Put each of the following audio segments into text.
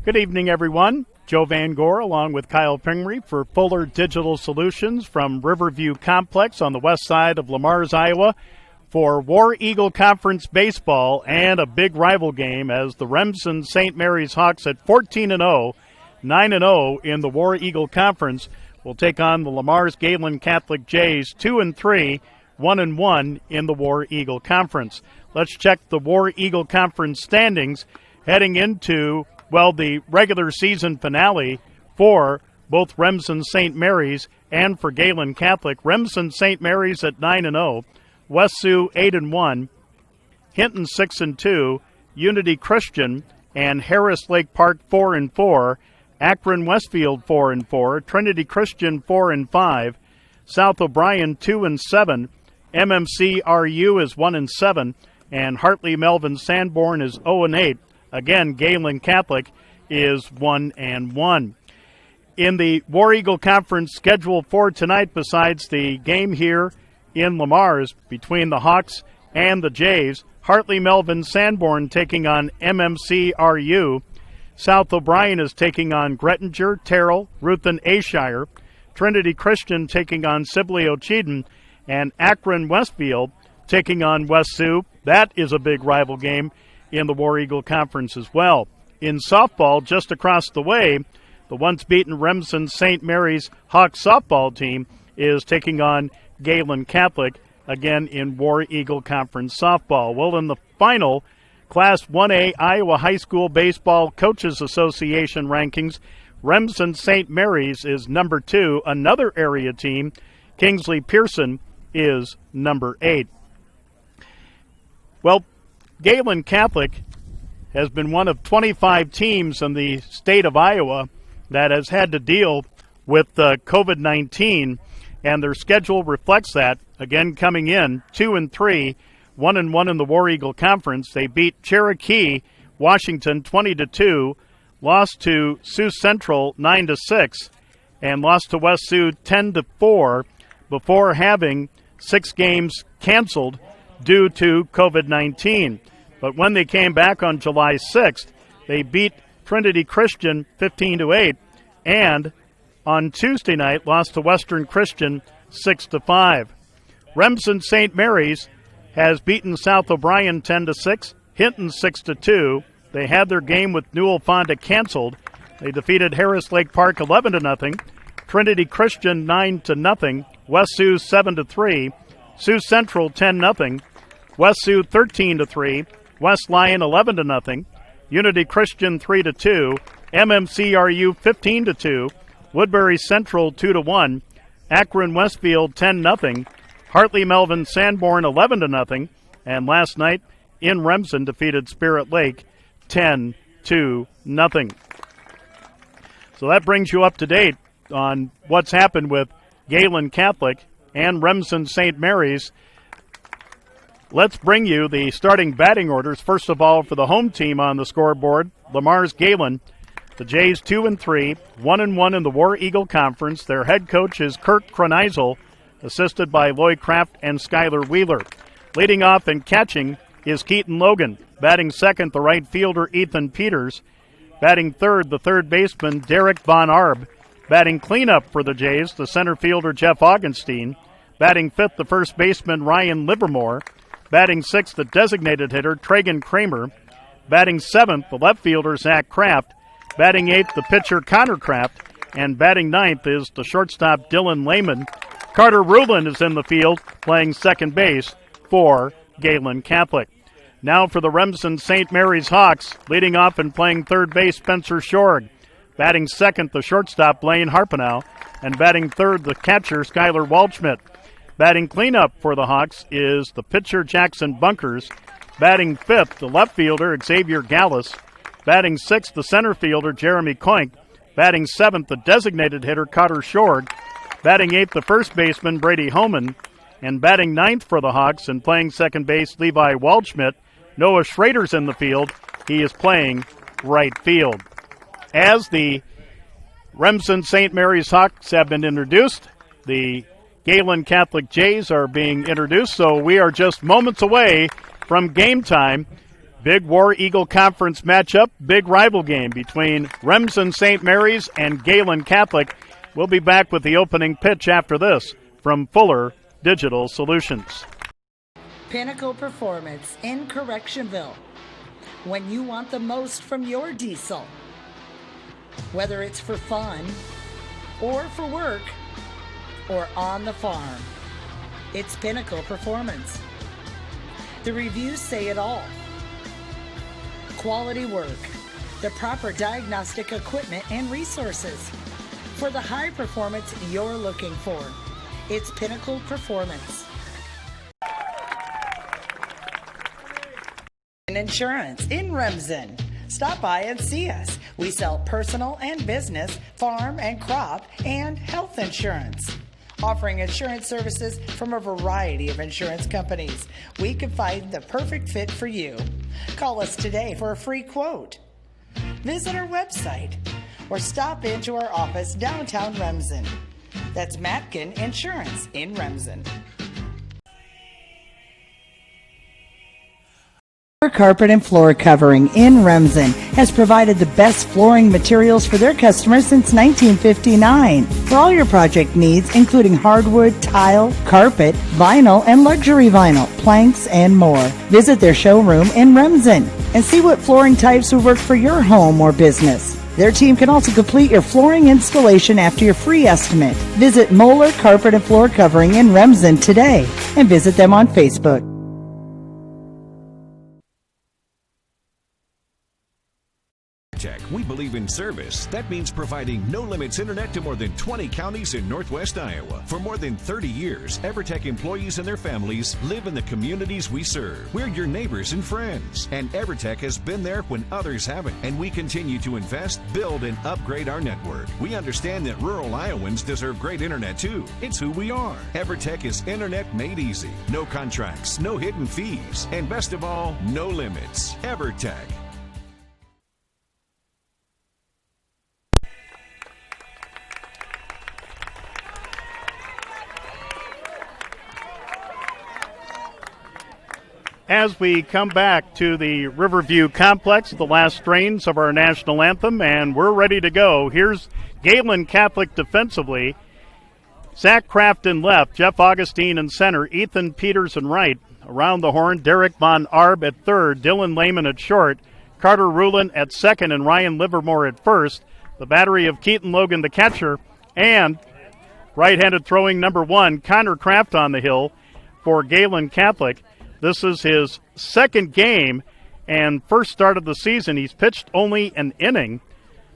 Good evening, everyone. Joe Van Gore along with Kyle Pingree for Fuller Digital Solutions from Riverview Complex on the west side of Lamar's, Iowa, for War Eagle Conference baseball and a big rival game as the Remsen St. Mary's Hawks at 14-0, 9-0 in the War Eagle Conference will take on the Lamar's Gehlen Catholic Jays 2-3, 1-1 in the War Eagle Conference. Let's check the War Eagle Conference standings heading into the regular season finale for both Remsen St. Mary's and for Gehlen Catholic. Remsen St. Mary's at 9-0, West Sioux 8-1, Hinton 6-2, Unity Christian and Harris Lake Park 4-4, Akron Westfield 4-4, Trinity Christian 4-5, South O'Brien 2-7, MMCRU is 1-7, and Hartley Melvin Sanborn is 0-8. Again, Gehlen Catholic is 1-1. In the War Eagle Conference schedule for tonight, besides the game here in Lamar's between the Hawks and the Jays, Hartley Melvin Sanborn taking on MMCRU. South O'Brien is taking on Grettinger, Terrell, Ruthin Ayrshire. Trinity Christian taking on Sibley O'Cheaden. And Akron Westfield taking on West Sioux. That is a big rival game in the War Eagle Conference as well. In softball, just across the way, the once-beaten Remsen St. Mary's Hawks softball team is taking on Gehlen Catholic, again in War Eagle Conference softball. Well, in the final Class 1A Iowa High School Baseball Coaches Association rankings, Remsen St. Mary's is number 2. Another area team, Kingsley Pearson, is number 8. Well, Gehlen Catholic has been one of 25 teams in the state of Iowa that has had to deal with COVID-19, and their schedule reflects that. Again, coming in 2-3, 1-1 in the War Eagle Conference. They beat Cherokee, Washington 20-2, lost to Sioux Central 9-6, and lost to West Sioux 10-4 before having 6 games canceled due to COVID-19. But when they came back on July 6th, they beat Trinity Christian 15-8, and on Tuesday night lost to Western Christian 6-5. Remsen St. Mary's has beaten South O'Brien 10-6, Hinton 6-2. They had their game with Newell Fonda canceled. They defeated Harris Lake Park 11-0, Trinity Christian 9-0, West Sioux 7-3, Sioux Central 10-0, West Sioux 13-3, West Lyon 11-0, Unity Christian 3-2, MMCRU 15-2, Woodbury Central 2-1, Akron Westfield 10-0, Hartley Melvin Sanborn 11-0, and last night in Remsen defeated Spirit Lake 10-0. So that brings you up to date on what's happened with Gehlen Catholic and Remsen St. Mary's. Let's bring you the starting batting orders. First of all, for the home team on the scoreboard, Lamar's Gehlen. The Jays 2-3, 1-1 in the War Eagle Conference. Their head coach is Kirk Kroneisel, assisted by Lloyd Kraft and Skylar Wheeler. Leading off and catching is Keaton Logan. Batting second, the right fielder Ethan Peters. Batting third, the third baseman Derek Von Arb. Batting cleanup for the Jays, the center fielder Jeff Augenstein. Batting fifth, the first baseman Ryan Livermore. Batting sixth, the designated hitter Tragan Kramer. Batting seventh, the left fielder Zach Kraft. Batting eighth, the pitcher Connor Kraft. And batting ninth is the shortstop Dylan Lehman. Carter Rulin is in the field playing second base for Gehlen Catholic. Now for the Remsen St. Mary's Hawks, leading off and playing third base Spencer Shorg. Batting second, the shortstop Blaine Harpenow. And batting third, the catcher Skylar Waldschmidt. Batting cleanup for the Hawks is the pitcher Jackson Bunkers. Batting fifth, the left fielder Xavier Gallus. Batting sixth, the center fielder Jeremy Koink. Batting seventh, the designated hitter Carter Shorg. Batting eighth, the first baseman Brady Homan. And batting ninth for the Hawks and playing second base Levi Waldschmidt. Noah Schrader's in the field. He is playing right field. As the Remsen St. Mary's Hawks have been introduced, the Gehlen Catholic Jays are being introduced, so we are just moments away from game time Big War Eagle Conference matchup, big rival game between Remsen St. Mary's and Gehlen Catholic. We'll be back with the opening pitch after this from Fuller Digital Solutions. Pinnacle Performance in Correctionville. When you want the most from your diesel, whether it's for fun or for work or on the farm, it's Pinnacle Performance. The reviews say it all. Quality work, the proper diagnostic equipment and resources. For the high performance you're looking for, it's Pinnacle Performance. Insurance in Remsen. Stop by and see us. We sell personal and business, farm and crop, and health insurance. Offering insurance services from a variety of insurance companies. We can find the perfect fit for you. Call us today for a free quote. Visit our website or stop into our office downtown Remsen. That's Matkin Insurance in Remsen. Carpet and Floor Covering in Remsen has provided the best flooring materials for their customers since 1959. For all your project needs, including hardwood, tile, carpet, vinyl, and luxury vinyl, planks, and more. Visit their showroom in Remsen and see what flooring types would work for your home or business. Their team can also complete your flooring installation after your free estimate. Visit Moeller Carpet and Floor Covering in Remsen today and visit them on Facebook. We believe in service. That means providing no-limits internet to more than 20 counties in Northwest Iowa. For more than 30 years, EverTech employees and their families live in the communities we serve. We're your neighbors and friends. And EverTech has been there when others haven't. And we continue to invest, build, and upgrade our network. We understand that rural Iowans deserve great internet too. It's who we are. EverTech is internet made easy. No contracts, no hidden fees, and best of all, no limits. EverTech. As we come back to the Riverview Complex, the last strains of our national anthem, and we're ready to go. Here's Gehlen Catholic defensively. Zach Kraft in left, Jeff Augustine in center, Ethan Peters in right. Around the horn, Derek Von Arb at third, Dylan Lehman at short, Carter Rulin at second, and Ryan Livermore at first. The battery of Keaton Logan, the catcher, and right-handed throwing number one, Connor Kraft on the hill for Gehlen Catholic. This is his second game and first start of the season. He's pitched only an inning.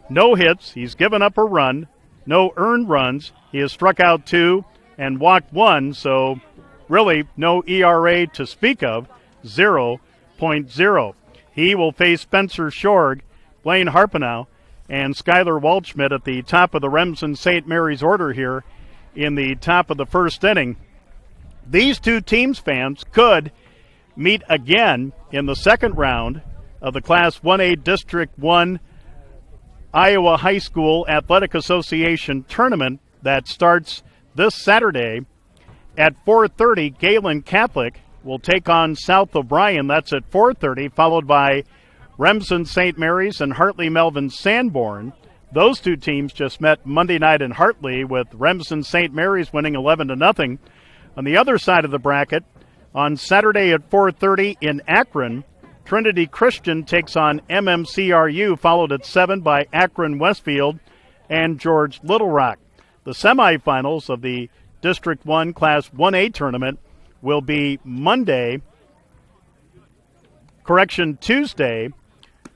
No hits. He's given up a run. No earned runs. He has struck out 2 and walked 1, so really no ERA to speak of, 0.0. He will face Spencer Shorg, Blaine Harpenow, and Skylar Waldschmidt at the top of the Remsen St. Mary's order here in the top of the first inning. These two teams, fans, could meet again in the second round of the Class 1A District 1 Iowa High School Athletic Association tournament that starts this Saturday at 4:30. Gehlen Catholic will take on South O'Brien. That's at 4:30, followed by Remsen St. Mary's and Hartley Melvin Sanborn. Those two teams just met Monday night in Hartley, with Remsen St. Mary's winning 11-0. On the other side of the bracket, on Saturday at 4:30 in Akron, Trinity Christian takes on MMCRU, followed at 7 by Akron Westfield and George Little Rock. The semifinals of the District 1 Class 1A tournament will be Tuesday.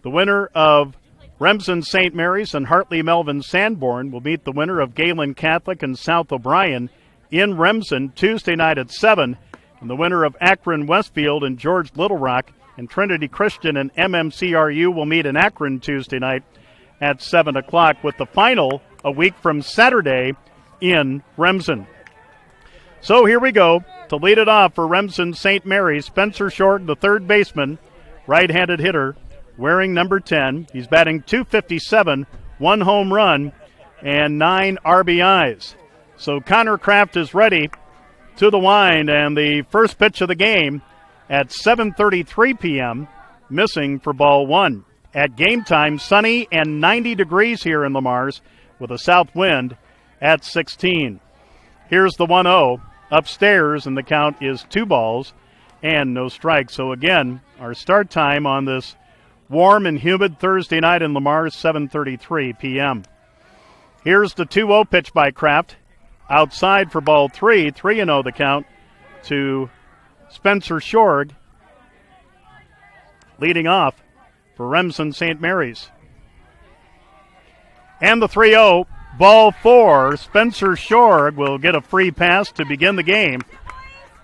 The winner of Remsen St. Mary's and Hartley Melvin Sanborn will meet the winner of Gehlen Catholic and South O'Brien in Remsen Tuesday night at 7. And the winner of Akron Westfield and George Little Rock and Trinity Christian and MMCRU will meet in Akron Tuesday night at 7 o'clock, with the final a week from Saturday in Remsen. So here we go. To lead it off for Remsen St. Mary's, Spencer Shorg, the third baseman, right-handed hitter, wearing number 10. He's batting .257, 1 home run, and 9 RBIs. So Connor Kraft is ready to the wind, and the first pitch of the game at 7:33 p.m. missing for ball one. At game time, sunny and 90 degrees here in Lamar's with a south wind at 16. Here's the 1-0 upstairs, and the count is 2 balls and no strikes. So again, our start time on this warm and humid Thursday night in Lamar is 7:33 p.m. Here's the 2-0 pitch by Kraft. Outside for ball 3, 3-0 the count to Spencer Shorg, leading off for Remsen St. Mary's. And the 3-0, ball 4. Spencer Shorg will get a free pass to begin the game.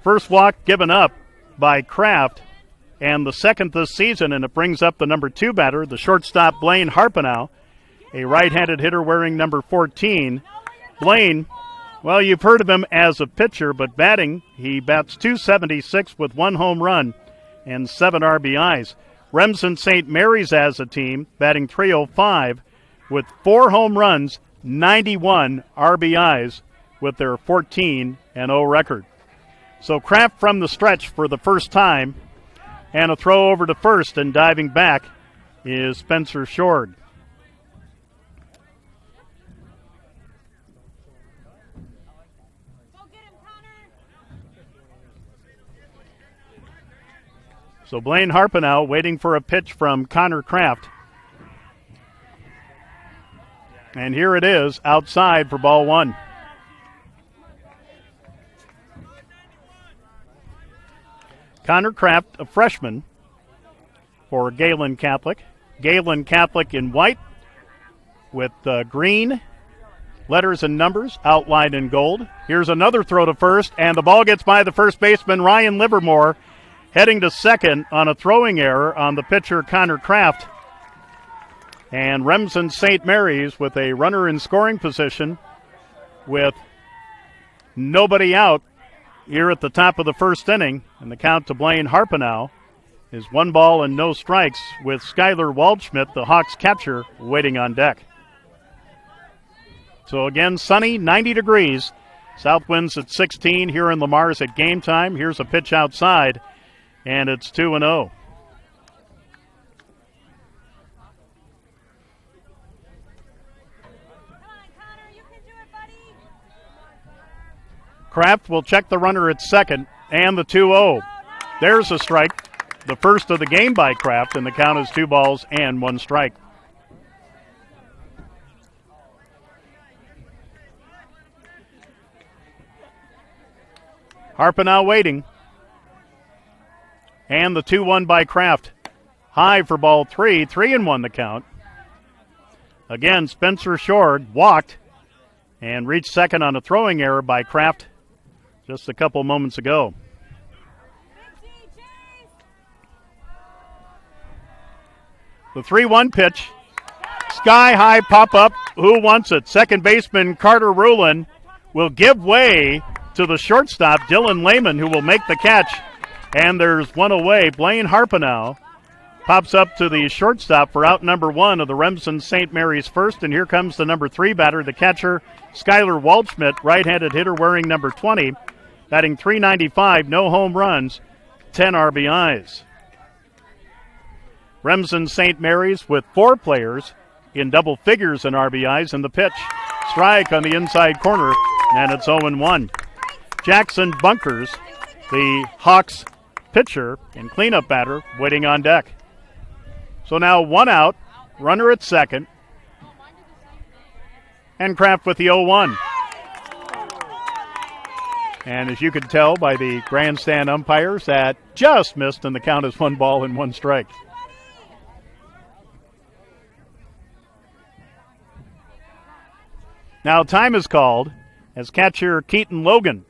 First walk given up by Kraft, and the second this season, and it brings up the number 2 batter, the shortstop Blaine Harpenow, a right-handed hitter wearing number 14. Blaine, well, you've heard of him as a pitcher, but batting, he bats .276 with 1 home run and 7 RBIs. Remsen St. Mary's as a team, batting .305 with 4 home runs, 91 RBIs with their 14-0 record. So Kraft from the stretch for the first time, and a throw over to first, and diving back is Spencer Shorg. So Blaine Harpenow waiting for a pitch from Connor Kraft. And here it is, outside for ball 1. Connor Kraft, a freshman for Gehlen Catholic. Gehlen Catholic in white with green letters and numbers outlined in gold. Here's another throw to first, and the ball gets by the first baseman, Ryan Livermore, heading to second on a throwing error on the pitcher, Connor Kraft. And Remsen St. Mary's with a runner in scoring position with nobody out here at the top of the first inning. And the count to Blaine Harpenow is 1 ball and no strikes, with Skylar Waldschmidt, the Hawks catcher, waiting on deck. So again, sunny, 90 degrees. South winds at 16 here in Lamar's at game time. Here's a pitch outside, and it's 2-0. Kraft will check the runner at second, and the 2-0. There's a strike, the first of the game by Kraft, and the count is 2 balls and 1 strike. Harpenow waiting. And the 2-1 by Kraft. High for ball 3, 3-1 the count. Again, Spencer Shorg walked and reached second on a throwing error by Kraft just a couple moments ago. The 3-1 pitch. Sky-high pop-up. Who wants it? Second baseman Carter Rulin will give way to the shortstop, Dylan Lehman, who will make the catch. And there's one away. Blaine Harpenow pops up to the shortstop for out number 1 of the Remsen St. Mary's first. And here comes the number 3 batter, the catcher, Skylar Waldschmidt, right-handed hitter wearing number 20, batting .395, no home runs, 10 RBIs. Remsen St. Mary's with 4 players in double figures in RBIs, and the pitch. Strike on the inside corner, and it's 0-1. Jackson Bunkers, the Hawks pitcher and cleanup batter, waiting on deck. So now 1 out, runner at second, and Kraft with the 0-1. And as you can tell by the grandstand umpires, that just missed, and the count is 1 ball and 1 strike. Now time is called as catcher Keaton Logan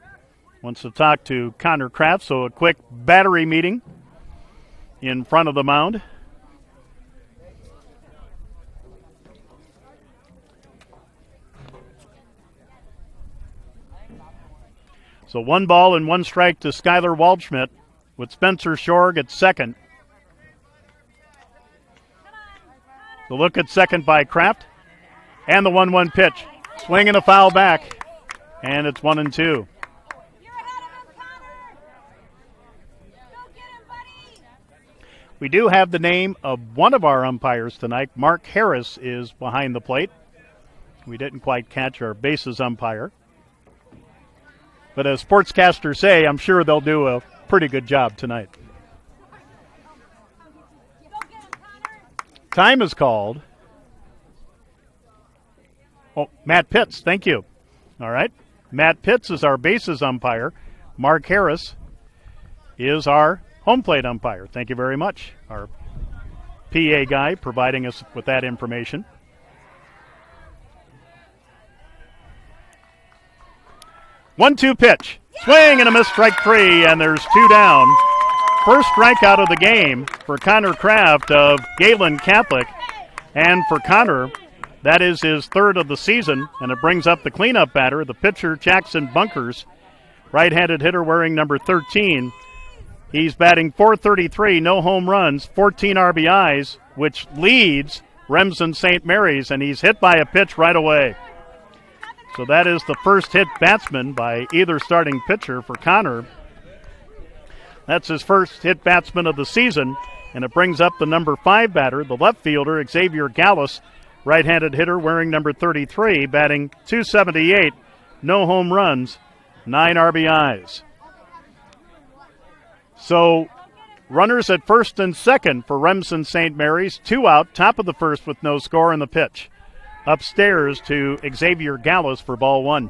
wants to talk to Connor Kraft, so a quick battery meeting in front of the mound. So 1 ball and 1 strike to Skylar Waldschmidt with Spencer Shorg at second. The look at second by Kraft, and the 1-1 pitch. Swing and a foul back, and it's 1-2. We do have the name of one of our umpires tonight. Mark Harris is behind the plate. We didn't quite catch our bases umpire. But as sportscasters say, I'm sure they'll do a pretty good job tonight. Time is called. Oh, Matt Pitts, thank you. All right. Matt Pitts is our bases umpire. Mark Harris is our home plate umpire. Thank you very much. Our PA guy providing us with that information. One-two pitch. Swing and a miss, strike three, and there's two down. First strikeout of the game for Connor Kraft of Gehlen Catholic. And for Connor, that is his third of the season, and it brings up the cleanup batter, the pitcher Jackson Bunkers, right-handed hitter wearing number 13. He's batting .433, no home runs, 14 RBIs, which leads Remsen St. Mary's, and he's hit by a pitch right away. So that is the first hit batsman by either starting pitcher for Connor. That's his first hit batsman of the season, and it brings up the number 5 batter, the left fielder Xavier Gallus, right-handed hitter wearing number 33, batting .278, no home runs, 9 RBIs. So runners at first and second for Remsen St. Mary's, 2 out, top of the first with no score in the pitch. Upstairs to Xavier Gallus for ball 1.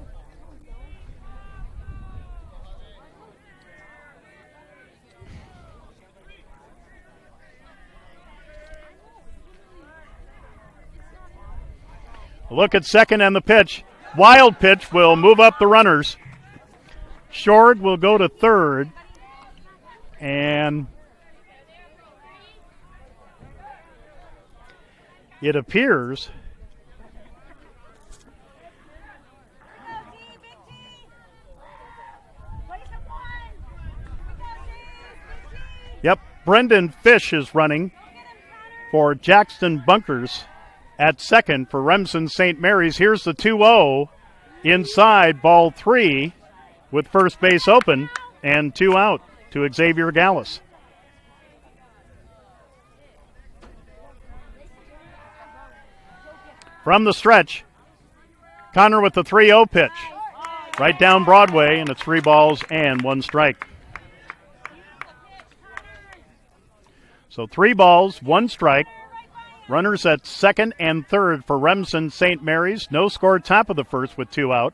Look at second and the pitch. Wild pitch will move up the runners. Short will go to third. And it appears Brendan Fish is running for Jackson Bunkers at second for Remsen St. Mary's. Here's the 2-0 inside, ball 3 with first base open and 2 out to Xavier Gallus. From the stretch, Connor with the 3-0 pitch. Right down Broadway, and it's 3 balls and 1 strike. So 3 balls, 1 strike. Runners at second and third for Remsen St. Mary's. No score, top of the first with 2 out.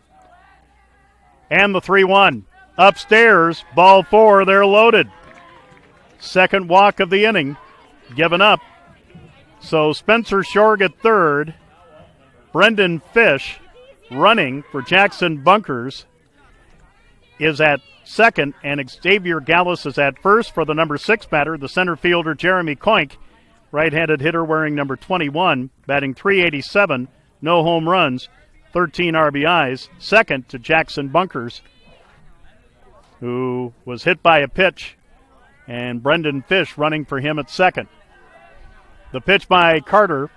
And the 3-1. Upstairs, ball 4, they're loaded. Second walk of the inning, given up. So Spencer Shorg at third. Brendan Fish, running for Jackson Bunkers, is at second, and Xavier Gallus is at first for the number 6 batter, the center fielder Jeremy Koink, right-handed hitter wearing number 21, batting .387, no home runs, 13 RBIs, second to Jackson Bunkers, who was hit by a pitch, and Brendan Fish running for him at second. The pitch by Connor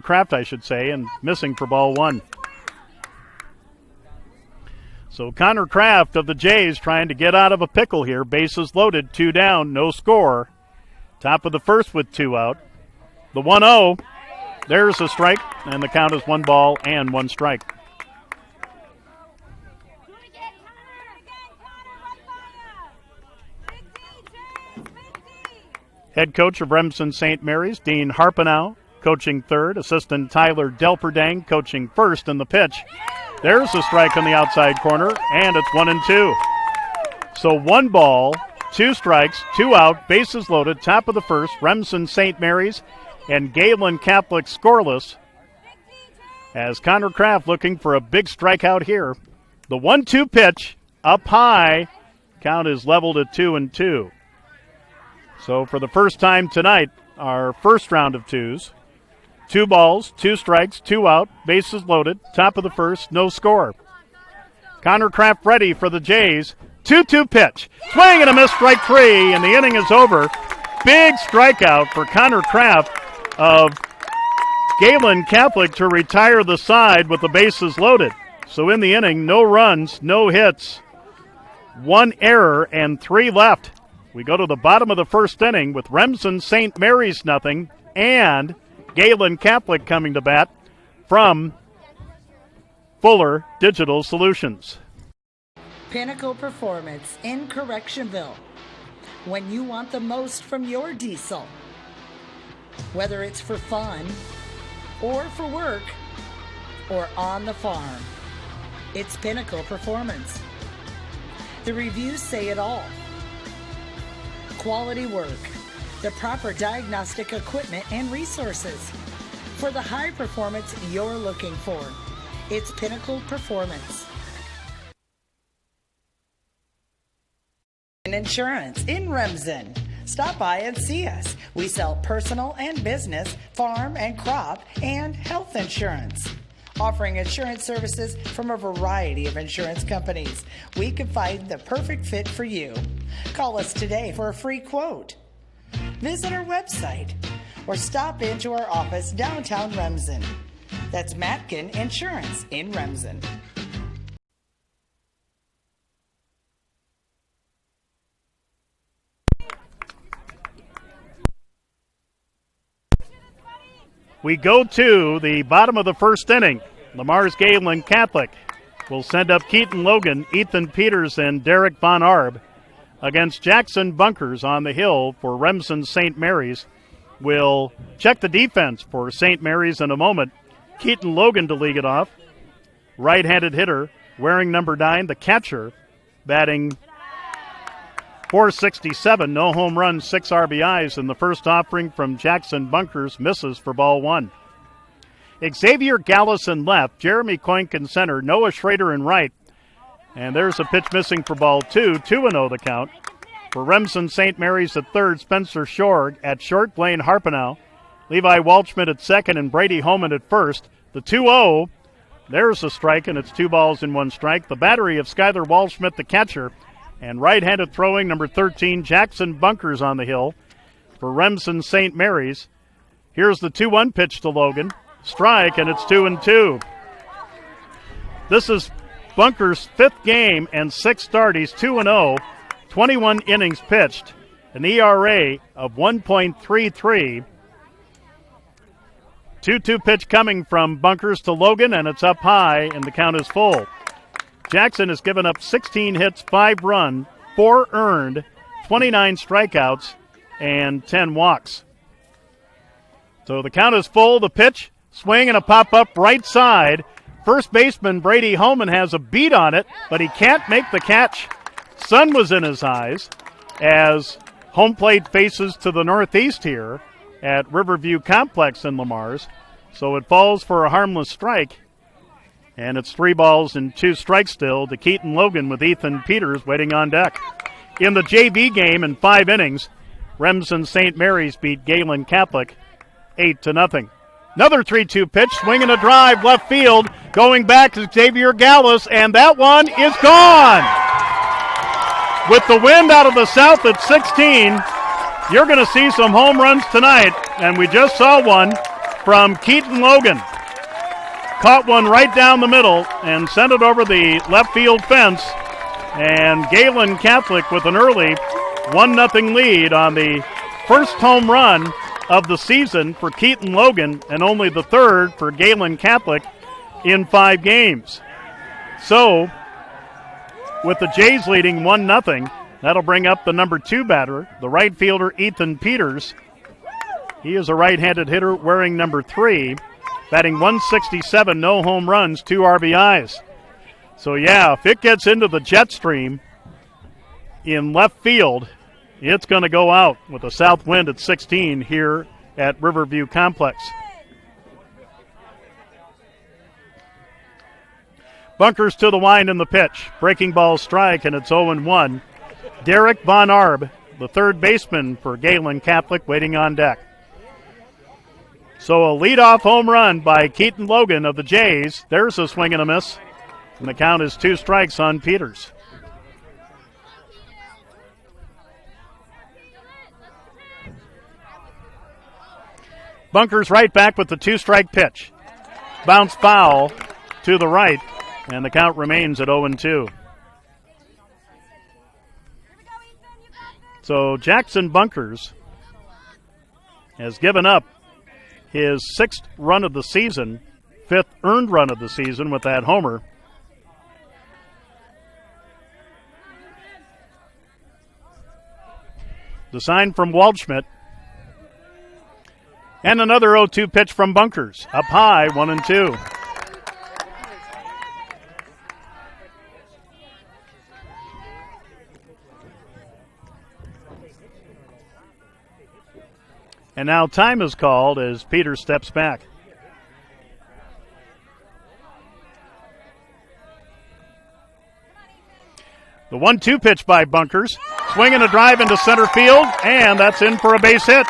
Kraft, I should say, and missing for ball 1. So Connor Kraft of the Jays trying to get out of a pickle here. Bases loaded, 2 down, no score. Top of the first with 2 out. The 1-0, there's a strike, and the count is 1 ball and 1 strike. Head coach of Remsen St. Mary's, Dean Harpenow, coaching third. Assistant Tyler Delperdang coaching first in the pitch. There's a strike on the outside corner, and it's 1-2. So 1 ball, 2 strikes, 2 out, bases loaded, top of the first. Remsen St. Mary's and Gehlen Catholic scoreless. As Connor Kraft looking for a big strikeout here. The 1-2 pitch up high. Count is leveled at 2-2. So for the first time tonight, our first round of 2s. 2 balls, 2 strikes, 2 out, bases loaded, top of the first, no score. Connor Kraft ready for the Jays. 2-2 pitch. Swing and a miss, strike 3, and the inning is over. Big strikeout for Connor Kraft of Gehlen Catholic to retire the side with the bases loaded. So in the inning, no runs, no hits, 1 error, and 3 left. We go to the bottom of the first inning with Remsen St. Mary's nothing and Gehlen Catholic coming to bat from Fuller Digital Solutions. Pinnacle Performance in Correctionville. When you want the most from your diesel, whether it's for fun or for work or on the farm, it's Pinnacle Performance. The reviews say it all. Quality work, the proper diagnostic equipment and resources for the high performance you're looking for. It's Pinnacle Performance. Insurance in Remsen. Stop by and see us. We sell personal and business, farm and crop, and health insurance. Offering insurance services from a variety of insurance companies. We can find the perfect fit for you. Call us today for a free quote. Visit our website or stop into our office downtown Remsen. That's Matkin Insurance in Remsen. We go to the bottom of the first inning. Lamar's Gehlen Catholic will send up Keaton Logan, Ethan Peters, and Derek Von Arb against Jackson Bunkers on the hill for Remsen St. Mary's. We'll check the defense for St. Mary's in a moment. Keaton Logan to lead it off. Right-handed hitter, wearing number 9, the catcher, batting .467, no home runs, 6 RBIs, and the first offering from Jackson Bunkers misses for ball 1. Xavier Gallus in left, Jeremy Coink in center, Noah Schrader in right. And there's a pitch missing for ball 2, 2-0 the count. For Remsen St. Mary's at third, Spencer Shorg at short, Blaine Harpenow, Levi Waldschmidt at second, and Brady Holman at first. The 2-0, there's a strike, and it's 2 balls and 1 strike. The battery of Skyler Waldschmidt, the catcher, and right-handed throwing number 13, Jackson Bunkers on the hill for Remsen St. Mary's. Here's the 2-1 pitch to Logan. Strike, and it's 2-2. This is Bunkers' 5th game and 6th start. He's 2-0, 21 innings pitched, an ERA of 1.33. 2-2 pitch coming from Bunkers to Logan, and it's up high, and the count is full. Jackson has given up 16 hits, 5 run, 4 earned, 29 strikeouts, and 10 walks. So the count is full. The pitch, swing and a pop-up right side. First baseman Brady Holman has a beat on it, but he can't make the catch. Sun was in his eyes as home plate faces to the northeast here at Riverview Complex in Lamar's. So it falls for a harmless strike. And it's 3 balls and 2 strikes still to Keaton Logan with Ethan Peters waiting on deck. In the JV game in 5 innings, Remsen St. Mary's beat Gehlen Catholic 8-0. Another 3-2 pitch, swing and a drive, left field, going back to Xavier Gallus, and that one is gone. With the wind out of the south at 16, you're going to see some home runs tonight, and we just saw one from Keaton Logan. Caught one right down the middle and sent it over the left field fence. And Gehlen Catholic with an early 1-0 lead on the first home run of the season for Keaton Logan and only the third for Gehlen Catholic in 5 games. So, with the Jays leading 1-0, that'll bring up the number 2 batter, the right fielder Ethan Peters. He is a right-handed hitter wearing number 3. Batting .167, no home runs, 2 RBIs. So, yeah, if it gets into the jet stream in left field, it's going to go out with a south wind at 16 here at Riverview Complex. Bunkers to the wind in the pitch. Breaking ball strike, and it's 0-1. Derek Von Arb, the third baseman for Gehlen Catholic, waiting on deck. So a leadoff home run by Keaton Logan of the Jays. There's a swing and a miss. And the count is 2 strikes on Peters. Bunkers right back with the 2-strike pitch. Bounce foul to the right, and the count remains at 0-2. So Jackson Bunkers has given up his 6th run of the season, 5th earned run of the season with that homer. The sign from Waldschmidt. And another 0-2 pitch from Bunkers. Up high, 1-2. And now time is called as Peter steps back. The 1-2 pitch by Bunkers. Swinging a drive into center field, and that's in for a base hit.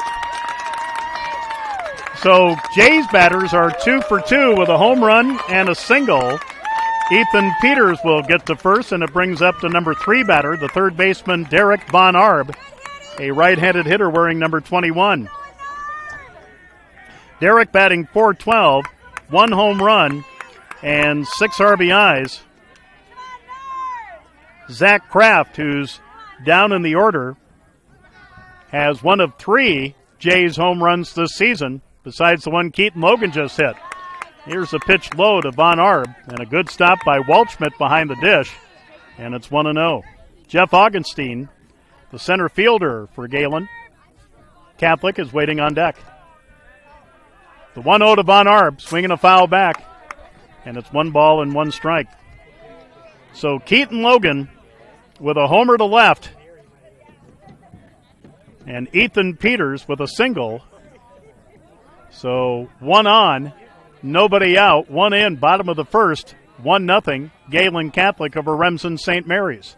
So Jays batters are 2 for 2 with a home run and a single. Ethan Peters will get to first, and it brings up the number 3 batter, the third baseman Derek Von Arb, a right-handed hitter wearing number 21. Derek batting .412, 1 home run, and 6 RBIs. Zach Kraft, who's down in the order, has one of 3 Jays home runs this season, besides the one Keaton Logan just hit. Here's a pitch low to Von Arb, and a good stop by Waldschmidt behind the dish, and it's 1-0. Jeff Augustine, the center fielder for Gehlen Catholic, is waiting on deck. The 1-0 to Von Arb, swinging a foul back, and it's 1 ball and 1 strike. So Keaton Logan with a homer to left, and Ethan Peters with a single. So 1 on, nobody out, 1 in, bottom of the first, 1-0, Gehlen Catholic over Remsen St. Mary's.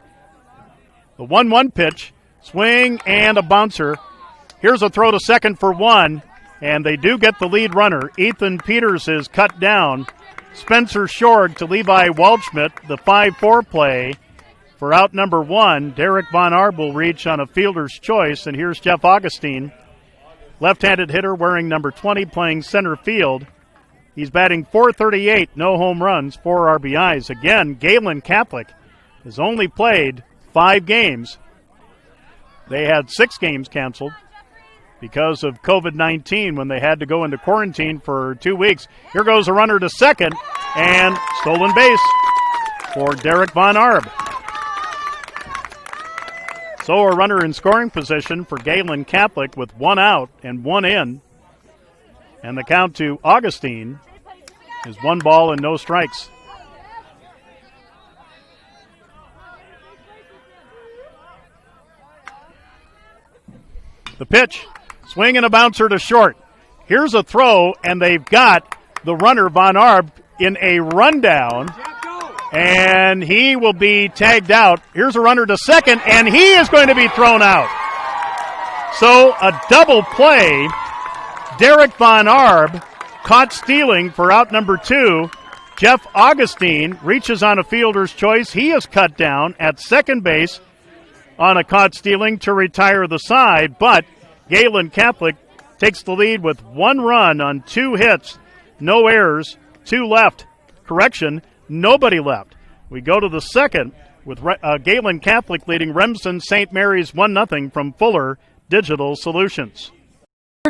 The 1-1 pitch, swing and a bouncer. Here's a throw to second for 1, and they do get the lead runner. Ethan Peters is cut down. Spencer Shorg to Levi Waldschmidt, the 5-4 play. For out number 1, Derek Von Arb will reach on a fielder's choice, and here's Jeff Augustine, left-handed hitter wearing number 20, playing center field. He's batting .438, no home runs, 4 RBIs. Again, Gehlen Catholic has only played 5 games. They had 6 games canceled because of COVID-19 when they had to go into quarantine for 2 weeks. Here goes a runner to second, and stolen base for Derek Von Arb. So a runner in scoring position for Gehlen Catholic with 1 out and 1 in. And the count to Augustine is 1 ball and no strikes. The pitch, swing and a bouncer to short. Here's a throw, and they've got the runner, Von Arb, in a rundown. And he will be tagged out. Here's a runner to second, and he is going to be thrown out. So a double play. Derek Von Arb caught stealing for out number 2. Jeff Augustine reaches on a fielder's choice. He is cut down at second base on a caught stealing to retire the side, but Gehlen Catholic takes the lead with 1 run on 2 hits, no errors, 2 left. Correction, nobody left. We go to the second with Gehlen Catholic leading Remsen St. Mary's 1-0 from Fuller Digital Solutions.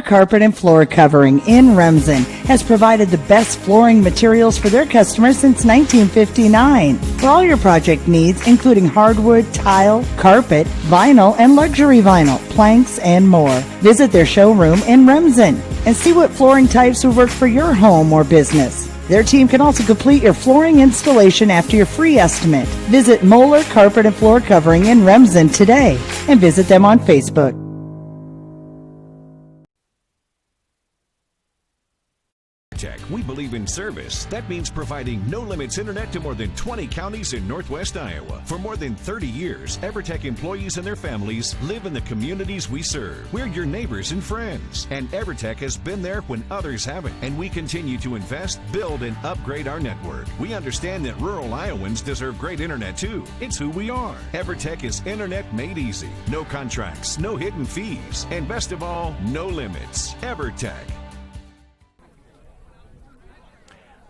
Carpet and Floor Covering in Remsen has provided the best flooring materials for their customers since 1959. For all your project needs, including hardwood, tile, carpet, vinyl, and luxury vinyl, planks, and more. Visit their showroom in Remsen and see what flooring types will work for your home or business. Their team can also complete your flooring installation after your free estimate. Visit Moeller Carpet and Floor Covering in Remsen today and visit them on Facebook. We believe in service. That means providing no-limits internet to more than 20 counties in Northwest Iowa. For more than 30 years, EverTech employees and their families live in the communities we serve. We're your neighbors and friends. And EverTech has been there when others haven't. And we continue to invest, build, and upgrade our network. We understand that rural Iowans deserve great internet too. It's who we are. EverTech is internet made easy. No contracts, no hidden fees, and best of all, no limits. EverTech.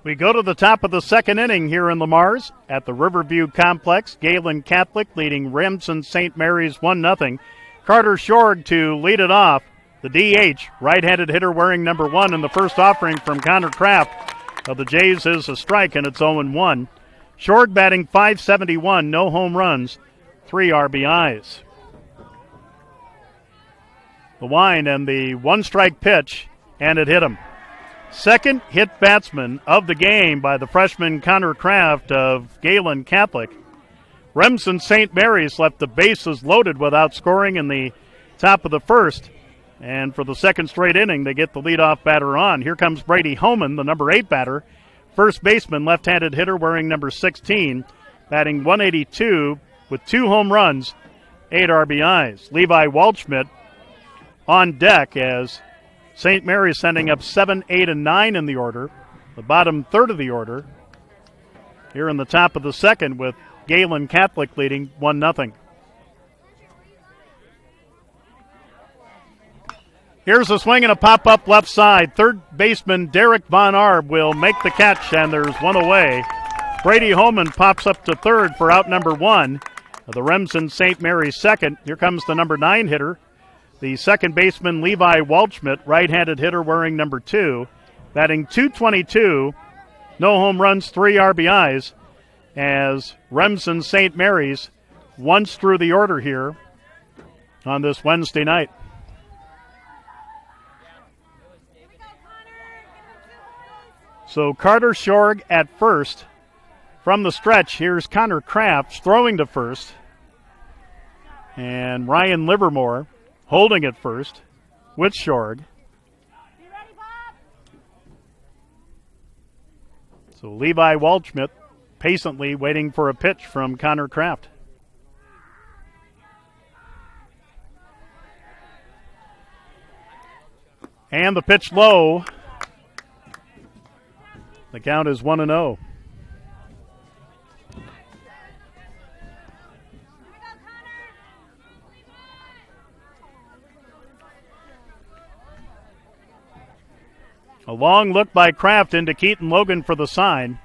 We go to the top of the second inning here in Lamar's at the Riverview Complex. Gehlen Catholic leading Remsen St. Mary's 1-0. Carter Shorg to lead it off. The DH, right-handed hitter wearing number 1, and the first offering from Connor Kraft of the Jays is a strike, and it's 0-1. Shorg batting .571, no home runs, 3 RBIs. The wind and the one-strike pitch, and it hit him. Second hit batsman of the game by the freshman Connor Kraft of Gehlen Catholic. Remsen St. Mary's left the bases loaded without scoring in the top of the first. And for the second straight inning, they get the leadoff batter on. Here comes Brady Homan, the number 8 batter. First baseman, left-handed hitter wearing number 16, batting .182 with 2 home runs, 8 RBIs. Levi Waldschmidt on deck as St. Mary's sending up 7, 8, and 9 in the order. The bottom third of the order here in the top of the second with Gehlen Catholic leading 1-0. Here's a swing and a pop-up left side. Third baseman Derek Von Arb will make the catch, and there's one away. Brady Holman pops up to third for out number 1. The Remsen St. Mary's second. Here comes the number 9 hitter, the second baseman Levi Waldschmidt, right-handed hitter wearing number 2, batting .222, no home runs, 3 RBIs, as Remsen St. Mary's once through the order here on this Wednesday night. So Carter Shorg at first. From the stretch, here's Connor Kraft throwing to first. And Ryan Livermore holding at first with Shorg. So Levi Waldschmidt patiently waiting for a pitch from Connor Kraft. And the pitch low. The count is 1-0. A long look by Kraft into Keaton Logan for the sign.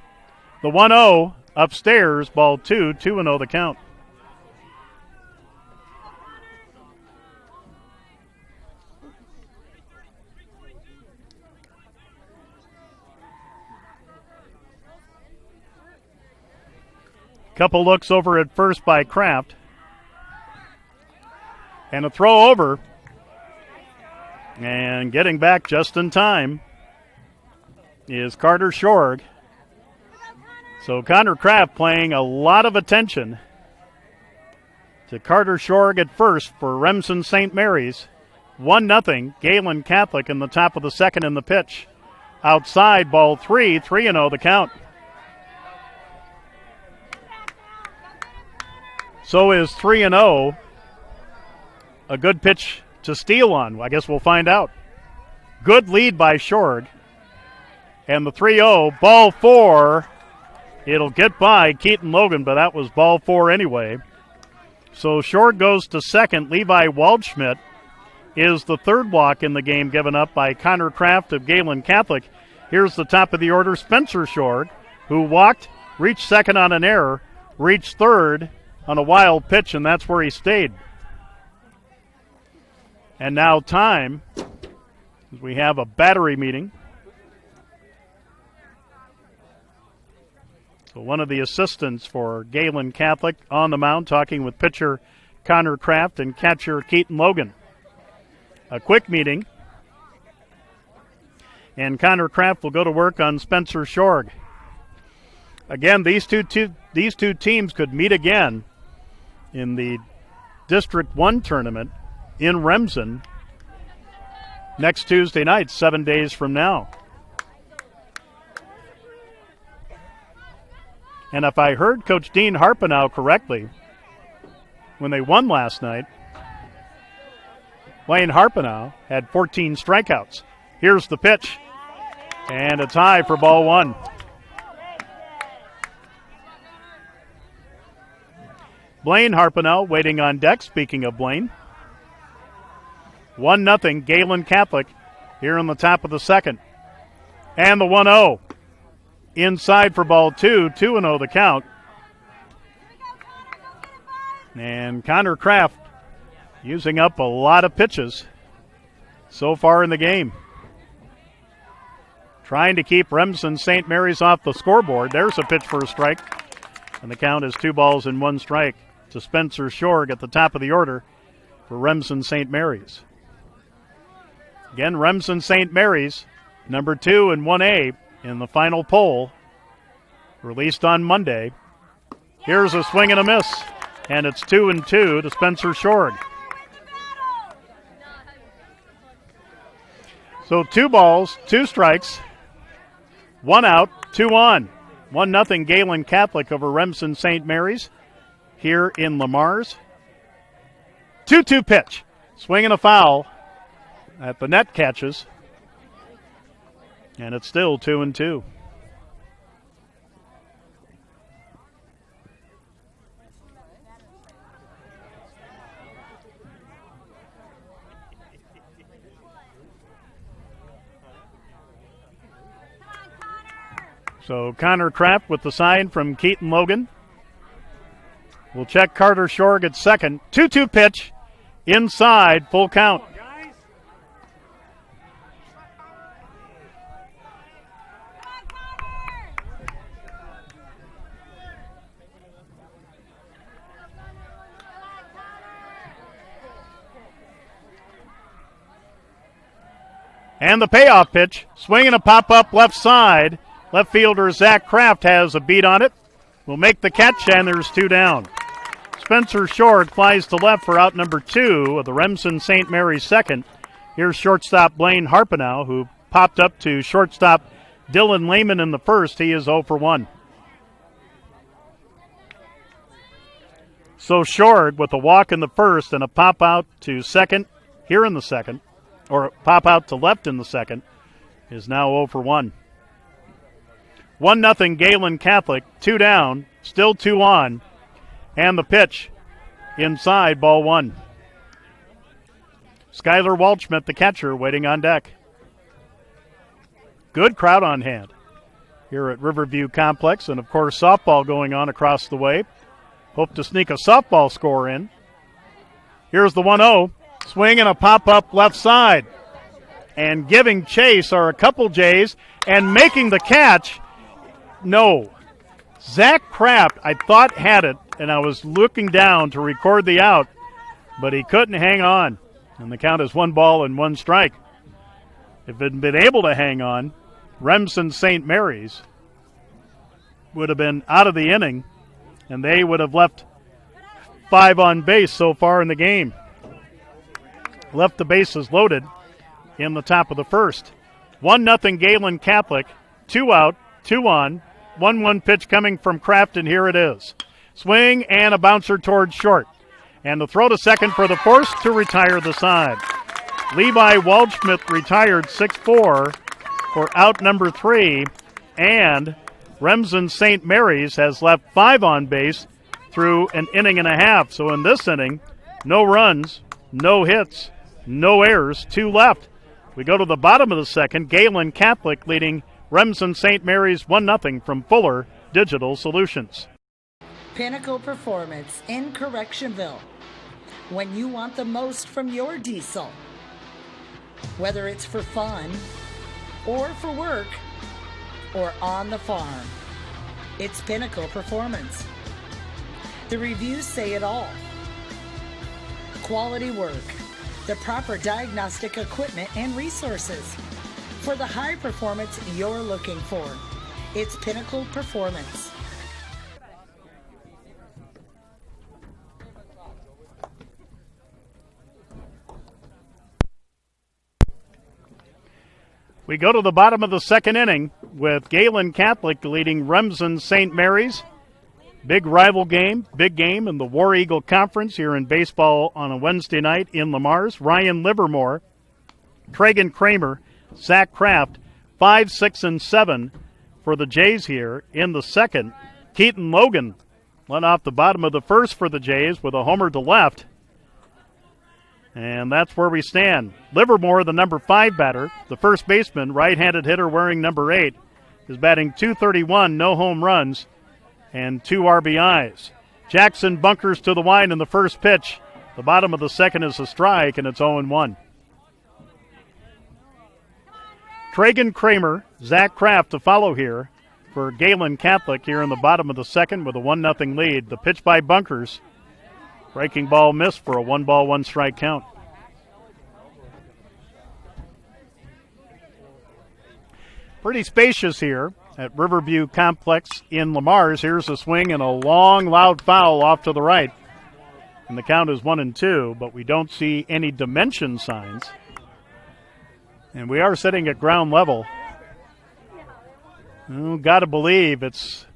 The 1-0 upstairs, ball 2, 2-0 the count. Couple looks over at first by Kraft. And a throw over. And getting back just in time is Carter Shorg. So Connor Kraft paying a lot of attention to Carter Shorg at first for Remsen St. Mary's. 1-0, Gehlen Catholic in the top of the second in the pitch. Outside, ball 3, 3-0 the count. So is 3-0 a good pitch to steal on? I guess we'll find out. Good lead by Shorg. And the 3-0, ball 4. It'll get by Keaton Logan, but that was ball 4 anyway. So Shorg goes to second. Levi Waldschmidt is the third walk in the game given up by Connor Kraft of Gehlen Catholic. Here's the top of the order, Spencer Shorg, who walked, reached second on an error, reached third on a wild pitch, and that's where he stayed. And now time, as we have a battery meeting. So one of the assistants for Gehlen Catholic on the mound talking with pitcher Connor Kraft and catcher Keaton Logan. A quick meeting. And Connor Kraft will go to work on Spencer Shorg. Again, these two teams could meet again in the District 1 tournament in Remsen next Tuesday night, 7 days from now. And if I heard Coach Dean Harpenow correctly, when they won last night, Wayne Harpenow had 14 strikeouts. Here's the pitch, and it's high for ball 1. Blaine Harpenow waiting on deck, speaking of Blaine. 1-0, Gehlen Catholic here on the top of the second. And the 1-0. Inside for ball 2, 2-0 the count. And Connor Kraft using up a lot of pitches so far in the game. Trying to keep Remsen St. Mary's off the scoreboard. There's a pitch for a strike. And the count is 2 balls and 1 strike to Spencer Shorg at the top of the order for Remsen St. Mary's. Again, Remsen St. Mary's, number 2 in 1A in the final poll, released on Monday. Here's a swing and a miss, and it's 2-2 to Spencer Shorg. So 2 balls, 2 strikes, 1 out, 2 on. 1-0 Gehlen Catholic over Remsen St. Mary's here in Lamar's. 2-2 pitch. Swing and a foul at the net catches. And it's still 2-2. So Connor Kraft with the sign from Keaton Logan. We'll check Carter Shorg at second. 2-2 pitch. Inside, full count. And the payoff pitch. Swing and a pop-up left side. Left fielder Zach Kraft has a beat on it. Will make the catch, and there's 2 down. Spencer Shorg flies to left for out number 2 of the Remsen St. Mary's second. Here's shortstop Blaine Harpenow, who popped up to shortstop Dylan Lehman in the first. He is 0 for 1. So Shorg with a walk in the first and a pop out to second here in the second, or pop out to left in the second, is now 0 for 1. 1-0 Gehlen Catholic, 2 down, still 2 on, and the pitch inside, ball 1. Skylar Waldschmidt, the catcher, waiting on deck. Good crowd on hand here at Riverview Complex, and of course softball going on across the way. Hope to sneak a softball score in. Here's the 1-0, swing and a pop-up left side. And giving chase are a couple Jays, and making the catch. No. Zach Kraft, I thought, had it, and I was looking down to record the out, but he couldn't hang on. And the count is 1 ball and 1 strike. If it had been able to hang on, Remsen St. Mary's would have been out of the inning, and they would have left 5 on base so far in the game. Left the bases loaded in the top of the first. 1-0 Gehlen Catholic, 2 out, 2 on. 1-1 pitch coming from Kraft, and here it is. Swing and a bouncer towards short. And the throw to second for the force to retire the side. Levi Waldschmidt retired 6-4 for out number 3. And Remsen St. Mary's has left 5 on base through an inning and a half. So in this inning, no runs, no hits, no errors, 2 left. We go to the bottom of the second. Gehlen Catholic leading Remsen St. Mary's 1-0 from Fuller Digital Solutions. Pinnacle Performance in Correctionville. When you want the most from your diesel, whether it's for fun or for work or on the farm, it's Pinnacle Performance. The reviews say it all. Quality work, the proper diagnostic equipment and resources for the high performance you're looking for. It's Pinnacle Performance. We go to the bottom of the second inning with Gehlen Catholic leading Remsen St. Mary's. Big rival game, big game in the War Eagle Conference here in baseball on a Wednesday night in Lamar's. Ryan Livermore, Tragan Kramer, Zach Kraft, 5, 6, and 7 for the Jays here in the second. Keaton Logan led off the bottom of the first for the Jays with a homer to left. And that's where we stand. Livermore, the number 5 batter, the first baseman, right-handed hitter wearing number 8, is batting .231, no home runs, and 2 RBIs. Jackson bunkers to the line in the first pitch. The bottom of the second is a strike, and it's 0-1. Traegan Kramer, Zach Kraft to follow here for Gehlen Catholic here in the bottom of the second with a 1-0 lead. The pitch by Bunkers. Breaking ball missed for a 1-ball, 1-strike count. Pretty spacious here at Riverview Complex in Lamar's. Here's a swing and a long, loud foul off to the right. And the count is 1-2, but we don't see any dimension signs. And we are sitting at ground level. Oh, got to believe it's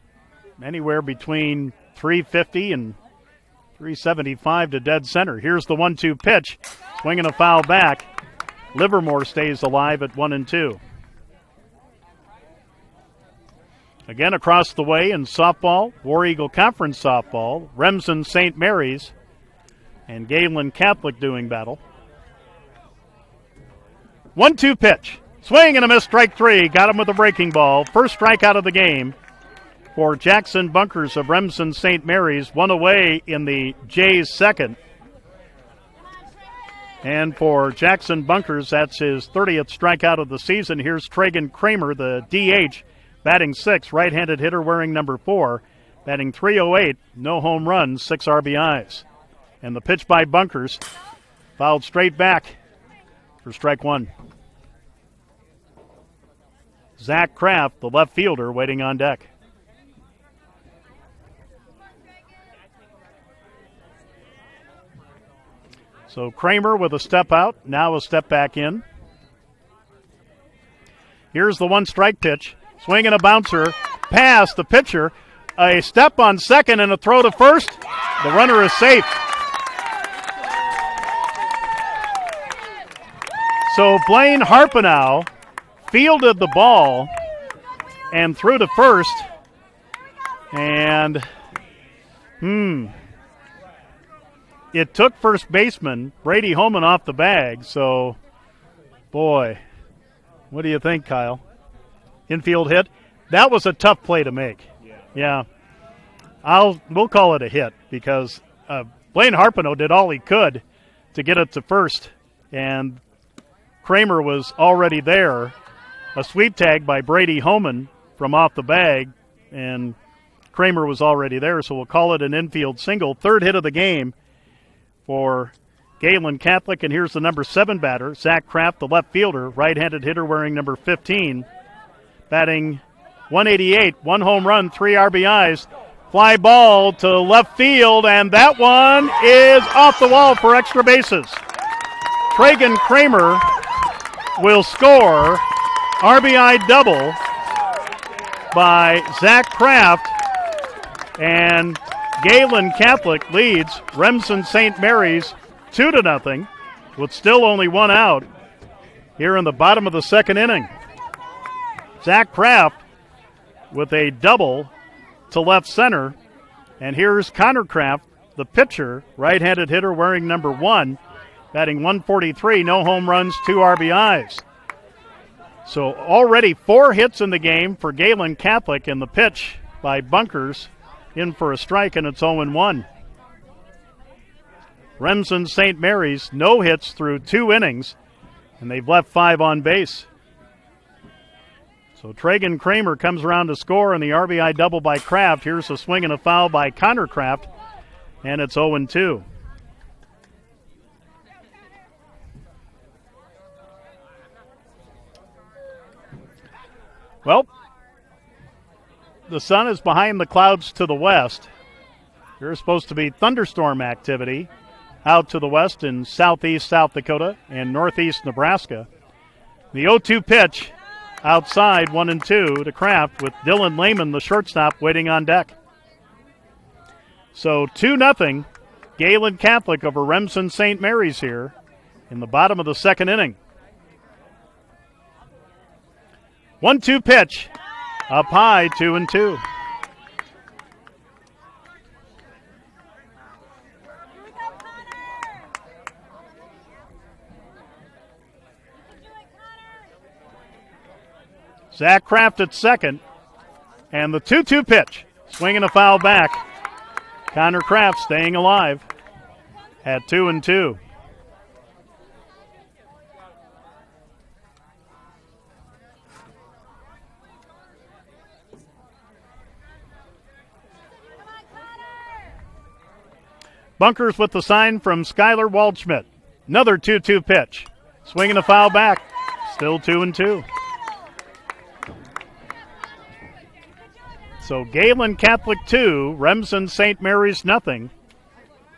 anywhere between 350 and 375 to dead center. Here's the 1-2 pitch. Swinging a foul back. Livermore stays alive at 1-2. Again, across the way in softball, War Eagle Conference softball, Remsen St. Mary's and Gehlen Catholic doing battle. 1-2 pitch. Swing and a miss, strike three. Got him with a breaking ball. First strikeout of the game for Jackson Bunkers of Remsen St. Mary's. One away in the Jays' second. And for Jackson Bunkers, that's his 30th strikeout of the season. Here's Traegan Kramer, the DH, batting sixth, right-handed hitter wearing number 4, batting .308, no home runs, 6 RBIs. And the pitch by Bunkers, fouled straight back for strike one. Zach Kraft, the left fielder, waiting on deck. So Kramer with a step out, now a step back in. Here's the 1-strike pitch. Swing and a bouncer, pass the pitcher, a step on second and a throw to first. The runner is safe. So Blaine Harpenow fielded the ball and threw to first. And, it took first baseman Brady Holman off the bag. So, boy, what do you think, Kyle? Infield hit. That was a tough play to make. Yeah. We'll call it a hit because Blaine Harpenow did all he could to get it to first, and Kramer was already there. A sweep tag by Brady Holman from off the bag, and Kramer was already there, so we'll call it an infield single. Third hit of the game for Gehlen Catholic, and here's the number 7 batter, Zach Kraft, the left fielder, right-handed hitter wearing number 15, batting .188, 1 home run, 3 RBIs. Fly ball to left field, and that one is off the wall for extra bases. Traegan Kramer will score. RBI double by Zach Kraft, and Gehlen Catholic leads Remsen St. Mary's 2-0 with still only 1 out here in the bottom of the second inning. Zach Kraft with a double to left center, and here's Connor Kraft, the pitcher, right-handed hitter wearing number 1, batting .143, no home runs, 2 RBIs. So already 4 hits in the game for Gehlen Catholic, and the pitch by Bunkers in for a strike, and it's 0-1. Remsen St. Mary's, no hits through 2 innings, and they've left 5 on base. So Traegan Kramer comes around to score, and the RBI double by Kraft. Here's a swing and a foul by Connor Kraft, and it's 0-2. Well, the sun is behind the clouds to the west. There's supposed to be thunderstorm activity out to the west in southeast South Dakota and northeast Nebraska. The 0-2 pitch outside, 1-2 to Kraft with Dylan Lehman, the shortstop, waiting on deck. So 2-0 Gehlen Catholic over Remsen St. Mary's here in the bottom of the second inning. 1-2 pitch, up high, 2-2. Zach Kraft at second, and the 2-2 pitch, swinging a foul back. Connor Kraft staying alive. at 2-2. Bunkers with the sign from Skylar Waldschmidt. Another 2-2 pitch. Swinging a foul back. Still 2-2. So Gehlen Catholic 2, Remsen St. Mary's nothing.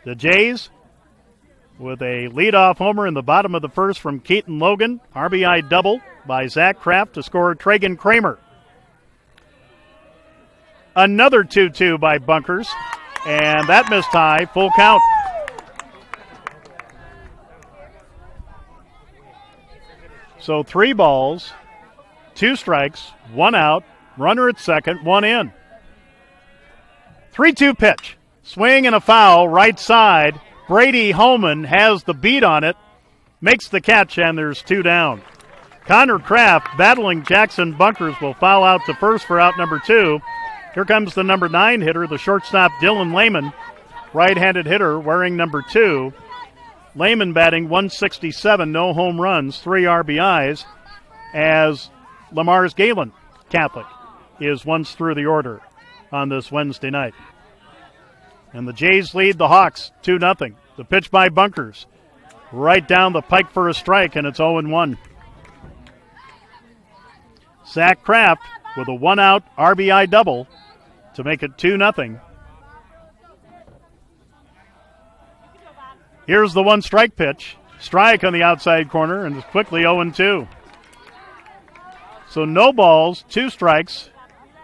The Jays with a leadoff homer in the bottom of the first from Keaton Logan. RBI double by Zach Kraft to score Tragan Kramer. Another 2-2 by Bunkers. And that missed high, full count. So 3 balls, 2 strikes, 1 out, runner at second, 1 in. 3-2 pitch. Swing and a foul, right side. Brady Holman has the beat on it, makes the catch, and there's 2 down. Connor Kraft battling Jackson Bunkers will foul out to first for out number 2. Here comes the number 9 hitter, the shortstop Dylan Lehman, right-handed hitter wearing number 2. Lehman batting 167, no home runs, 3 RBIs, as Lamar's Gehlen Catholic is once through the order on this Wednesday night. And the Jays lead the Hawks 2-0. The pitch by Bunkers, right down the pike for a strike, and it's 0-1. Zach Kraft with a 1-out RBI double to make it 2-0. Here's the 1 strike pitch. Strike on the outside corner, and it's quickly 0-2. So no balls, 2 strikes,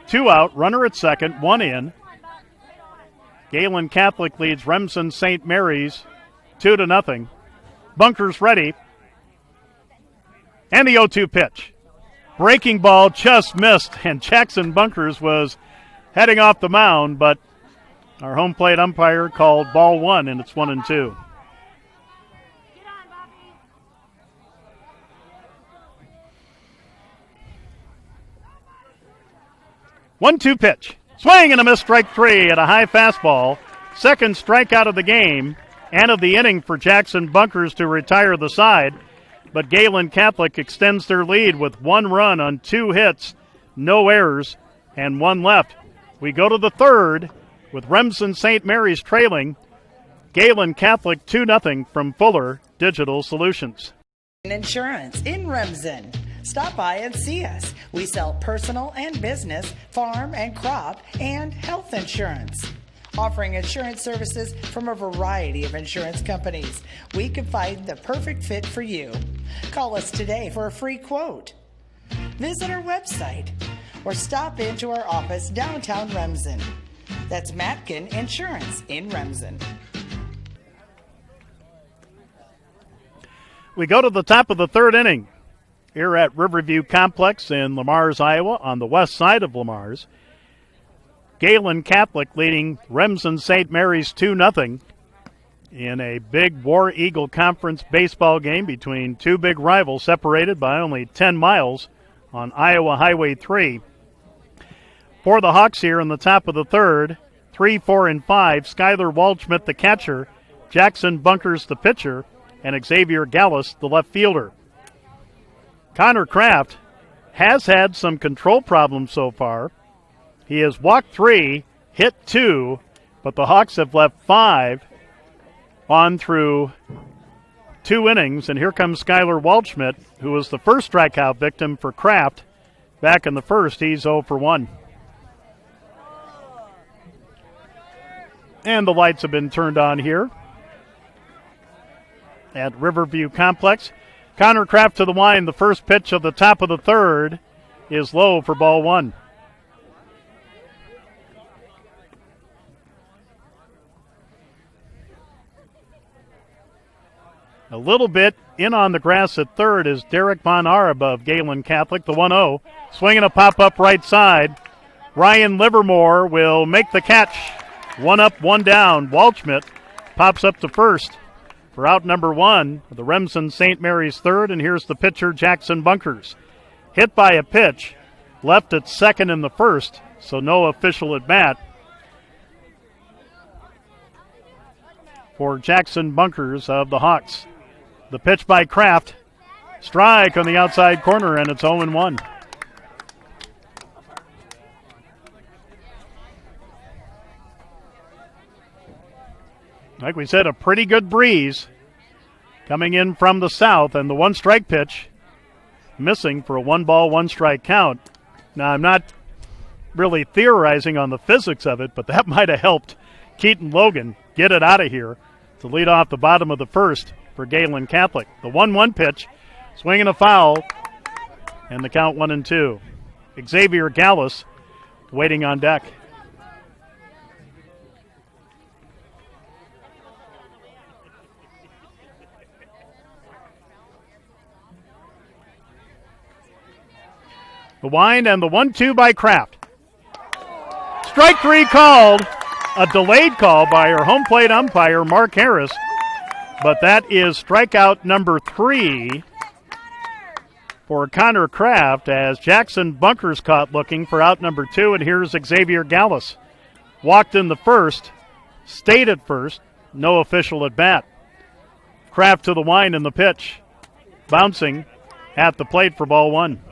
2 out, runner at second, 1 in. Gehlen Catholic leads Remsen St. Mary's 2-0. Bunkers ready. And the 0-2 pitch. Breaking ball just missed, and Jackson Bunkers was heading off the mound, but our home plate umpire called ball 1, and it's 1-2. One-two pitch. Swing and a miss, strike 3 at a high fastball. Second strikeout of the game and of the inning for Jackson Bunkers to retire the side. But Gehlen Catholic extends their lead with 1 run on 2 hits, no errors, and 1 left. We go to the third with Remsen St. Mary's trailing. Gehlen Catholic 2-0 from Fuller Digital Solutions. Insurance in Remsen. Stop by and see us. We sell personal and business, farm and crop, and health insurance. Offering insurance services from a variety of insurance companies. We can find the perfect fit for you. Call us today for a free quote. Visit our website or stop into our office downtown Remsen. That's Matkin Insurance in Remsen. We go to the top of the third inning here at Riverview Complex in Lamar's, Iowa, on the west side of Lamar's. Gehlen Catholic leading Remsen St. Mary's 2-0 in a big War Eagle Conference baseball game between 2 big rivals separated by only 10 miles on Iowa Highway 3. For the Hawks here in the top of the third, 3, 4, and 5, Skylar Waldschmidt the catcher, Jackson Bunkers the pitcher, and Xavier Gallus the left fielder. Connor Kraft has had some control problems so far. He has walked 3, hit 2, but the Hawks have left 5 on through 2 innings. And here comes Skylar Waldschmidt, who was the first strikeout victim for Kraft back in the first. He's 0 for 1. And the lights have been turned on here at Riverview Complex. Connor Kraft to the line. The first pitch of the top of the third is low for ball 1. A little bit in on the grass at third is Derek Von Arab of Gehlen Catholic, the 1-0. Swinging a pop-up right side. Ryan Livermore will make the catch. 1 up, 1 down. Waldschmidt pops up to first for out number 1, the Remsen St. Mary's third, and here's the pitcher, Jackson Bunkers. Hit by a pitch, left at second in the first, so no official at bat. for Jackson Bunkers of the Hawks. The pitch by Kraft. Strike on the outside corner, and it's 0-1. Like we said, a pretty good breeze coming in from the south, and the one strike pitch missing for a 1-ball, 1-strike count. Now, I'm not really theorizing on the physics of it, but that might have helped Keaton Logan get it out of here to lead off the bottom of the first for Gehlen Catholic. The 1-1 pitch, swinging a foul, and the count 1-2. Xavier Gallus waiting on deck. The wind and the 1-2 by Kraft. Strike 3 called. A delayed call by our home plate umpire, Mark Harris. But that is strikeout number 3 for Connor Kraft as Jackson Bunkers caught looking for out number 2. And here's Xavier Gallus. Walked in the first, stayed at first, no official at bat. Kraft to the wind in the pitch. Bouncing at the plate for ball 1.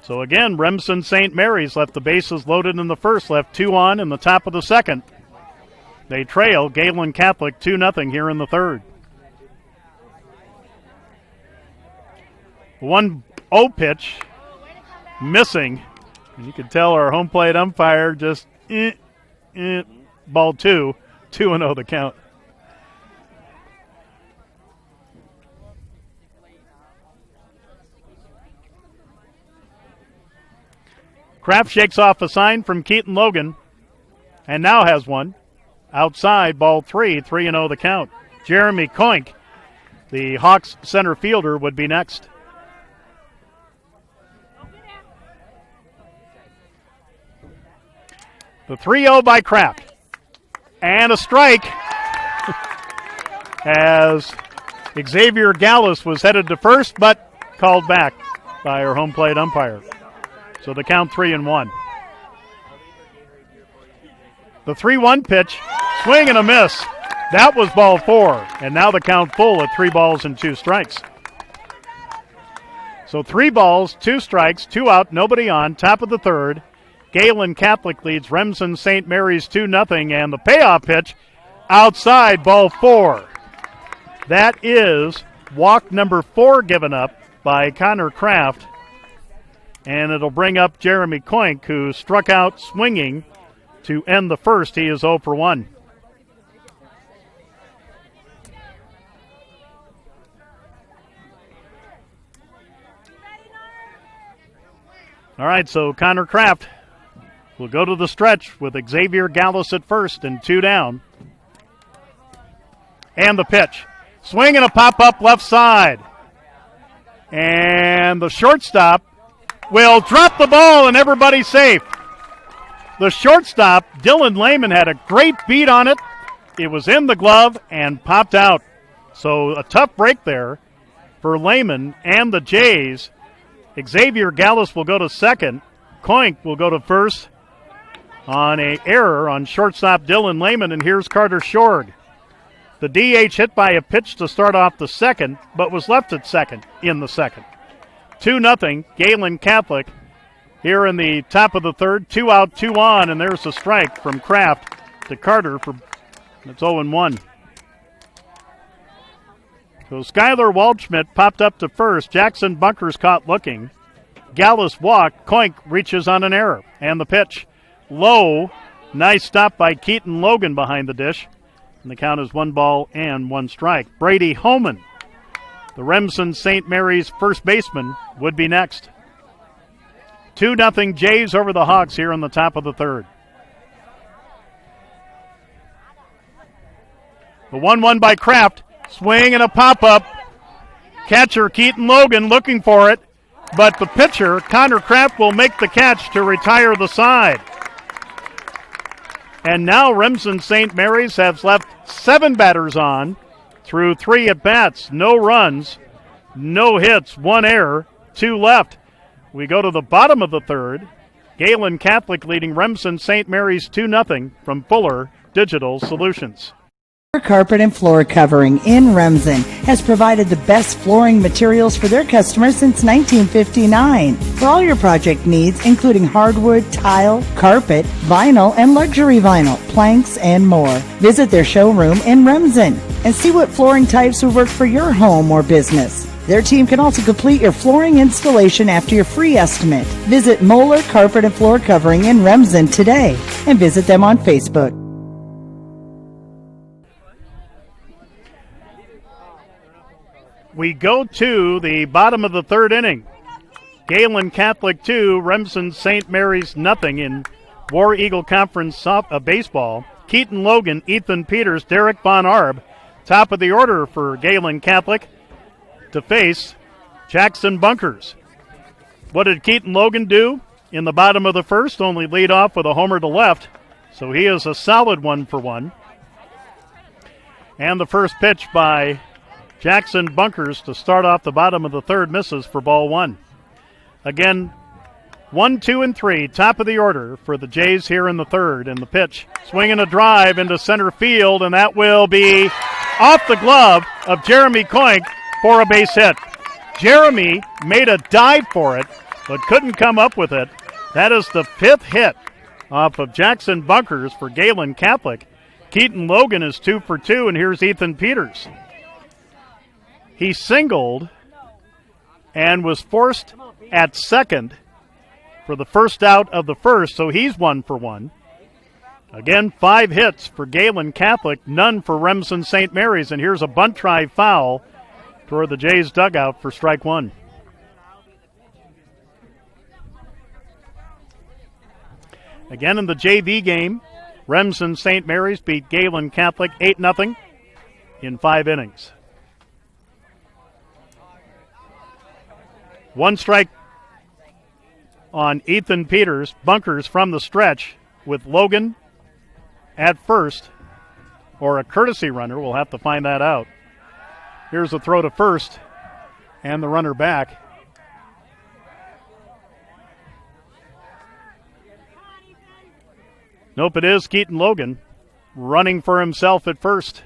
So again, Remsen St. Mary's left the bases loaded in the first, left 2 on in the top of the second. They trail Gehlen Catholic 2-0 here in the third. 1-0 pitch, missing. And you can tell our home plate umpire just, ball 2, 2-0 the count. Kraft shakes off a sign from Keaton Logan and now has one. Outside, ball 3, 3-0 the count. Jeremy Koink, the Hawks center fielder, would be next. The 3-0 by Kraft. And a strike as Xavier Gallus was headed to first, but called back by our home plate umpire. So the count 3-1. The 3-1 pitch, swing and a miss. That was ball 4, and now the count full at 3 balls and 2 strikes. So 3 balls, 2 strikes, 2 out, nobody on, top of the third. Gehlen Catholic leads Remsen St. Mary's 2-0, and the payoff pitch outside, ball 4. That is walk number 4 given up by Connor Kraft. And it'll bring up Jeremy Koink, who struck out swinging to end the first. He is 0 for 1. All right, so Connor Kraft will go to the stretch with Xavier Gallus at first and 2 down. And the pitch. Swing and a pop-up left side. And the shortstop will drop the ball and everybody's safe. The shortstop, Dylan Lehman, had a great beat on it. It was in the glove and popped out. So a tough break there for Lehman and the Jays. Xavier Gallus will go to second. Koink will go to first on an error on shortstop Dylan Lehman, and here's Carter Shorg. The DH hit by a pitch to start off the second, but was left at second in the second. 2-0, Gehlen Catholic here in the top of the third. 2 out, 2 on, and there's a strike from Kraft to Carter for it's 0-1. So Skylar Waldschmidt popped up to first. Jackson Bunkers caught looking. Gallus walked. Koink reaches on an error. And the pitch low. Nice stop by Keaton Logan behind the dish. And the count is 1 ball and 1 strike. Brady Homan, the Remsen St. Mary's first baseman, would be next. 2-0 Jays over the Hawks here on the top of the third. The 1-1 by Kraft. Swing and a pop-up. Catcher Keaton Logan looking for it. But the pitcher, Connor Kraft, will make the catch to retire the side. And now Remsen St. Mary's has left 7 batters on through 3 at-bats. No runs, no hits, 1 error, 2 left. We go to the bottom of the third. Gehlen Catholic leading Remsen St. Mary's 2-0 from Fuller Digital Solutions. Carpet and floor covering in Remsen has provided the best flooring materials for their customers since 1959. For all your project needs, including hardwood, tile, carpet, vinyl, and luxury vinyl, planks, and more. Visit their showroom in Remsen and see what flooring types would work for your home or business. Their team can also complete your flooring installation after your free estimate. Visit Moeller Carpet and Floor Covering in Remsen today and visit them on Facebook. We go to the bottom of the third inning. Gehlen Catholic 2, Remsen St. Mary's nothing in War Eagle Conference baseball. Keaton Logan, Ethan Peters, Derek Von Arb, top of the order for Gehlen Catholic to face Jackson Bunkers. What did Keaton Logan do in the bottom of the first? Only lead off with a homer to left, so he is a solid 1-for-1. And the first pitch by Jackson Bunkers to start off the bottom of the third misses for ball one. Again, 1, 2, and 3, top of the order for the Jays here in the third. And the pitch, swinging a drive into center field, and that will be off the glove of Jeremy Koink for a base hit. Jeremy made a dive for it, but couldn't come up with it. That is the fifth hit off of Jackson Bunkers for Gehlen Catholic. Keaton Logan is 2 for 2, and here's Ethan Peters. He singled and was forced at second for the first out of the first, so he's 1 for 1. Again, 5 hits for Gehlen Catholic, none for Remsen St. Mary's, and here's a bunt try foul toward the Jays dugout for strike one. Again in the JV game, Remsen St. Mary's beat Gehlen Catholic 8-0 in 5 innings. One strike on Ethan Peters. Bunkers from the stretch with Logan at first, or a courtesy runner. We'll have to find that out. Here's a throw to first and the runner back. Nope, it is Keaton Logan running for himself at first.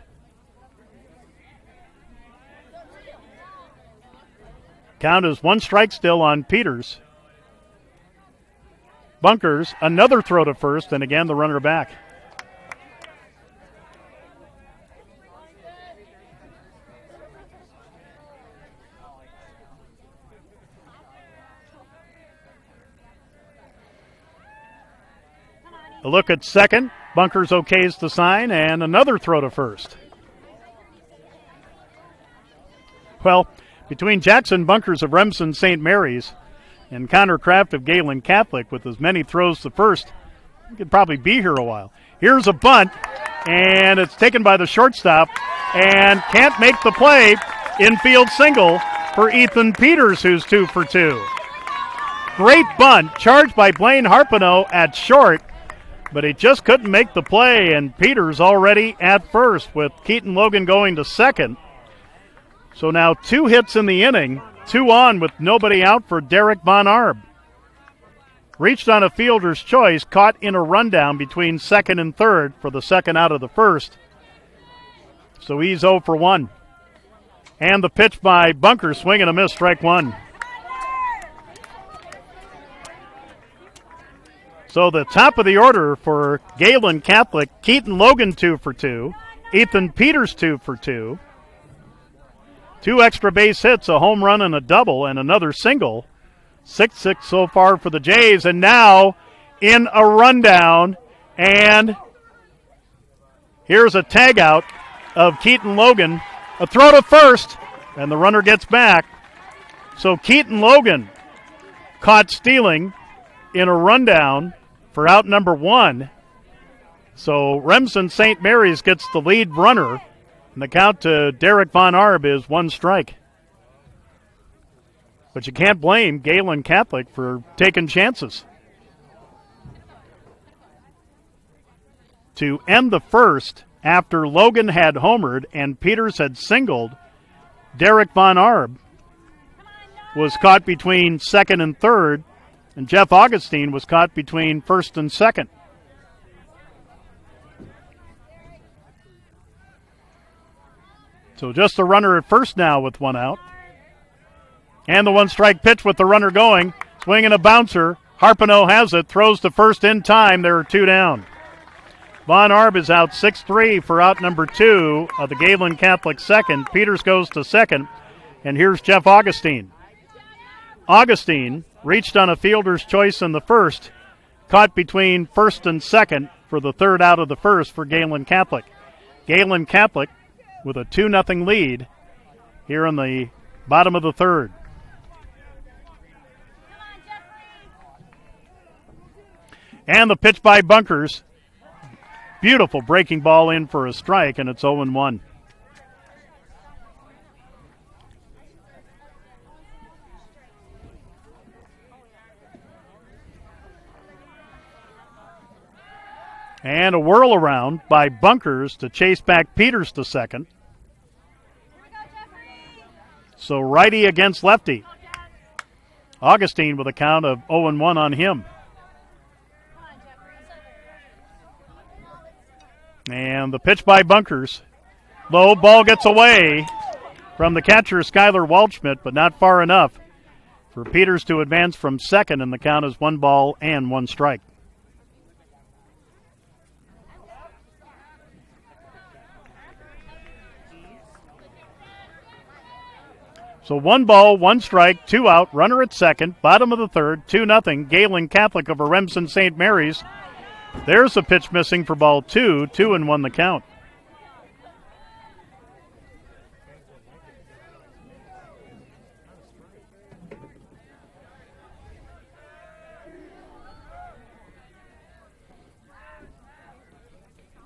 Count is 1 strike still on Peters. Bunkers, another throw to first, and again the runner back. A look at second. Bunkers okays the sign, and another throw to first. Well, between Jackson Bunkers of Remsen St. Mary's and Connor Kraft of Gehlen Catholic with as many throws to first, he could probably be here a while. Here's a bunt, and it's taken by the shortstop, and can't make the play. Infield single for Ethan Peters, who's 2 for 2. Great bunt, charged by Blaine Harpino at short, but he just couldn't make the play, and Peters already at first with Keaton Logan going to second. So now 2 hits in the inning, 2 on with nobody out for Derek Von Arb. Reached on a fielder's choice, caught in a rundown between second and third for the second out of the first. So he's 0 for 1. And the pitch by Bunker, swing and a miss, strike one. So the top of the order for Gehlen Catholic, Keaton Logan 2 for 2, Ethan Peters 2 for 2. 2 extra base hits, a home run and a double, and another single. 6-6 so far for the Jays, and now in a rundown, and here's a tag out of Keaton Logan. A throw to first, and the runner gets back. So Keaton Logan caught stealing in a rundown for out number 1. So Remsen St. Mary's gets the lead runner. And the count to Derek Von Arb is 1 strike. But you can't blame Gehlen Catholic for taking chances. To end the first, after Logan had homered and Peters had singled, Derek Von Arb was caught between second and third, and Jeff Augustine was caught between first and second. So just a runner at first now with one out. And the one-strike pitch with the runner going. Swing and a bouncer. Harpino has it. Throws to first in time. There are two down. Von Arb is out 6-3 for out number 2 of the Gehlen Catholic second. Peters goes to second. And here's Jeff Augustine. Augustine reached on a fielder's choice in the first. Caught between first and second for the third out of the first for Gehlen Catholic. Gehlen Catholic with a 2-0 lead here in the bottom of the third. And the pitch by Bunkers. Beautiful breaking ball in for a strike, and it's 0-1. And a whirl around by Bunkers to chase back Peters to second. So righty against lefty. Augustine with a count of 0-1 on him. And the pitch by Bunkers. Low ball gets away from the catcher, Skylar Waldschmidt, but not far enough for Peters to advance from second, and the count is 1-1 strike. So 1 strike, 2 out, runner at second, bottom of the third, 2-0, Gehlen Catholic over Remsen St. Mary's. There's a pitch missing for ball 2, 2-1 the count.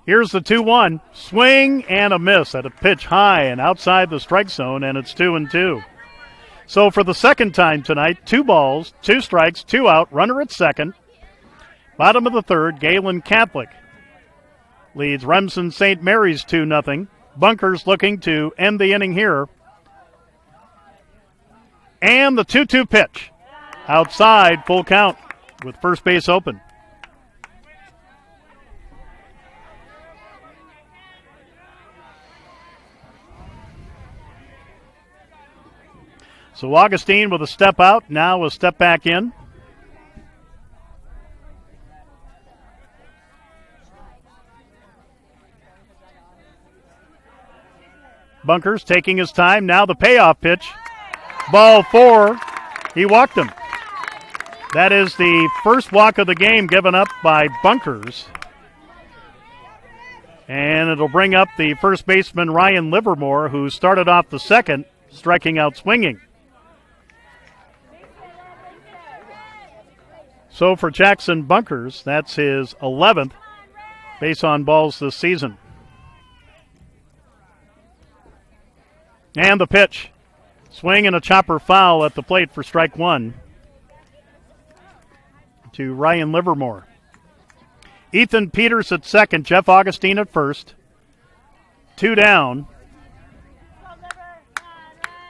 Here's the 2-1, swing and a miss at a pitch high and outside the strike zone, and it's 2-2. So for the second time tonight, 2 balls, 2 strikes, 2 out, runner at second. Bottom of the third, Gehlen Catholic leads Remsen St. Mary's 2-0. Bunkers looking to end the inning here. And the 2-2 pitch. Outside, full count with first base open. So Augustine with a step out, now a step back in. Bunkers taking his time, now the payoff pitch. Ball 4, he walked him. That is the first walk of the game given up by Bunkers. And it'll bring up the first baseman Ryan Livermore, who started off the second, striking out swinging. So for Jackson Bunkers, that's his 11th base on balls this season. And the pitch. Swing and a chopper foul at the plate for strike 1 to Ryan Livermore. Ethan Peters at second, Jeff Augustine at first. 2 down.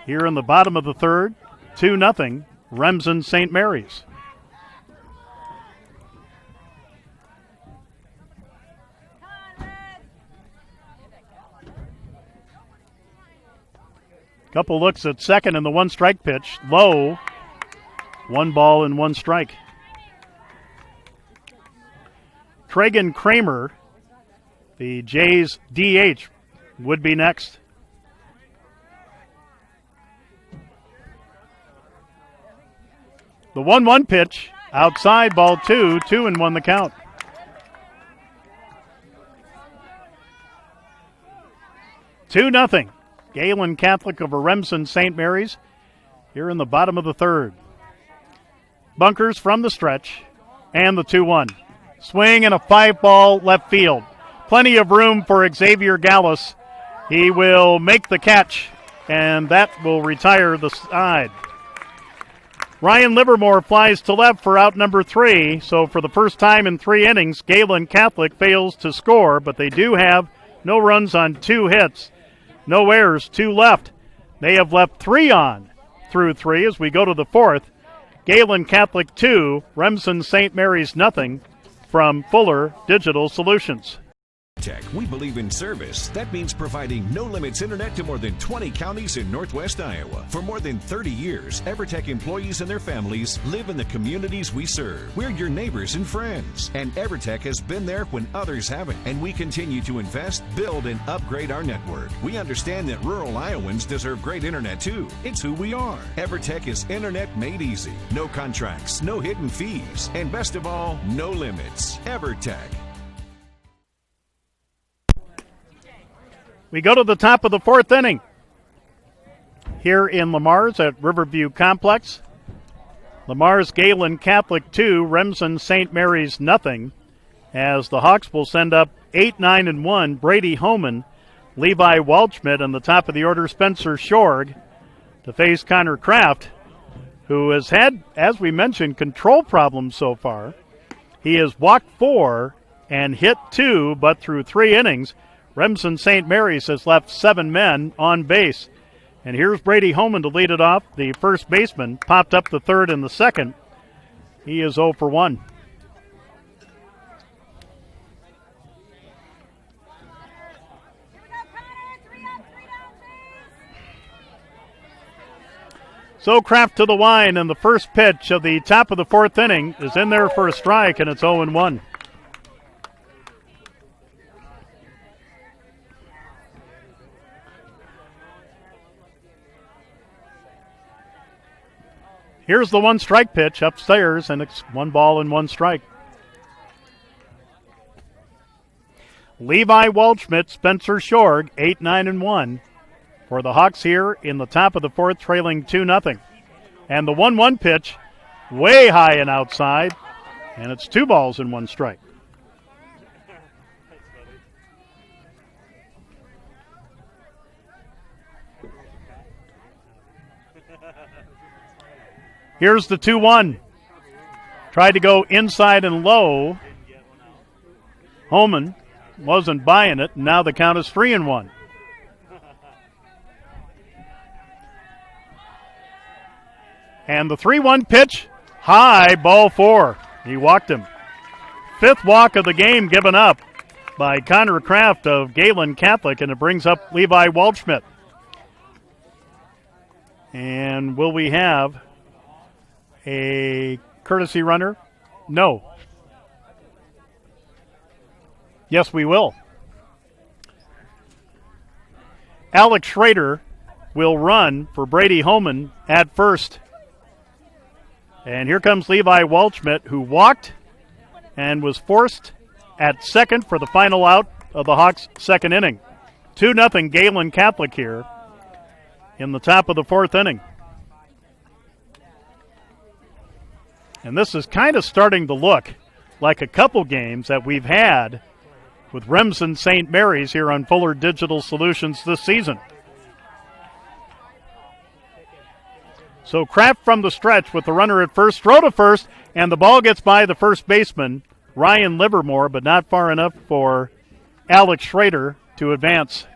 Here in the bottom of the third, 2-0, Remsen St. Mary's. Couple looks at second and the 1-strike pitch. Low. 1 ball and 1 strike. Tragan Kramer, the Jays DH, would be next. The 1-1 pitch. Outside, ball 2, 2-1 the count. Two nothing. Gehlen Catholic over Remsen St. Mary's here in the bottom of the third. Bunkers from the stretch and the 2-1. Swing and a 5-ball left field. Plenty of room for Xavier Gallus. He will make the catch, and that will retire the side. Ryan Livermore flies to left for out number 3. So for the first time in 3 innings, Gehlen Catholic fails to score, but they do have no runs on 2 hits. No errors, 2 left. They have left 3 on through 3 as we go to the 4th. Gehlen Catholic 2, Remsen St. Mary's nothing from Fuller Digital Solutions. Tech, we believe in service. That means providing no-limits internet to more than 20 counties in Northwest Iowa. For more than 30 years, EverTech employees and their families live in the communities we serve. We're your neighbors and friends. And EverTech has been there when others haven't. And we continue to invest, build, and upgrade our network. We understand that rural Iowans deserve great internet too. It's who we are. EverTech is internet made easy. No contracts, no hidden fees, and best of all, no limits. EverTech. We go to the top of the fourth inning here in Lamar's at Riverview Complex. Lamar's Gehlen Catholic 2, Remsen St. Mary's nothing, as the Hawks will send up 8-9-1 Brady Homan, Levi Waldschmidt, and the top of the order Spencer Shorg to face Connor Kraft, who has had, as we mentioned, control problems so far. He has walked 4 and hit 2, but through 3 innings, Remsen St. Mary's has left 7 men on base. And here's Brady Homan to lead it off. The first baseman popped up the third and the second. He is 0 for 1. So Kraft to the line, and the first pitch of the top of the fourth inning is in there for a strike, and it's 0-1. Here's the 1-strike pitch upstairs, and it's 1 ball and 1 strike. Levi Waldschmidt, Spencer Shorg, 8-9-1 for the Hawks here in the top of the fourth, trailing 2-0. And the 1-1 pitch, way high and outside, and it's 2 balls and 1 strike. Here's the 2-1. Tried to go inside and low. Homan wasn't buying it, and now the count is 3-1. And the 3-1 pitch, high, ball 4. He walked him. 5th walk of the game given up by Connor Kraft of Gehlen Catholic, and it brings up Levi Waldschmidt. And will we have a courtesy runner? No. Yes, we will. Alex Schrader will run for Brady Homan at first. And here comes Levi Waldschmidt, who walked and was forced at second for the final out of the Hawks' second inning. 2-0 Gehlen Catholic here in the top of the fourth inning. And this is kind of starting to look like a couple games that we've had with Remsen St. Mary's here on Fuller Digital Solutions this season. So Kraft from the stretch with the runner at first, throw to first, and the ball gets by the first baseman, Ryan Livermore, but not far enough for Alex Schrader to advance.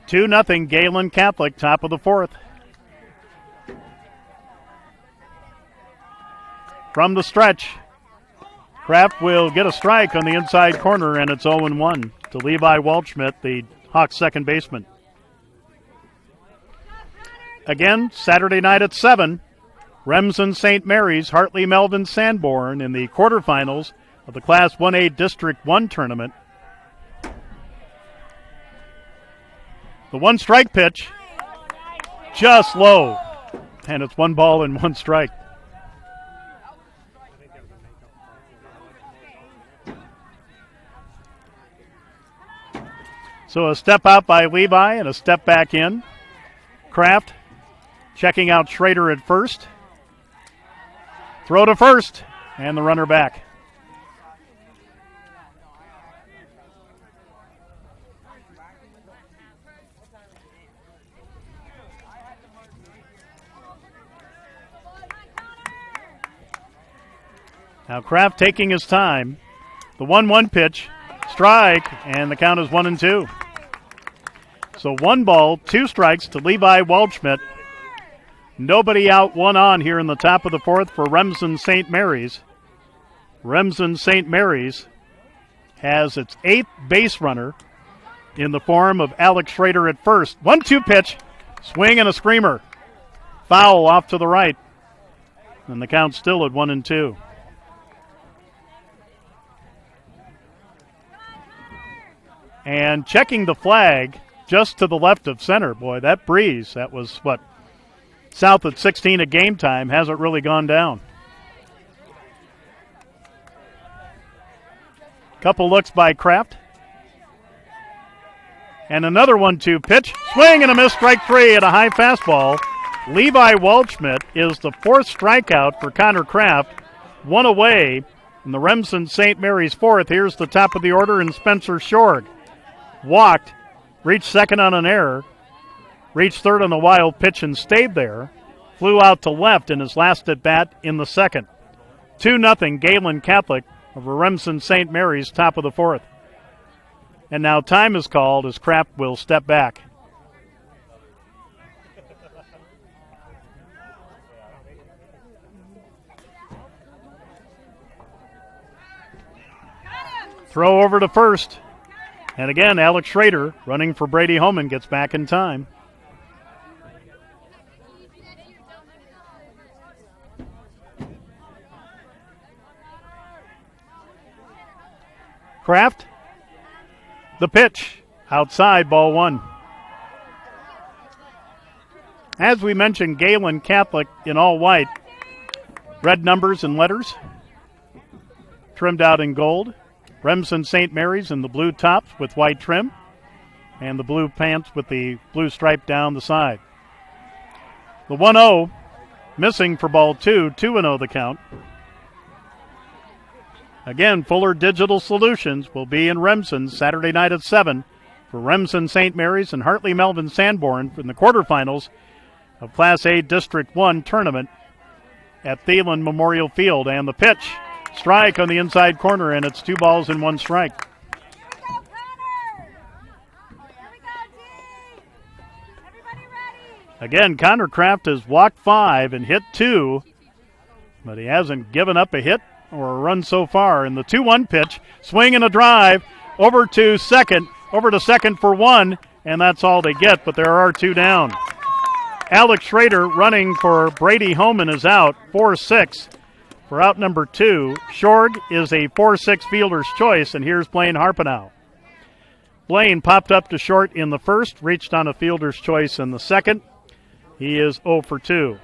Two nothing Gehlen Catholic, top of the fourth. From the stretch, Kraft will get a strike on the inside corner, and it's 0-1 to Levi Waldschmidt, the Hawks' second baseman. Again, Saturday night at 7, Remsen St. Mary's, Hartley Melvin Sanborn in the quarterfinals of the Class 1A District 1 tournament. The 1-strike pitch, just low, and it's 1 ball and 1 strike. So a step out by Levi and a step back in. Kraft checking out Schrader at first. Throw to first, and the runner back. Now Kraft taking his time. The 1-1 pitch, strike, and the count is 1-2. So 1 ball, 2 strikes to Levi Waldschmidt, Nobody out, one on here in the top of the fourth for Remsen St. Mary's. Remsen St. Mary's has its 8th base runner in the form of Alex Schrader at first. 1-2 pitch, swing and a screamer. Foul off to the right. And the count's still at 1-2. And checking the flag just to the left of center. Boy, that breeze, that was what? South at 16 at game time, hasn't really gone down. Couple looks by Kraft. And another 1-2 pitch. Swing and a miss, strike three at a high fastball. Levi Waldschmidt is the 4th strikeout for Connor Kraft. One away in the Remsen St. Mary's 4th. Here's the top of the order, and Spencer Shorg walked, reached second on an error, reached third on the wild pitch and stayed there. Flew out to left in his last at bat in the 2nd. 2-0 Gehlen Catholic over Remsen St. Mary's, top of the 4th. And now time is called as Kraft will step back. Throw over to first. And again, Alex Schrader running for Brady Homan gets back in time. Kraft, the pitch, outside, ball one. As we mentioned, Gehlen Catholic in all white. Red numbers and letters, trimmed out in gold. Remsen St. Mary's in the blue tops with white trim, and the blue pants with the blue stripe down the side. The 1-0 missing for ball two, 2-0 the count. Again, Fuller Digital Solutions will be in Remsen Saturday night at 7 for Remsen St. Mary's and Hartley Melvin Sanborn in the quarterfinals of Class A District 1 tournament at Thielen Memorial Field. And the pitch, strike on the inside corner, and it's 2 balls and 1 strike. Again, Connor Kraft has walked 5 and hit 2, but he hasn't given up a hit or a run so far. In the 2-1 pitch, swing and a drive over to second for 1, and that's all they get, but there are 2 down. Alex Schrader running for Brady Homan is out, 4-6 for out number 2. Shorg is a 4-6 fielder's choice, and here's Blaine Harpenow. Blaine popped up to short in the first, reached on a fielder's choice in the second. He is 0 for 2.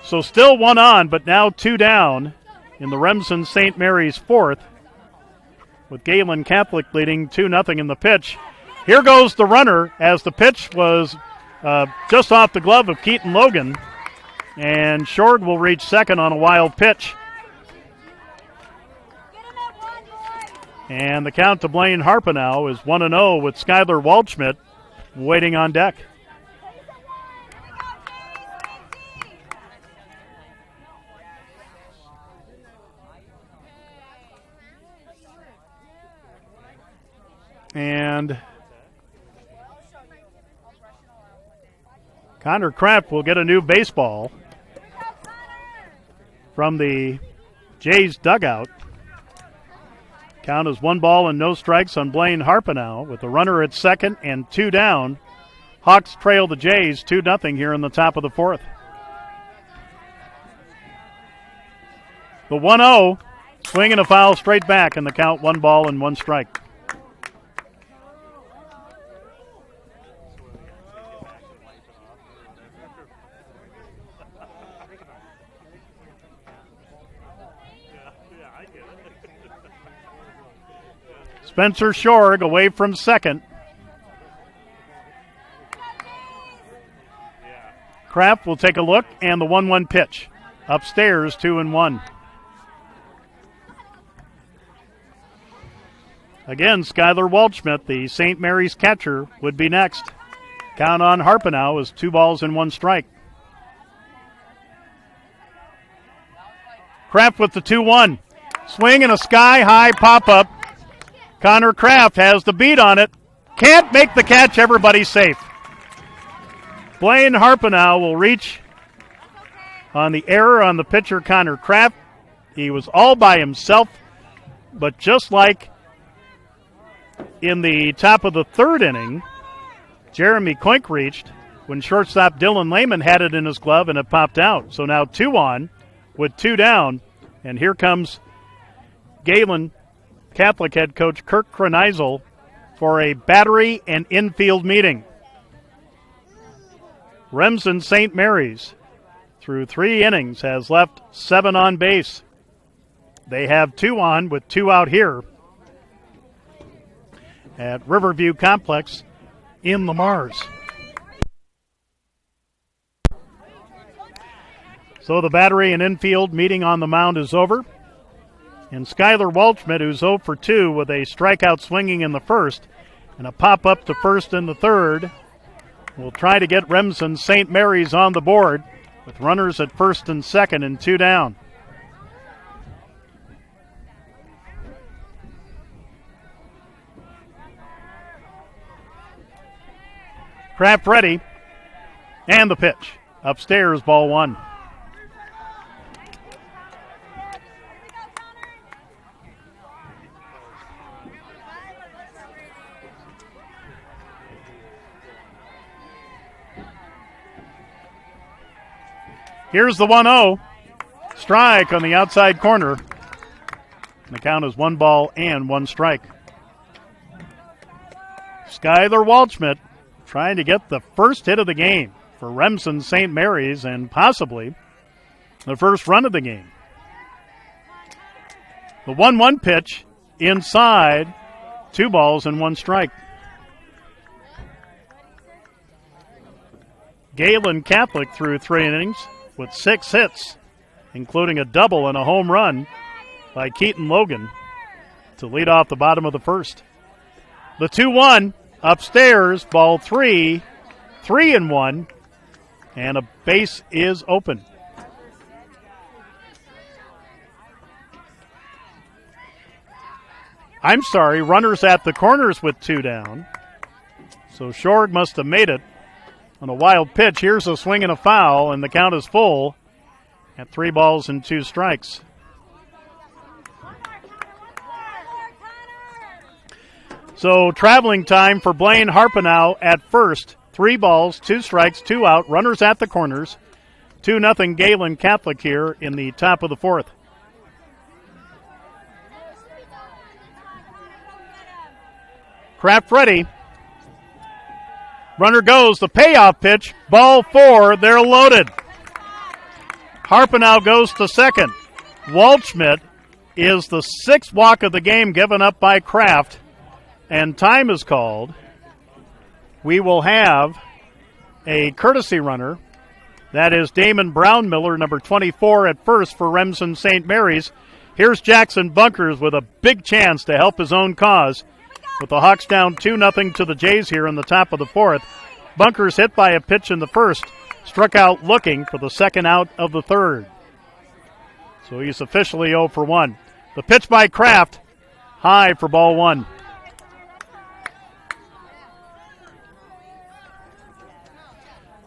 So still 1 on, but now 2 down in the Remsen St. Mary's 4th, with Gehlen Catholic leading 2-0 in the pitch. Here goes the runner as the pitch was just off the glove of Keaton Logan, and Shorg will reach second on a wild pitch. And the count to Blaine Harpenow is 1-0 with Skylar Waldschmidt waiting on deck. And Connor Kraft will get a new baseball from the Jays dugout. Count is 1 ball and no strikes on Blaine Harpenow with the runner at second and 2 down. Hawks trail the Jays 2-0 here in the top of the 4th. The 1-0, swing and a foul straight back, and the count 1 ball and 1 strike. Spencer Shorg away from second. Kraft will take a look, and the 1-1 pitch. Upstairs, 2-1. Again, Skylar Waldschmidt, the St. Mary's catcher, would be next. Count on Harpenow is 2 balls and 1 strike. Kraft with the 2-1. Swing and a sky-high pop-up. Connor Kraft has the beat on it. Can't make the catch. Everybody's safe. Blaine Harpenow will reach on the error on the pitcher, Connor Kraft. He was all by himself, but just like in the top of the third inning, Jeremy Koink reached when shortstop Dylan Lehman had it in his glove and it popped out. So now 2 on with 2 down, and here comes Gehlen Catholic head coach Kirk Kreneisel for a battery and infield meeting. Remsen St. Mary's, through 3 innings, has left 7 on base. They have 2 on with 2 out here at Riverview Complex in Lamars. So the battery and infield meeting on the mound is over. And Skylar Waldschmidt, who's 0 for 2 with a strikeout swinging in the first and a pop-up to first in the third, will try to get Remsen St. Mary's on the board with runners at first and second and 2 down. Kraft ready, and the pitch. Upstairs, ball 1. Here's the 1-0. Strike on the outside corner. And the count is 1 ball and 1 strike. Skylar Waldschmidt trying to get the first hit of the game for Remsen St. Mary's and possibly the first run of the game. The 1-1 pitch inside, 2 balls and 1 strike. Gehlen Catholic through 3 innings with 6 hits, including a double and a home run by Keaton Logan to lead off the bottom of the first. The 2-1 upstairs, ball 3, 3-1, and a base is open. I'm sorry, runners at the corners with 2 down. So Shorg must have made it on a wild pitch. Here's a swing and a foul, and the count is full at 3 balls and 2 strikes. So traveling time for Blaine Harpenow at first. 3 balls, 2 strikes, 2 out. Runners at the corners. 2-0 Gehlen Catholic here in the top of the 4th. Kraft ready. Runner goes. The payoff pitch. Ball 4. They're loaded. Harpenow goes to second. Waldschmidt is the 6th walk of the game given up by Kraft. And time is called. We will have a courtesy runner. That is Damon Brownmiller, number 24 at first for Remsen St. Mary's. Here's Jackson Bunkers with a big chance to help his own cause. With the Hawks down 2-0 to the Jays here in the top of the 4th. Bunkers hit by a pitch in the first. Struck out looking for the second out of the 3rd. So he's officially 0 for 1. The pitch by Kraft. High for ball 1.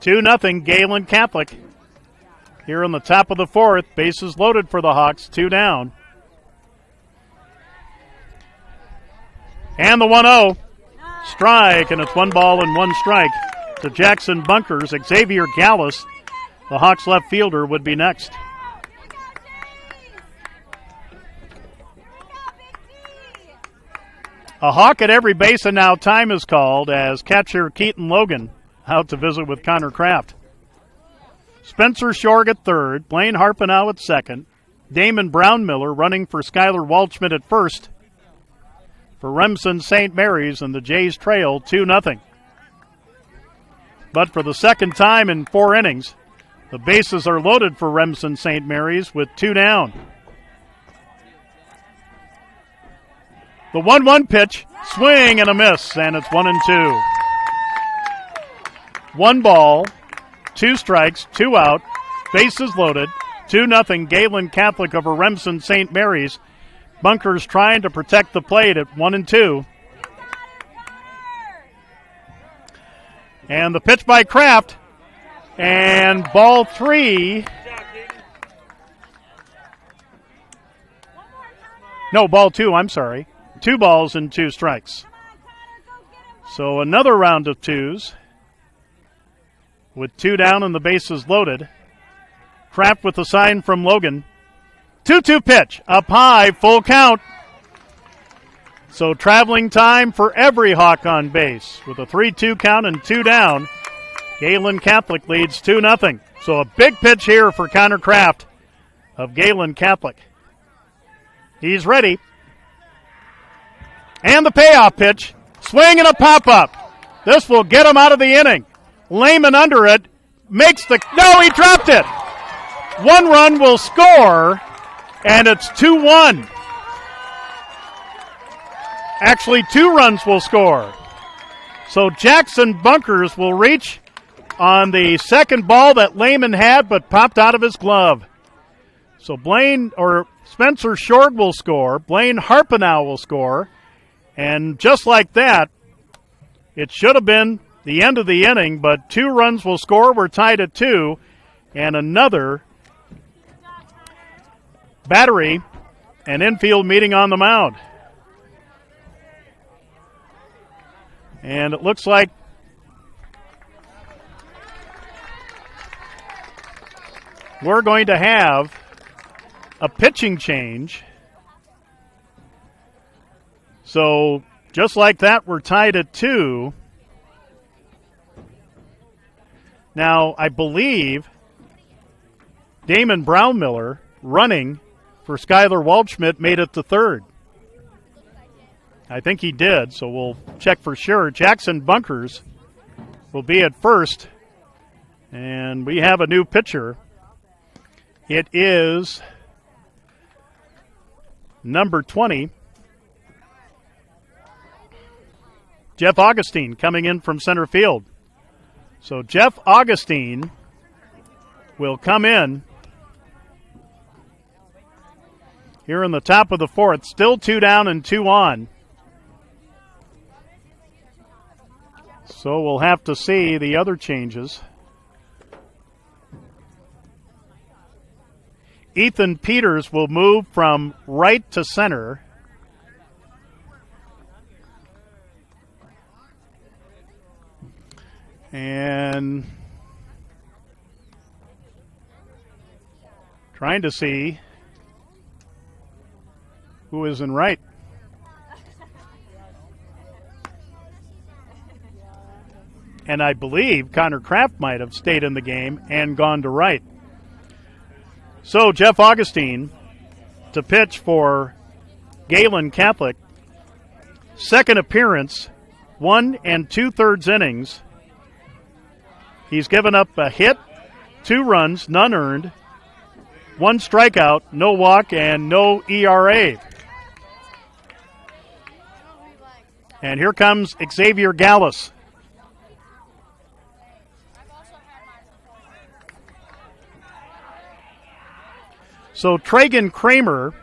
Two nothing Gehlen Catholic. Here on the top of the 4th, bases loaded for the Hawks, 2 down. And the 1-0. Strike, and it's 1 ball and 1 strike to Jackson Bunkers. Xavier Gallus, the Hawks left fielder, would be next. A Hawk at every base, and now time is called as catcher Keaton Logan out to visit with Connor Kraft. Spencer Shorg at third, Blaine Harpenow at second, Damon Brownmiller running for Skylar Waldschmidt at first. For Remsen St. Mary's, and the Jays trail 2-0. But for the second time in 4 innings, the bases are loaded for Remsen St. Mary's with 2 down. The 1-1 pitch, swing and a miss, and it's 1-2. 1 ball, 2 strikes, 2 out, bases loaded, 2-0 Gehlen Catholic over Remsen St. Mary's. Bunkers trying to protect the plate at 1-2. And the pitch by Kraft, And ball 3. No, ball 2, I'm sorry. 2 balls and 2 strikes. So another round of 2s with 2 down and the bases loaded. Kraft with a sign from Logan. 2-2 pitch, up high, full count. So traveling time for every Hawk on base. With a 3-2 count and 2 down, Gehlen Catholic leads 2-0. So a big pitch here for Connor Kraft of Gehlen Catholic. He's ready. And the payoff pitch. Swing and a pop-up. This will get him out of the inning. Lehman under it. Makes the... No, he dropped it. 1 run will score, and it's 2-1. Actually, 2 runs will score. So Jackson Bunkers will reach on the second ball that Lehman had but popped out of his glove. So Spencer Short will score. Blaine Harpenow will score. And just like that, it should have been the end of the inning, but 2 runs will score. We're tied at 2. And another battery and infield meeting on the mound. And it looks like we're going to have a pitching change. So just like that, we're tied at 2. Now, I believe Damon Brownmiller, running for Skylar Waldschmidt, made it to third. I think he did, so we'll check for sure. Jackson Bunkers will be at first, and we have a new pitcher. It is number 20, Jeff Augustine, coming in from center field. So Jeff Augustine will come in here in the top of the 4th. Still 2 down and 2 on. So we'll have to see the other changes. Ethan Peters will move from right to center. And trying to see who is in right. And I believe Connor Kraft might have stayed in the game and gone to right. So Jeff Augustine to pitch for Gehlen Catholic. Second appearance, 1 2/3 innings. He's given up a hit, 2 runs, none earned, 1 strikeout, no walk, and no ERA. And here comes Xavier Gallus. So Tragan Kramer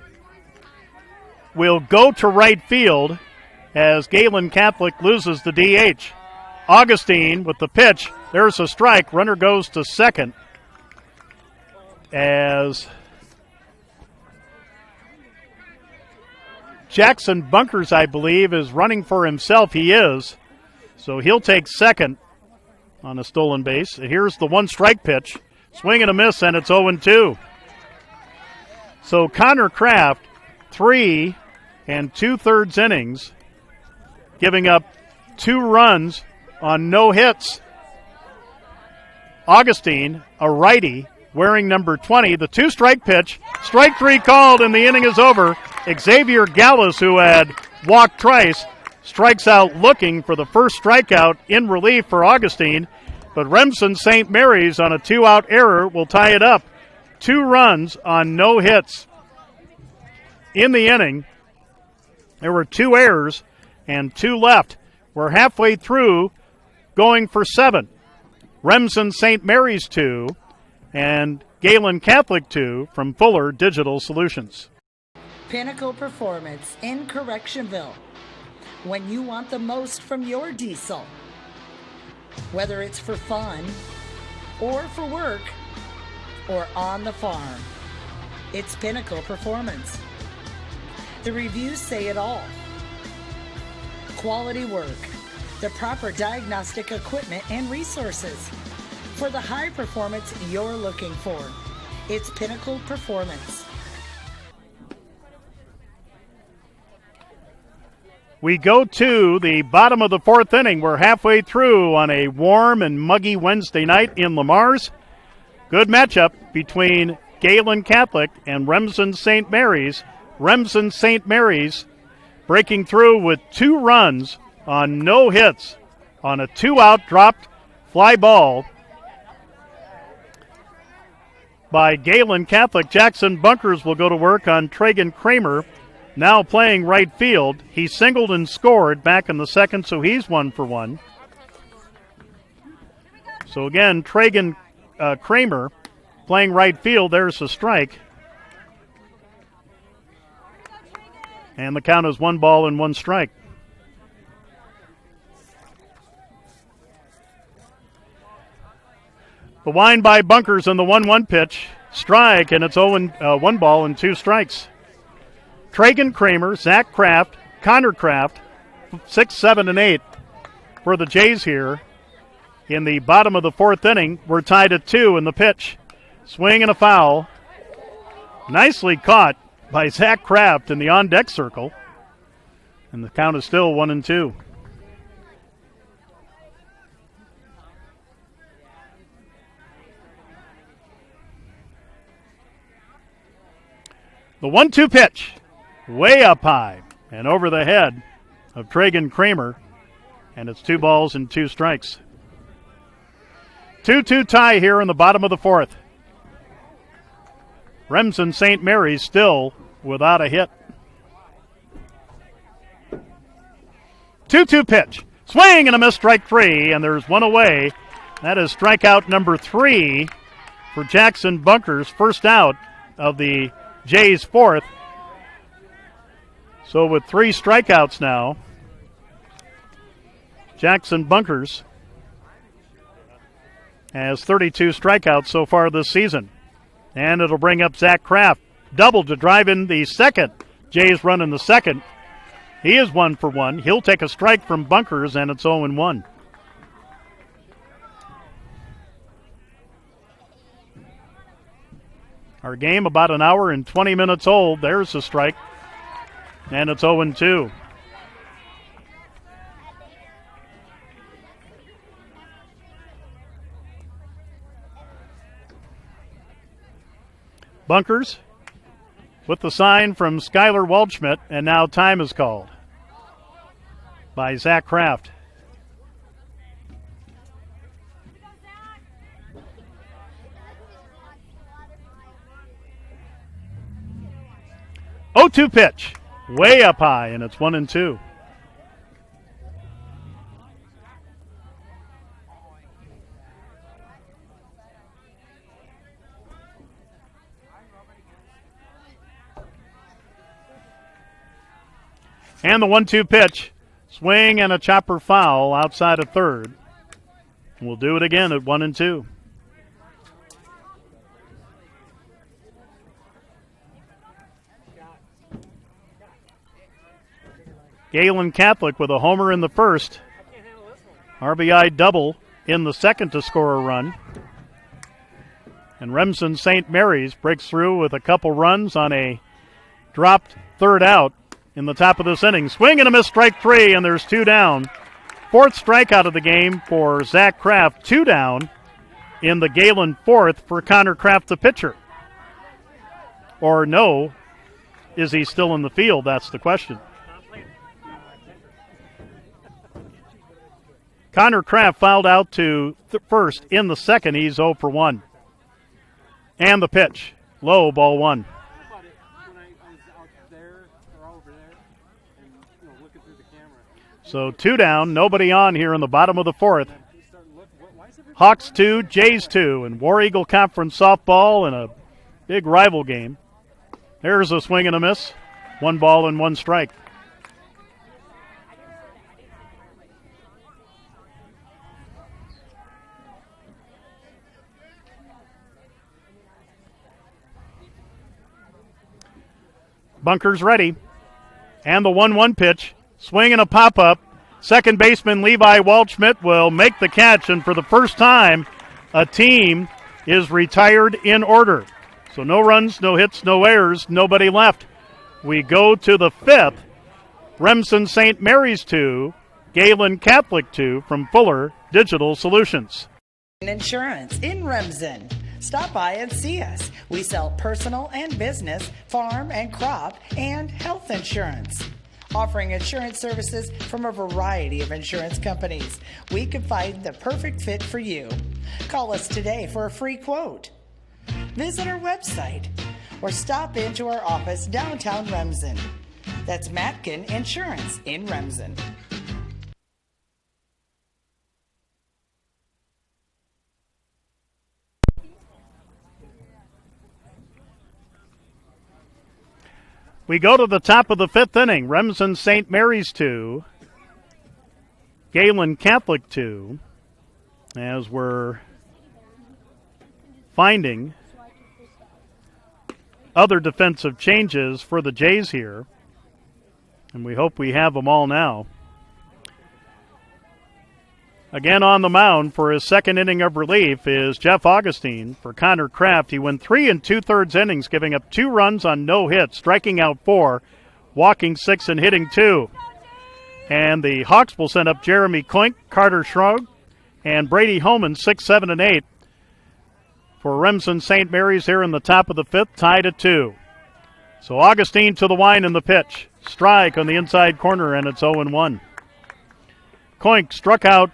will go to right field as Gehlen Catholic loses the DH. Augustine with the pitch. There's a strike. Runner goes to second as Jackson Bunkers, I believe, is running for himself. He is. So he'll take second on a stolen base. Here's the 1 strike pitch. Swing and a miss, and it's 0-2. So Connor Kraft, 3 2/3 innings, giving up 2 runs on no hits. Augustine, a righty, wearing number 20, the 2-strike pitch. Strike 3 called, and the inning is over. Xavier Gallus, who had walked twice, strikes out looking for the first strikeout in relief for Augustine. But Remsen St. Mary's on a 2-out error will tie it up. 2 runs on no hits. In the inning, there were 2 errors and 2 left. We're halfway through, going for 7. Remsen St. Mary's 2 and Gehlen Catholic 2 from Fuller Digital Solutions. Pinnacle Performance in Correctionville. When you want the most from your diesel. Whether it's for fun, or for work, or on the farm. It's Pinnacle Performance. The reviews say it all. Quality work, the proper diagnostic equipment and resources for the high performance you're looking for. It's Pinnacle Performance. We go to the bottom of the fourth inning. We're halfway through on a warm and muggy Wednesday night in Lamar's. Good matchup between Gehlen Catholic and Remsen St. Mary's. Remsen St. Mary's breaking through with 2 runs on no hits on a 2-out dropped fly ball by Gehlen Catholic. Jackson Bunkers will go to work on Tragan Kramer, now playing right field. He singled and scored back in the second, so he's 1 for 1. So again, Tragan Kramer playing right field. There's a strike. And the count is 1 ball and 1 strike. The wind by Bunkers on the 1-1 pitch. Strike, and it's 1 ball and 2 strikes. Tragan Kramer, Zach Kraft, Connor Kraft, 6, 7, and 8 for the Jays here. In the bottom of the fourth inning, we're tied at 2 in the pitch. Swing and a foul. Nicely caught by Zach Kraft in the on-deck circle. And the count is still 1-2. The 1-2 pitch. Way up high and over the head of Tragan Kramer, and it's 2 balls and 2 strikes. 2-2 tie here in the bottom of the fourth. Remsen St. Mary's still without a hit. 2-2 pitch. Swing and a miss, strike 3, and there's 1 away. That is strikeout number 3 for Jackson Bunkers, first out of the Jays' fourth. So with 3 strikeouts now, Jackson Bunkers has 32 strikeouts so far this season. And it'll bring up Zach Kraft. Double to drive in the second. Jays run in the second. He is 1 for 1. He'll take a strike from Bunkers, and it's 0-1. Our game about an hour and 20 minutes old. There's a strike. And it's 0-2. Bunkers with the sign from Skylar Waldschmidt, and now time is called by Zach Kraft. Oh, 2 pitch. Way up high, and it's 1-2. And the 1-2 pitch. Swing and a chopper foul outside of third. We'll do it again at 1-2. Gehlen Catholic with a homer in the first. RBI double in the second to score a run. And Remsen St. Mary's breaks through with a couple runs on a dropped third out in the top of this inning. Swing and a miss, strike 3, and there's 2 down. 4th strikeout of the game for Zach Kraft. 2 down in the Gehlen 4th for Connor Kraft, the pitcher. Or no, is he still in the field? That's the question. Connor Kraft fouled out to first in the second. He's 0 for 1. And the pitch. Low, ball 1. So 2 down, nobody on here in the bottom of the fourth. Hawks 2, Jays 2, and War Eagle Conference softball in a big rival game. There's a swing and a miss. 1 ball and 1 strike. Bunker's ready. And the 1-1 pitch. Swing and a pop-up. Second baseman Levi Waldschmidt will make the catch, and for the first time, a team is retired in order. So no runs, no hits, no errors, nobody left. We go to the fifth. Remsen St. Mary's 2, Gehlen Catholic 2 from Fuller Digital Solutions. Insurance in Remsen. Stop by and see us. We sell personal and business, farm and crop, and health insurance. Offering insurance services from a variety of insurance companies. We can find the perfect fit for you. Call us today for a free quote. Visit our website or stop into our office downtown Remsen. That's Matkin Insurance in Remsen. We go to the top of the fifth inning. Remsen St. Mary's 2, Gehlen Catholic 2, as we're finding other defensive changes for the Jays here, and we hope we have them all now. Again on the mound for his second inning of relief is Jeff Augustine. For Connor Kraft, he went 3 2/3 innings, giving up 2 runs on no hits, striking out 4, walking 6, and hitting 2. And the Hawks will send up Jeremy Koink, Carter Schrog, and Brady Holman, 6, 7, and 8. For Remsen St. Mary's here in the top of the fifth, tied at 2. So Augustine to the line in the pitch. Strike on the inside corner, and it's 0-1. Koink struck out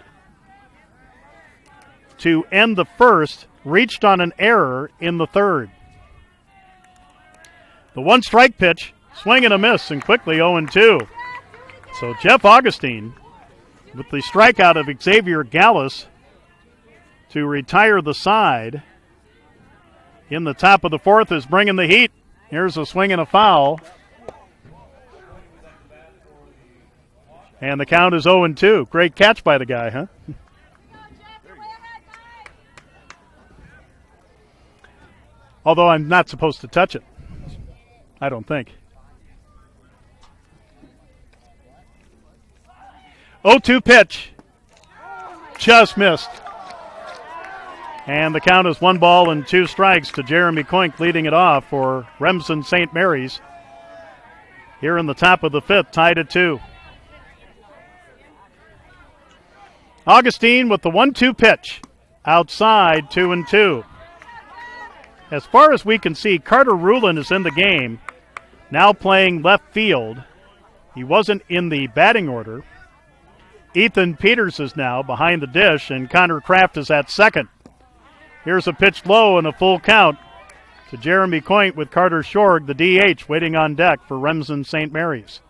to end the first, reached on an error in the third. The 1-strike pitch, swing and a miss, and quickly 0-2. So Jeff Augustine, with the strikeout of Xavier Gallus to retire the side in the top of the fourth, is bringing the heat. Here's a swing and a foul. And the count is 0-2. Great catch by the guy, huh? Although I'm not supposed to touch it. I don't think. 0-2 pitch. Just missed. And the count is 1 ball and 2 strikes to Jeremy Koink, leading it off for Remsen St. Mary's. Here in the top of the fifth, tied at 2. Augustine with the 1-2 pitch. Outside, 2-2. As far as we can see, Carter Rulin is in the game, now playing left field. He wasn't in the batting order. Ethan Peters is now behind the dish, and Connor Kraft is at second. Here's a pitch low and a full count to Jeremy Coint with Carter Schorg, the DH, waiting on deck for Remsen St. Mary's.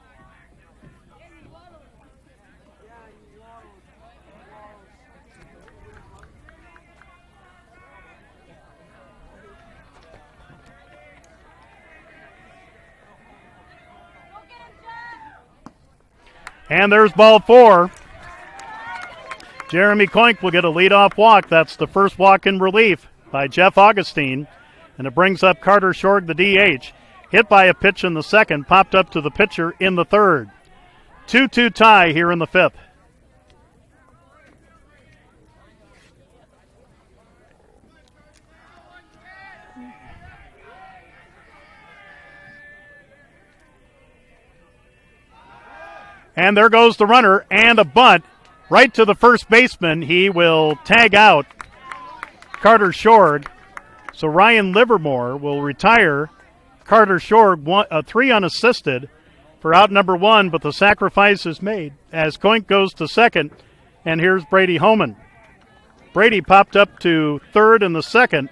And there's ball 4. Jeremy Koink will get a leadoff walk. That's the first walk in relief by Jeff Augustine. And it brings up Carter Schorg, the DH. Hit by a pitch in the second, popped up to the pitcher in the third. 2-2 tie here in the fifth. And there goes the runner, and a bunt right to the first baseman. He will tag out Carter Schorg. So Ryan Livermore will retire Carter Schorg, 3 unassisted for out number 1, but the sacrifice is made as Koink goes to second, and here's Brady Holman. Brady popped up to third in the second,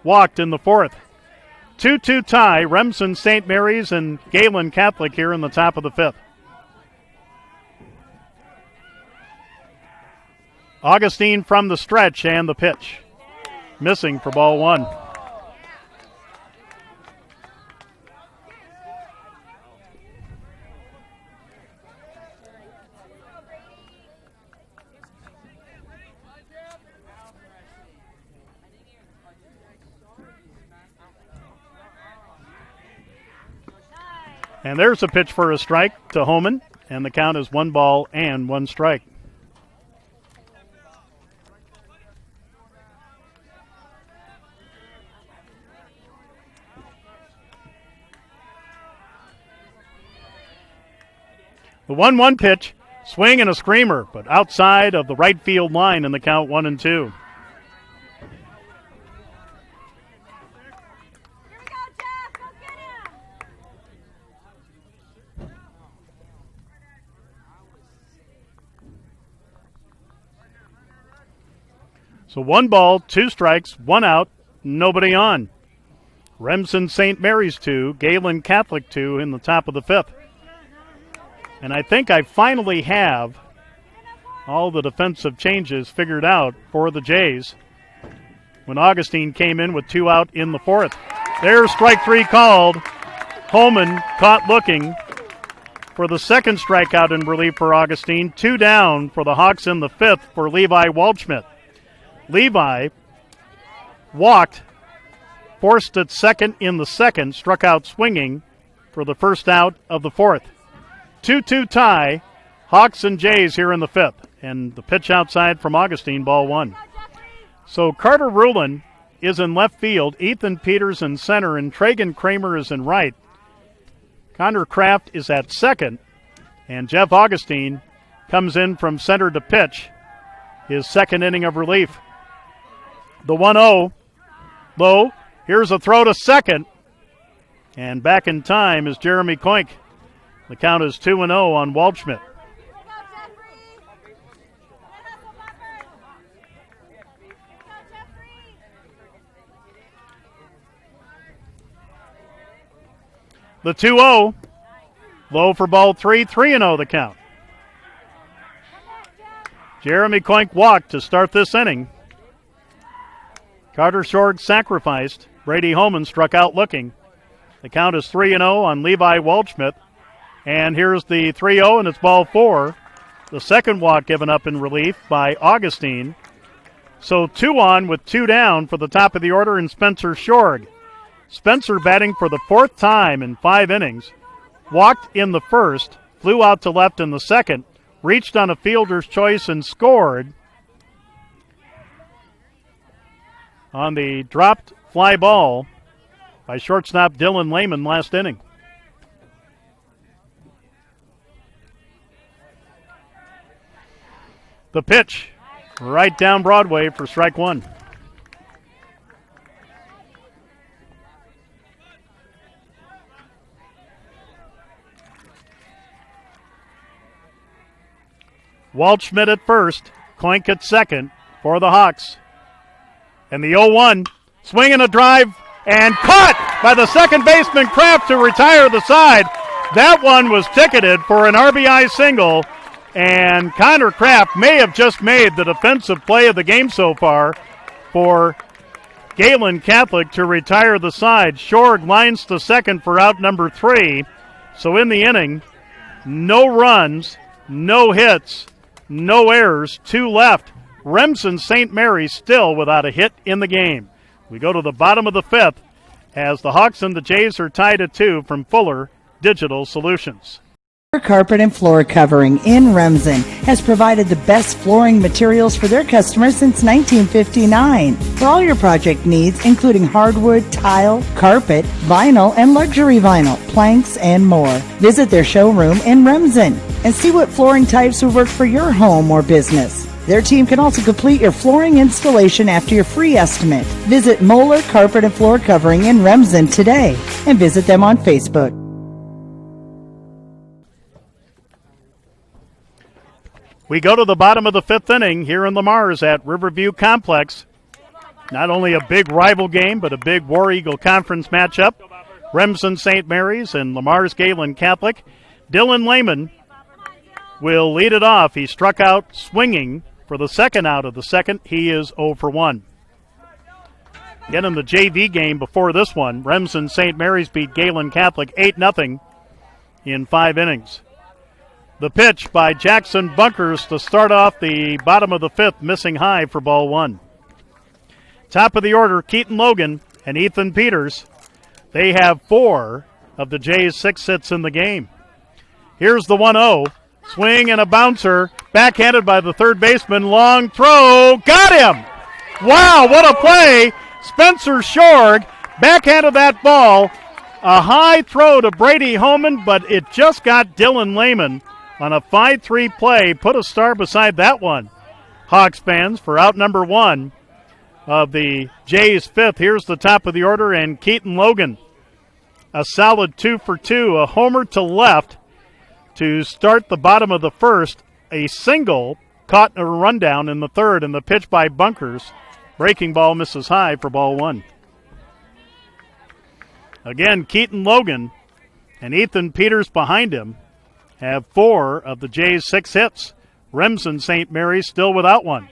walked in the fourth. 2-2 tie, Remsen St. Mary's and Gehlen Catholic here in the top of the fifth. Augustine from the stretch and the pitch. Missing for ball 1. And there's a pitch for a strike to Homan, and the count is 1 ball and 1 strike. The 1-1 pitch, swing and a screamer, but outside of the right field line in the count 1-2. So 1 ball, 2 strikes, 1 out, nobody on. Remsen St. Mary's 2, Gehlen Catholic 2 in the top of the 5th. And I think I finally have all the defensive changes figured out for the Jays when Augustine came in with 2 out in the 4th. There's strike 3 called. Holman caught looking for the second strikeout in relief for Augustine. 2 down for the Hawks in the 5th for Levi Waldschmidt. Levi walked, forced at second in the 2nd, struck out swinging for the first out of the 4th. 2-2 tie, Hawks and Jays here in the 5th. And the pitch outside from Augustine, ball 1. So Carter Rulin is in left field, Ethan Peters in center, and Tragan Kramer is in right. Connor Kraft is at second, and Jeff Augustine comes in from center to pitch his second inning of relief. The 1-0, low, here's a throw to second, and back in time is Jeremy Koink. The count is 2-0 on Waldschmidt. The 2-0, low for ball 3, 3-0 the count. Jeremy Koink walked to start this inning. Carter Shorg sacrificed. Brady Holman struck out looking. The count is 3-0 on Levi Waldschmidt. And here's the 3-0, and it's ball 4. The second walk given up in relief by Augustine. So 2 on with 2 down for the top of the order and Spencer Shorg. Spencer batting for the 4th time in 5 innings. Walked in the 1st, flew out to left in the 2nd, reached on a fielder's choice and scored on the dropped fly ball by shortstop Dylan Lehman last inning. The pitch, right down Broadway for strike 1. Waldschmidt at first, Koink at second for the Hawks. And the 0-1, swing and a drive, and caught by the second baseman Kraft to retire the side. That one was ticketed for an RBI single, and Connor Kraft may have just made the defensive play of the game so far for Gehlen Catholic to retire the side. Shorg lines to second for out number 3. So in the inning, no runs, no hits, no errors, 2 left. Remsen St. Mary's still without a hit in the game. We go to the bottom of the 5th as the Hawks and the Jays are tied at 2 from Fuller Digital Solutions. Carpet and Floor Covering in Remsen has provided the best flooring materials for their customers since 1959. For all your project needs, including hardwood, tile, carpet, vinyl, and luxury vinyl, planks, and more. Visit their showroom in Remsen and see what flooring types will work for your home or business. Their team can also complete your flooring installation after your free estimate. Visit Moeller Carpet and Floor Covering in Remsen today and visit them on Facebook. We go to the bottom of the 5th inning here in Lamar's at Riverview Complex. Not only a big rival game, but a big War Eagle Conference matchup. Remsen St. Mary's and Lamar's Gehlen Catholic. Dylan Lehman will lead it off. He struck out swinging for the second out of the 2nd. He is 0 for 1. Again, in the JV game before this one, Remsen St. Mary's beat Gehlen Catholic 8-0 in 5 innings. The pitch by Jackson Bunkers to start off the bottom of the 5th, missing high for ball 1. Top of the order, Keaton Logan and Ethan Peters. They have 4 of the Jays' 6 hits in the game. Here's the 1-0. Swing and a bouncer. Backhanded by the third baseman. Long throw. Got him! Wow, what a play. Spencer Shorg backhanded that ball. A high throw to Brady Holman, but it just got Dylan Lehman on a 5-3 play. Put a star beside that one. Hawks fans, for out number 1 of the Jays' 5th. Here's the top of the order, and Keaton Logan. A solid 2 for 2. A homer to left to start the bottom of the first. A single caught in a rundown in the third, and the pitch by Bunkers. Breaking ball misses high for ball 1. Again, Keaton Logan and Ethan Peters behind him have 4 of the Jays' 6 hits. Remsen St. Mary's still without one.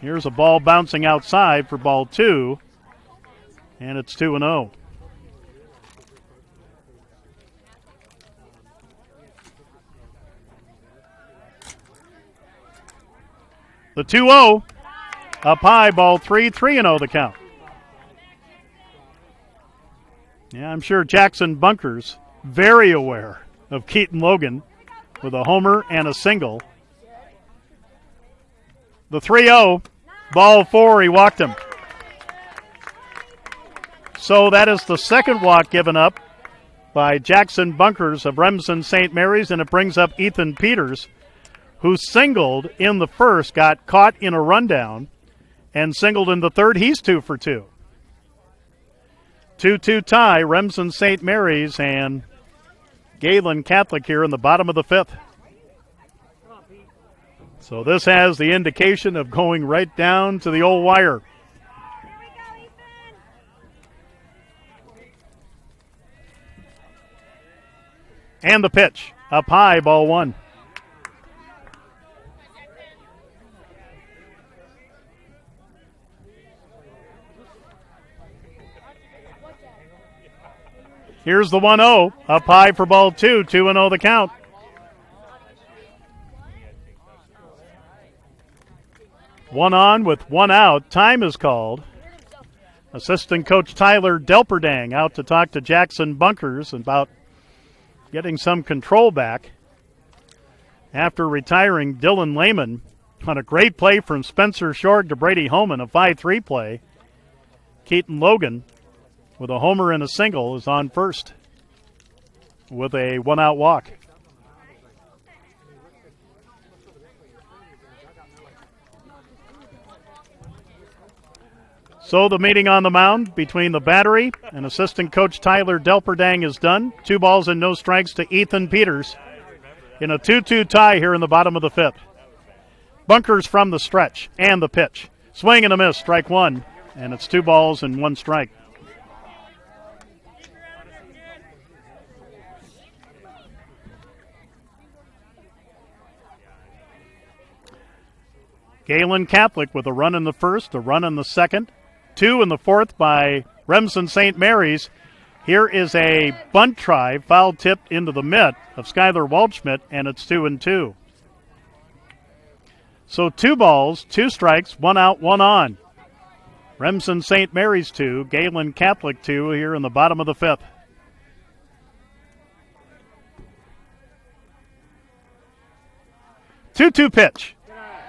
Here's a ball bouncing outside for ball 2, and it's 2-0. The 2-0 up high, ball 3, 3-0 the count. Yeah, I'm sure Jackson Bunkers very aware of Keaton Logan with a homer and a single. The 3-0, ball 4, he walked him. So that is the second walk given up by Jackson Bunkers of Remsen St. Mary's, and it brings up Ethan Peters, who singled in the first, got caught in a rundown, and singled in the third. He's 2 for 2. 2-2 tie, Remsen St. Mary's and Gehlen Catholic here in the bottom of the 5th. So this has the indication of going right down to the old wire. And the pitch, up high, ball 1. Here's the 1-0, up high for ball 2, 2-0 the count. One on with one out. Time is called. Assistant coach Tyler Delperdang out to talk to Jackson Bunkers about getting some control back after retiring Dylan Lehman on a great play from Spencer Shorg to Brady Holman, a 5-3 play. Keaton Logan with a homer and a single is on first with a one-out walk. So the meeting on the mound between the battery and assistant coach Tyler Delperdang is done. 2 balls and no strikes to Ethan Peters in a 2-2 tie here in the bottom of the 5th. Bunkers from the stretch and the pitch. Swing and a miss, strike 1, and it's 2 balls and 1 strike. Gehlen Catholic with a run in the first, a run in the second, 2 in the fourth by Remsen St. Mary's. Here is a bunt try, foul tipped into the mitt of Skylar Waldschmidt, and it's 2-2. So 2 balls, 2 strikes, 1 out, 1 on. Remsen St. Mary's 2, Gehlen Catholic 2 here in the bottom of the 5th. Two pitch.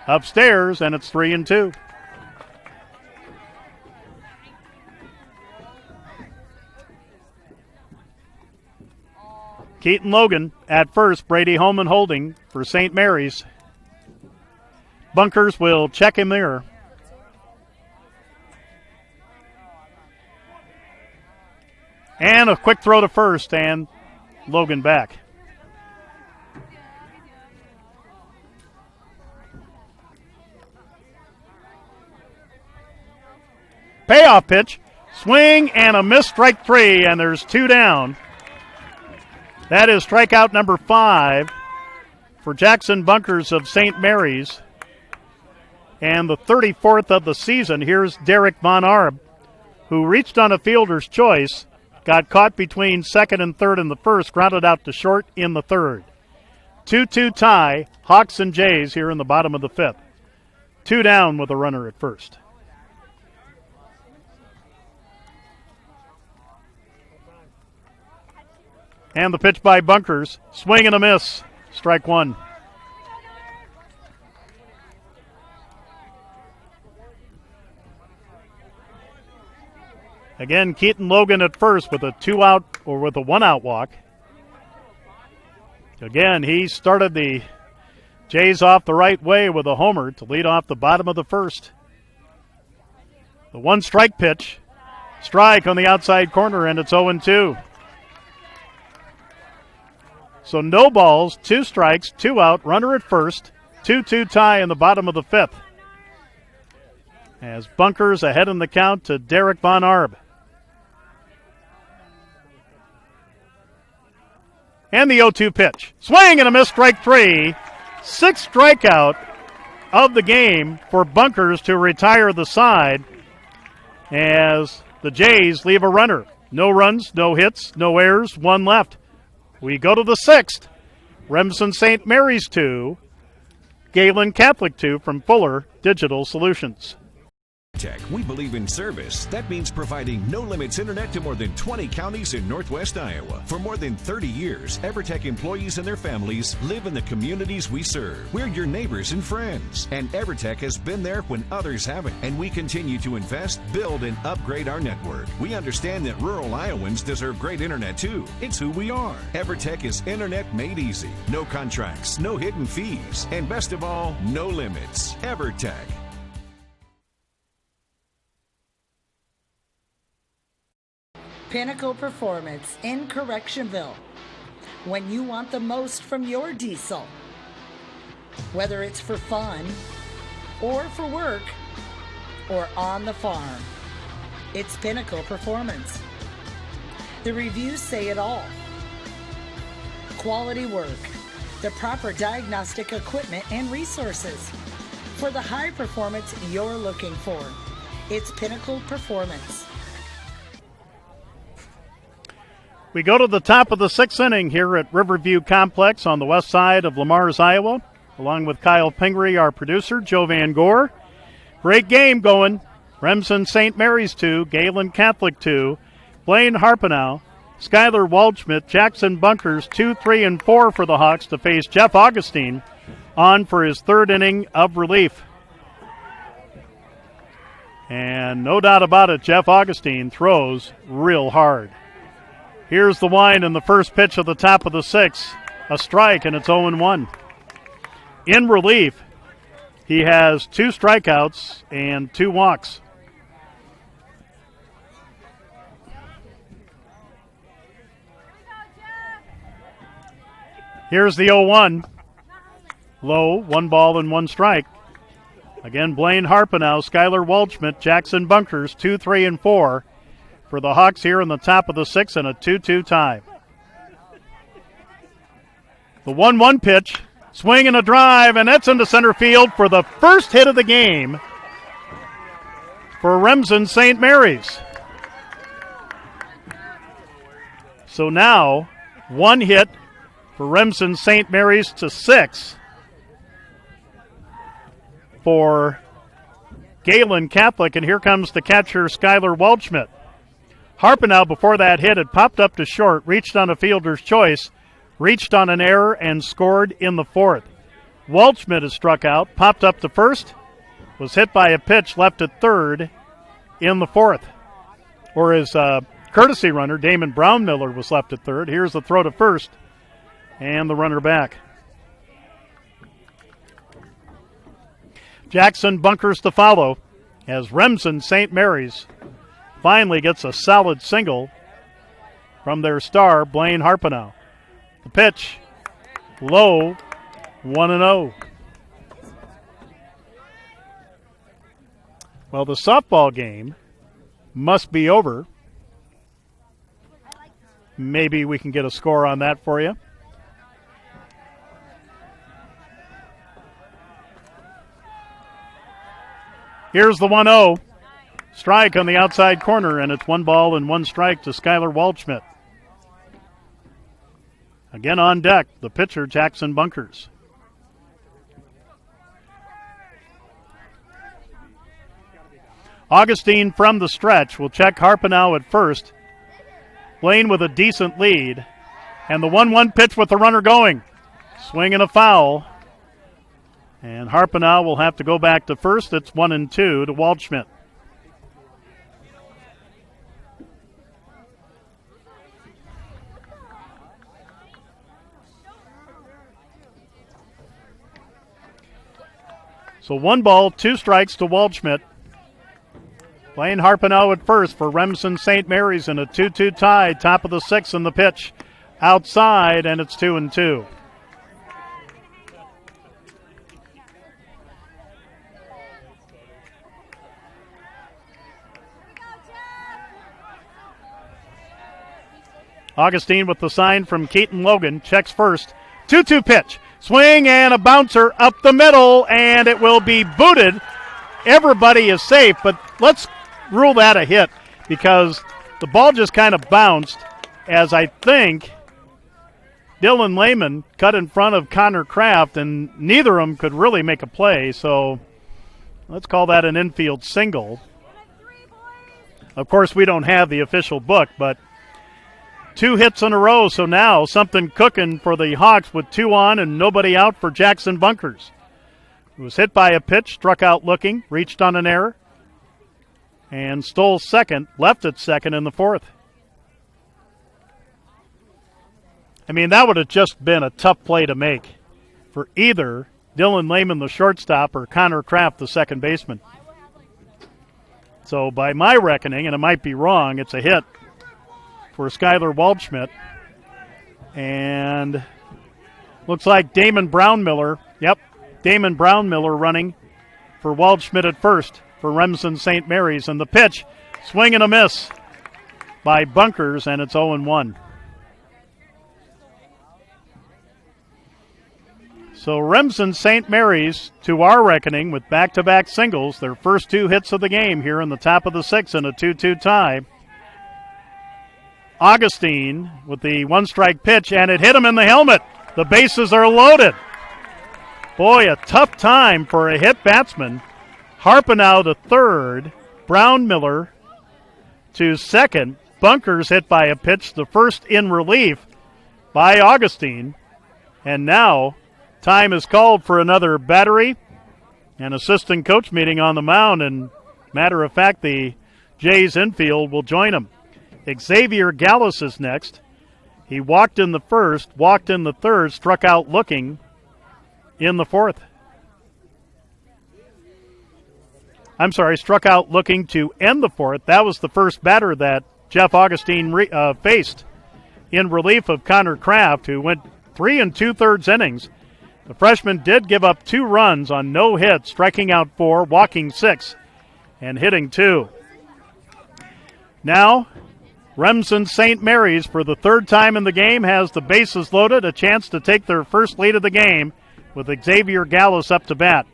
Upstairs, and it's 3-2. Keaton Logan at first, Brady Holman holding for St. Mary's. Bunkers will check him there. And a quick throw to first, and Logan back. Payoff pitch, swing and a miss, strike 3, and there's 2 down. That is strikeout number 5 for Jackson Bunkers of St. Mary's. And the 34th of the season. Here's Derek Von Arb, who reached on a fielder's choice, got caught between second and third in the first, grounded out to short in the third. 2-2 tie, Hawks and Jays here in the bottom of the 5th. 2 down with a runner at first. And the pitch by Bunkers. Swing and a miss. Strike one. Again, Keaton Logan at first with a 2-out or with a 1-out walk. Again, he started the Jays off the right way with a homer to lead off the bottom of the first. The 1-strike pitch. Strike on the outside corner, and it's 0-2. So no balls, 2 strikes, 2 out, runner at first, 2-2 tie in the bottom of the fifth. As Bunkers ahead in the count to Derek Von Arb. And the 0-2 pitch. Swing and a miss, strike 3. 6th strikeout of the game for Bunkers to retire the side as the Jays leave a runner. No runs, no hits, no errors, 1 left. We go to the 6th. Remsen St. Mary's 2, Gehlen Catholic 2 from Fuller Digital Solutions. Tech, we believe in service. That means providing no-limits internet to more than 20 counties in Northwest Iowa. For more than 30 years, EverTech employees and their families live in the communities we serve. We're your neighbors and friends. And EverTech has been there when others haven't. And we continue to invest, build, and upgrade our network. We understand that rural Iowans deserve great internet too. It's who we are. EverTech is internet made easy. No contracts, no hidden fees, and best of all, no limits. EverTech. Pinnacle Performance in Correctionville. When you want the most from your diesel, whether it's for fun or for work or on the farm, it's Pinnacle Performance. The reviews say it all. Quality work, the proper diagnostic equipment and resources for the high performance you're looking for. It's Pinnacle Performance. We go to the top of the 6th inning here at Riverview Complex on the west side of Lamar's, Iowa, along with Kyle Pingree, our producer, Joe Van Gore. Great game going. Remsen St. Mary's 2, Gehlen Catholic 2, Blaine Harpenow, Skylar Waldschmidt, Jackson Bunkers 2, 3, and 4 for the Hawks to face Jeff Augustine on for his 3rd inning of relief. And no doubt about it, Jeff Augustine throws real hard. Here's the wind in the first pitch of the top of the 6th. A strike, and it's 0-1. In relief, he has 2 strikeouts and 2 walks. Here's the 0-1. Low, 1 ball and 1 strike. Again, Blaine Harpenow, Skylar Waldschmidt, Jackson Bunkers, 2, 3, and 4. For the Hawks here in the top of the 6th and a 2-2 tie. The 1-1 pitch, swing and a drive, and that's into center field for the first hit of the game for Remsen St. Mary's. So now 1 hit for Remsen St. Mary's to 6 for Gehlen Catholic, and here comes the catcher Skylar Waldschmidt. Harpenow, before that hit, had popped up to short, reached on a fielder's choice, reached on an error, and scored in the 4th. Waldschmidt has struck out, popped up to first, was hit by a pitch left at 3rd in the 4th. Or his courtesy runner, Damon Brownmiller, was left at 3rd. Here's the throw to first, and the runner back. Jackson Bunkers to follow as Remsen St. Mary's finally gets a solid single from their star, Blaine Harpenow. The pitch, low, 1-0. Well, the softball game must be over. Maybe we can get a score on that for you. Here's the 1-0. Strike on the outside corner, and it's 1 ball and 1 strike to Skylar Waldschmidt. Again on deck, the pitcher, Jackson Bunkers. Augustine from the stretch will check Harpenow at first. Blaine with a decent lead. And the 1-1 pitch with the runner going. Swing and a foul. And Harpenau will have to go back to first. It's 1-2 to Waldschmidt. So 1 ball, 2 strikes to Waldschmidt. Playing Harpenau at first for Remsen St. Mary's in a 2-2 tie. Top of the 6th in the pitch. Outside, and it's 2-2. Augustine with the sign from Keaton Logan. Checks first. 2-2 pitch. Swing and a bouncer up the middle, and it will be booted. Everybody is safe, but let's rule that a hit because the ball just kind of bounced as I think Dylan Lehman cut in front of Connor Kraft, and neither of them could really make a play, so let's call that an infield single. Of course, we don't have the official book, but 2 hits in a row, so now something cooking for the Hawks with 2 on and nobody out for Jackson Bunkers. He was hit by a pitch, struck out looking, reached on an error, and stole second, left at second in the 4th. I mean, that would have just been a tough play to make for either Dylan Lehman, the shortstop, or Connor Kraft, the second baseman. So by my reckoning, and it might be wrong, it's a hit for Skylar Waldschmidt. And looks like Damon Brownmiller running for Waldschmidt at first for Remsen St. Mary's. And the pitch, swing and a miss by Bunkers, and it's 0-1. So Remsen St. Mary's, to our reckoning, with back-to-back singles, their first 2 hits of the game here in the top of the 6th in a 2-2 tie. Augustine with the 1-strike pitch, and it hit him in the helmet. The bases are loaded. Boy, a tough time for a hit batsman. Harpenau to third, Brownmiller to second. Bunkers hit by a pitch, the first in relief by Augustine. And now time is called for another battery and assistant coach meeting on the mound. And matter of fact, the Jays infield will join him. Xavier Gallus is next. He walked in the first, walked in the third, struck out looking in the 4th. Struck out looking to end the 4th. That was the first batter that Jeff Augustine faced in relief of Connor Kraft, who went 3 2/3 innings. The freshman did give up 2 runs on no hits, striking out 4, walking 6, and hitting 2. Now, Remsen St. Mary's, for the 3rd time in the game, has the bases loaded, a chance to take their first lead of the game with Xavier Gallus up to bat.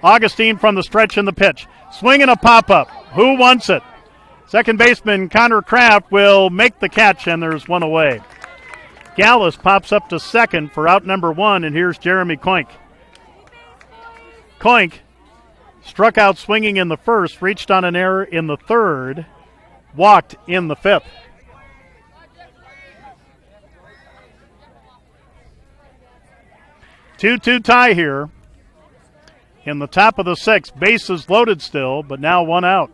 Augustine from the stretch in the pitch. Swing and a pop-up. Who wants it? Second baseman Connor Kraft will make the catch, and there's 1 away. Gallus pops up to second for out number 1, and here's Jeremy Koink. Koink struck out swinging in the 1st, reached on an error in the 3rd, walked in the 5th. Two-two tie here in the top of the 6th. Bases loaded still, but now 1 out.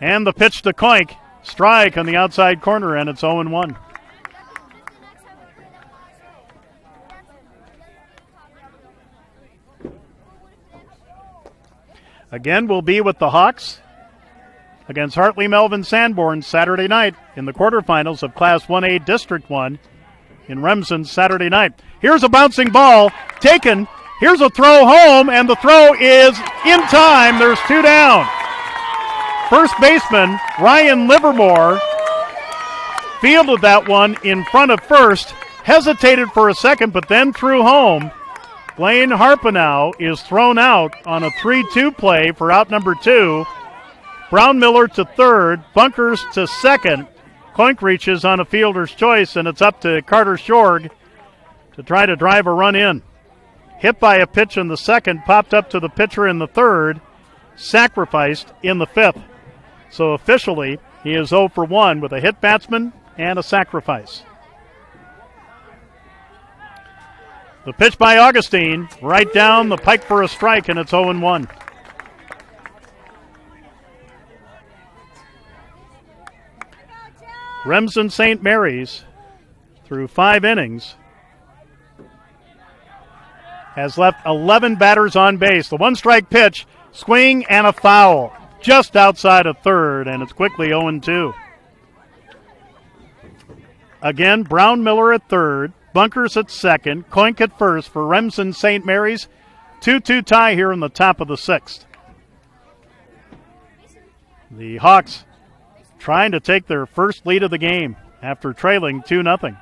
And the pitch to Koink. Strike on the outside corner, and it's 0-1. Again, we'll be with the Hawks against Hartley Melvin Sanborn Saturday night in the quarterfinals of Class 1A District 1 in Remsen Saturday night. Here's a bouncing ball taken. Here's a throw home, and the throw is in time. There's 2 down. First baseman Ryan Livermore fielded that one in front of first, hesitated for a second, but then threw home. Blaine Harpenau is thrown out on a 3-2 play for out number 2. Brownmiller to third, Bunkers to second. Koink reaches on a fielder's choice, and it's up to Carter Shorg to try to drive a run in. Hit by a pitch in the 2nd, popped up to the pitcher in the 3rd, sacrificed in the 5th. So officially, He is 0 for 1 with a hit batsman and a sacrifice. The pitch by Augustine, right down the pike for a strike, and it's 0-1. Remsen St. Mary's, through 5 innings, has left 11 batters on base. The one-strike pitch, swing and a foul, just outside of third, and it's quickly 0-2. Again, Brown Miller at third, Bunkers at second, Koink at first for Remsen St. Mary's. 2-2 tie here in the top of the 6th. The Hawks trying to take their first lead of the game after trailing 2-0.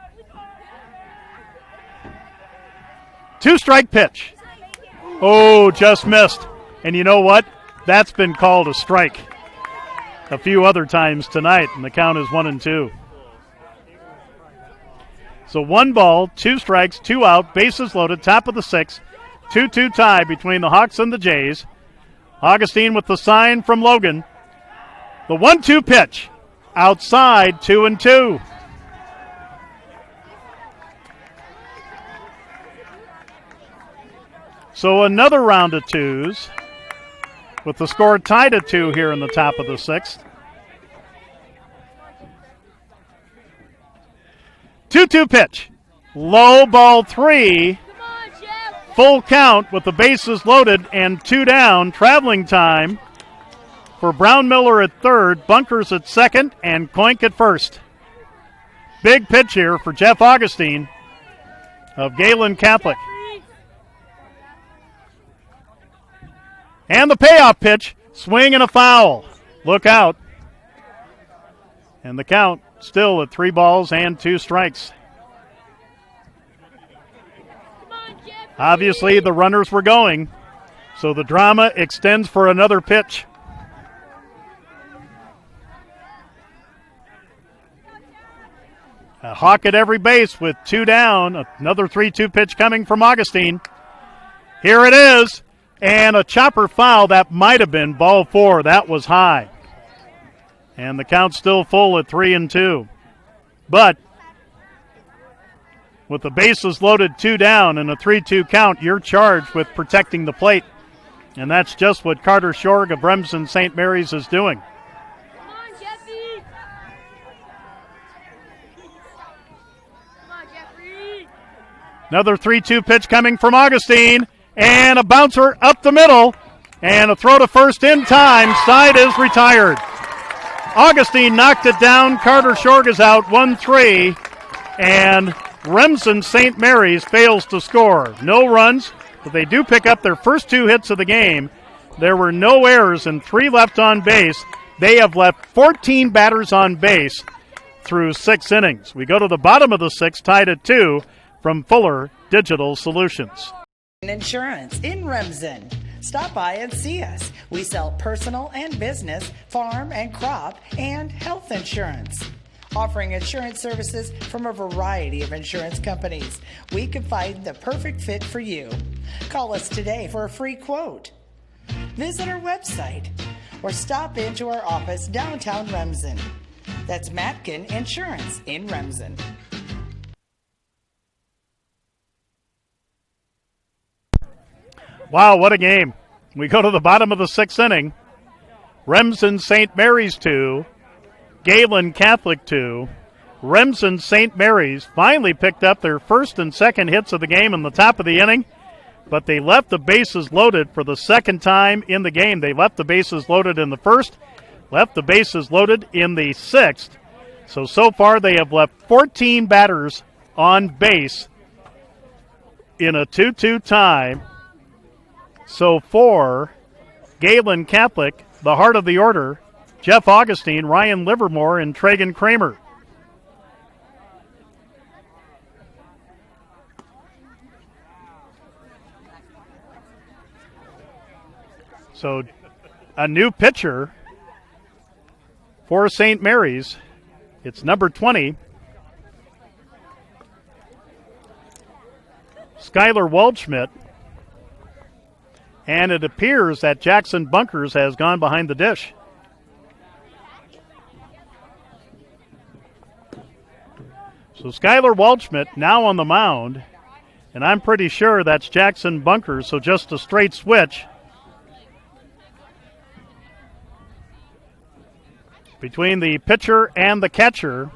2-strike pitch. Oh, just missed. And you know what? That's been called a strike a few other times tonight, and the count is 1-2. So 1 ball, 2 strikes, 2 out, bases loaded, top of the 6th. 2-2 tie between the Hawks and the Jays. Augustine with the sign from Logan. The 1-2 pitch, outside, 2-2. So another round of twos, with the score tied at 2 here in the top of the 6th. 2-2 pitch, low ball 3, full count with the bases loaded and 2 down. Traveling time for Brown Miller at third, Bunkers at second, and Koink at first. Big pitch here for Jeff Augustine of Gehlen Catholic. And the payoff pitch, swing and a foul. Look out. And the count still at 3 balls and 2 strikes. Obviously, the runners were going, so the drama extends for another pitch. A Hawk at every base with 2 down. Another 3-2 pitch coming from Augustine. Here it is. And a chopper foul. That might have been ball 4. That was high. And the count's still full at 3-2. But with the bases loaded 2 down and a 3-2 count, you're charged with protecting the plate. And that's just what Carter Shorg of Remsen St. Mary's is doing. Come on, Jeffy. Come on, Jeffrey. Another 3-2 pitch coming from Augustine. And a bouncer up the middle. And a throw to first in time. Side is retired. Augustine knocked it down. Carter Shorg is out 1-3. And Remsen St. Mary's fails to score. No runs, but they do pick up their first 2 hits of the game. There were no errors and 3 left on base. They have left 14 batters on base through 6 innings. We go to the bottom of the 6th, tied at 2 from Fuller Digital Solutions. Insurance in Remsen. Stop by and see us. We sell personal and business, farm and crop, and health insurance. Offering insurance services from a variety of insurance companies, we can find the perfect fit for you. Call us today for a free quote. Visit our website or stop into our office downtown Remsen. That's Matkin Insurance in Remsen. Wow, what a game. We go to the bottom of the 6th inning. Remsen St. Mary's 2, Gehlen Catholic 2. Remsen St. Mary's finally picked up their first and second hits of the game in the top of the inning, but they left the bases loaded for the second time in the game. They left the bases loaded in the first, left the bases loaded in the 6th. So far they have left 14 batters on base in a 2-2 tie. So for Gehlen Catholic, the heart of the order, Jeff Augustine, Ryan Livermore, and Tragan Kramer. So a new pitcher for St. Mary's. It's number 20, Skylar Waldschmidt. And it appears that Jackson Bunkers has gone behind the dish. So Skylar Waldschmidt now on the mound, and I'm pretty sure that's Jackson Bunkers, so just a straight switch between the pitcher and the catcher.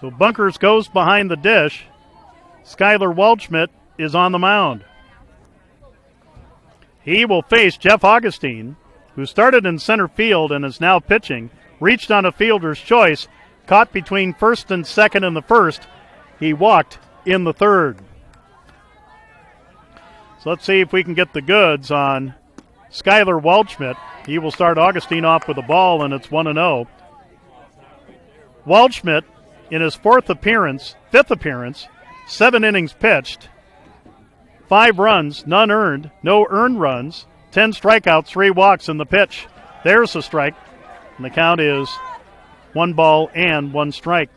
So Bunkers goes behind the dish. Skylar Waldschmidt is on the mound. He will face Jeff Augustine, who started in center field and is now pitching. Reached on a fielder's choice, caught between first and second in the first. He walked in the third. So let's see if we can get the goods on Skylar Waldschmidt. He will start Augustine off with a ball, and it's 1-0. Waldschmidt, in his fifth appearance, 7 innings pitched, 5 runs, none earned, no earned runs, 10 strikeouts, 3 walks in the pitch. There's a strike, and the count is 1 ball and 1 strike.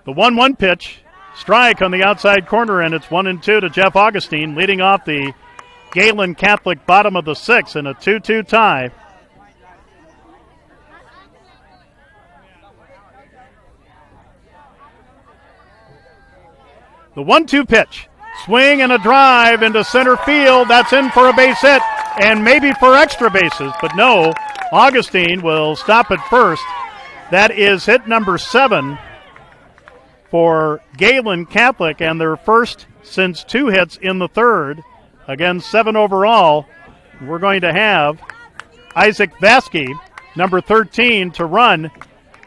The 1-1 pitch, strike on the outside corner, and it's 1-2 to Jeff Augustine, leading off the Gehlen Catholic bottom of the 6th in a 2-2 tie. The 1-2 pitch, swing and a drive into center field. That's in for a base hit and maybe for extra bases, but no, Augustine will stop at first. That is hit number 7 for Gehlen Catholic, and their first since 2 hits in the third. Again, 7 overall. We're going to have Isaac Vasky, number 13, to run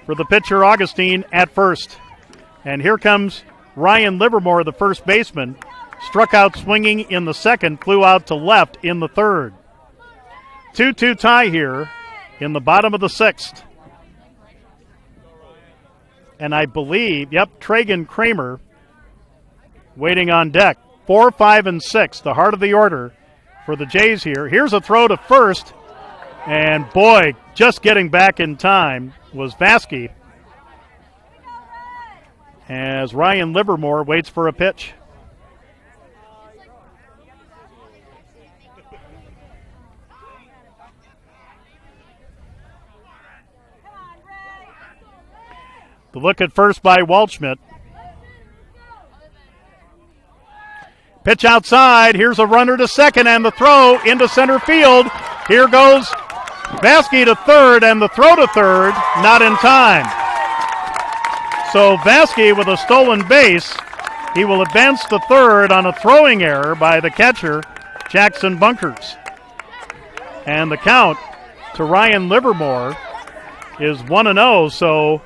for the pitcher Augustine at first. And here comes Ryan Livermore, the first baseman. Struck out swinging in the second, flew out to left in the third. 2-2 tie here in the bottom of the 6th. And I believe, Tragan Kramer waiting on deck. 4, 5, and 6, the heart of the order for the Jays here. Here's a throw to first, and boy, just getting back in time was Vasky as Ryan Livermore waits for a pitch. The look at first by Waldschmidt. Pitch outside. Here's a runner to second, and the throw into center field. Here goes Vasky to third, and the throw to third, not in time. So Vasky with a stolen base. He will advance to third on a throwing error by the catcher, Jackson Bunkers. And the count to Ryan Livermore is 1-0, so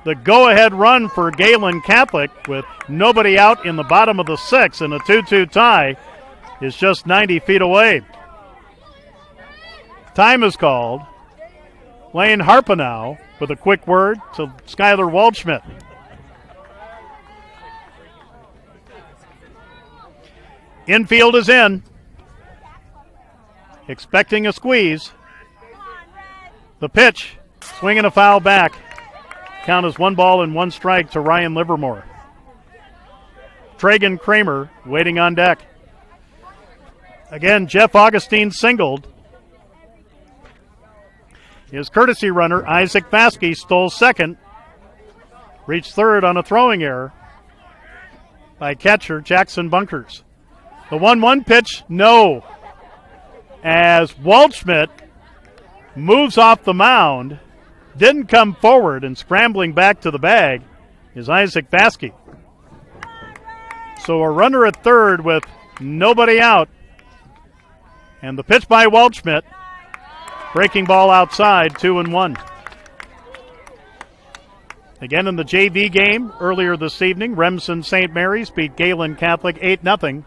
the go-ahead run for Gehlen Catholic with nobody out in the bottom of the 6th in a 2-2 tie is just 90 feet away. Time is called. Lane Harpenow with a quick word to Skylar Waldschmidt. Infield is in. Expecting a squeeze. The pitch, swinging a foul back. Count is 1 ball and 1 strike to Ryan Livermore. Tragan Kramer waiting on deck. Again, Jeff Augustine singled. His courtesy runner, Isaac Vasky, stole second. Reached third on a throwing error by catcher Jackson Bunkers. The 1-1 pitch, no. As Waldschmidt moves off the mound, didn't come forward, and scrambling back to the bag is Isaac Vasky. So a runner at third with nobody out. And the pitch by Waldschmidt. Breaking ball outside, 2-1. Again in the JV game earlier this evening, Remsen St. Mary's beat Gehlen Catholic 8-0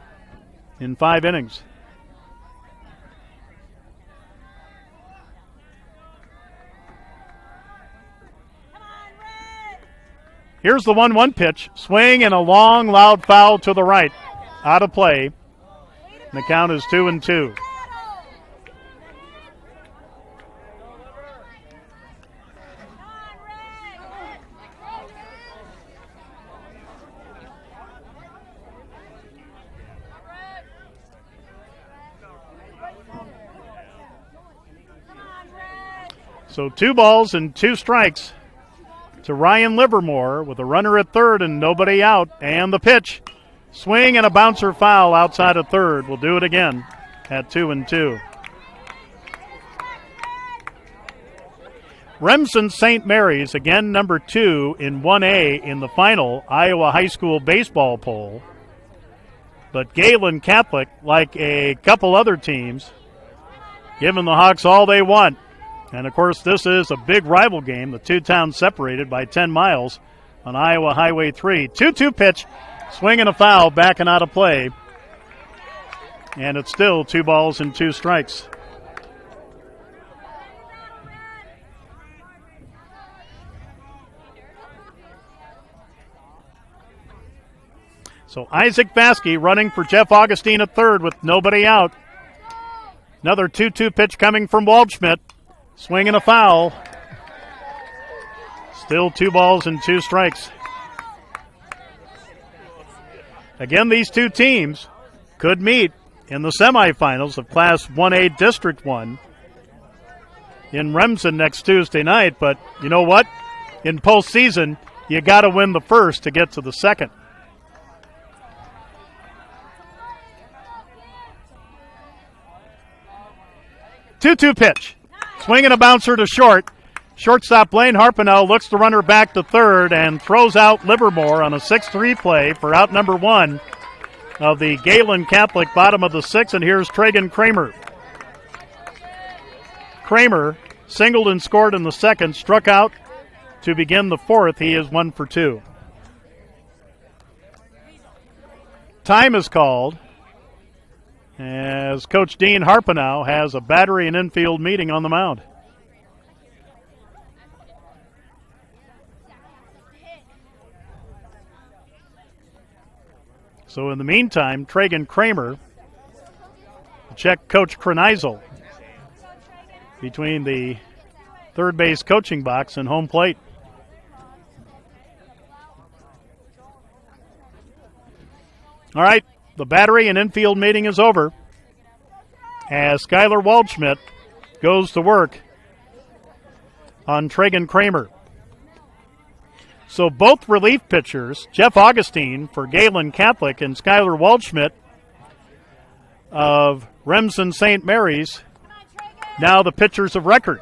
in 5 innings. Here's the 1-1 pitch. Swing and a long, loud foul to the right. Out of play. And the count is 2-2. So 2 balls and 2 strikes to Ryan Livermore with a runner at third and nobody out. And the pitch. Swing and a bouncer foul outside of third. We'll do it again at 2-2. Remsen St. Mary's, again number 2 in 1A in the final Iowa High School baseball poll. But Gehlen Catholic, like a couple other teams, giving the Hawks all they want. And, of course, this is a big rival game. The two towns separated by 10 miles on Iowa Highway 3. 2-2 pitch, swing and a foul, backing out of play. And it's still 2 balls and 2 strikes. So Isaac Vasky running for Jeff Augustine at third with nobody out. Another 2-2 pitch coming from Waldschmidt. Swing and a foul. Still 2 balls and 2 strikes. Again, these two teams could meet in the semifinals of Class 1A District 1 in Remsen next Tuesday night. But you know what? In postseason, you got to win the first to get to the second. 2-2 pitch. Swing and a bouncer to short. Shortstop Blaine Harpenau looks the runner back to third and throws out Livermore on a 6-3 play for out number 1 of the Gehlen Catholic bottom of the 6th. And here's Tragan Kramer. Kramer singled and scored in the 2nd, struck out to begin the 4th. He is 1 for 2. Time is called as Coach Dean Harpenau has a battery and infield meeting on the mound. So in the meantime, Tragan Kramer will check Coach Kreneisel between the third base coaching box and home plate. All right, the battery and infield meeting is over as Skylar Waldschmidt goes to work on Tragan Kramer. So both relief pitchers, Jeff Augustine for Gehlen Catholic and Skylar Waldschmidt of Remsen St. Mary's, now the pitchers of record.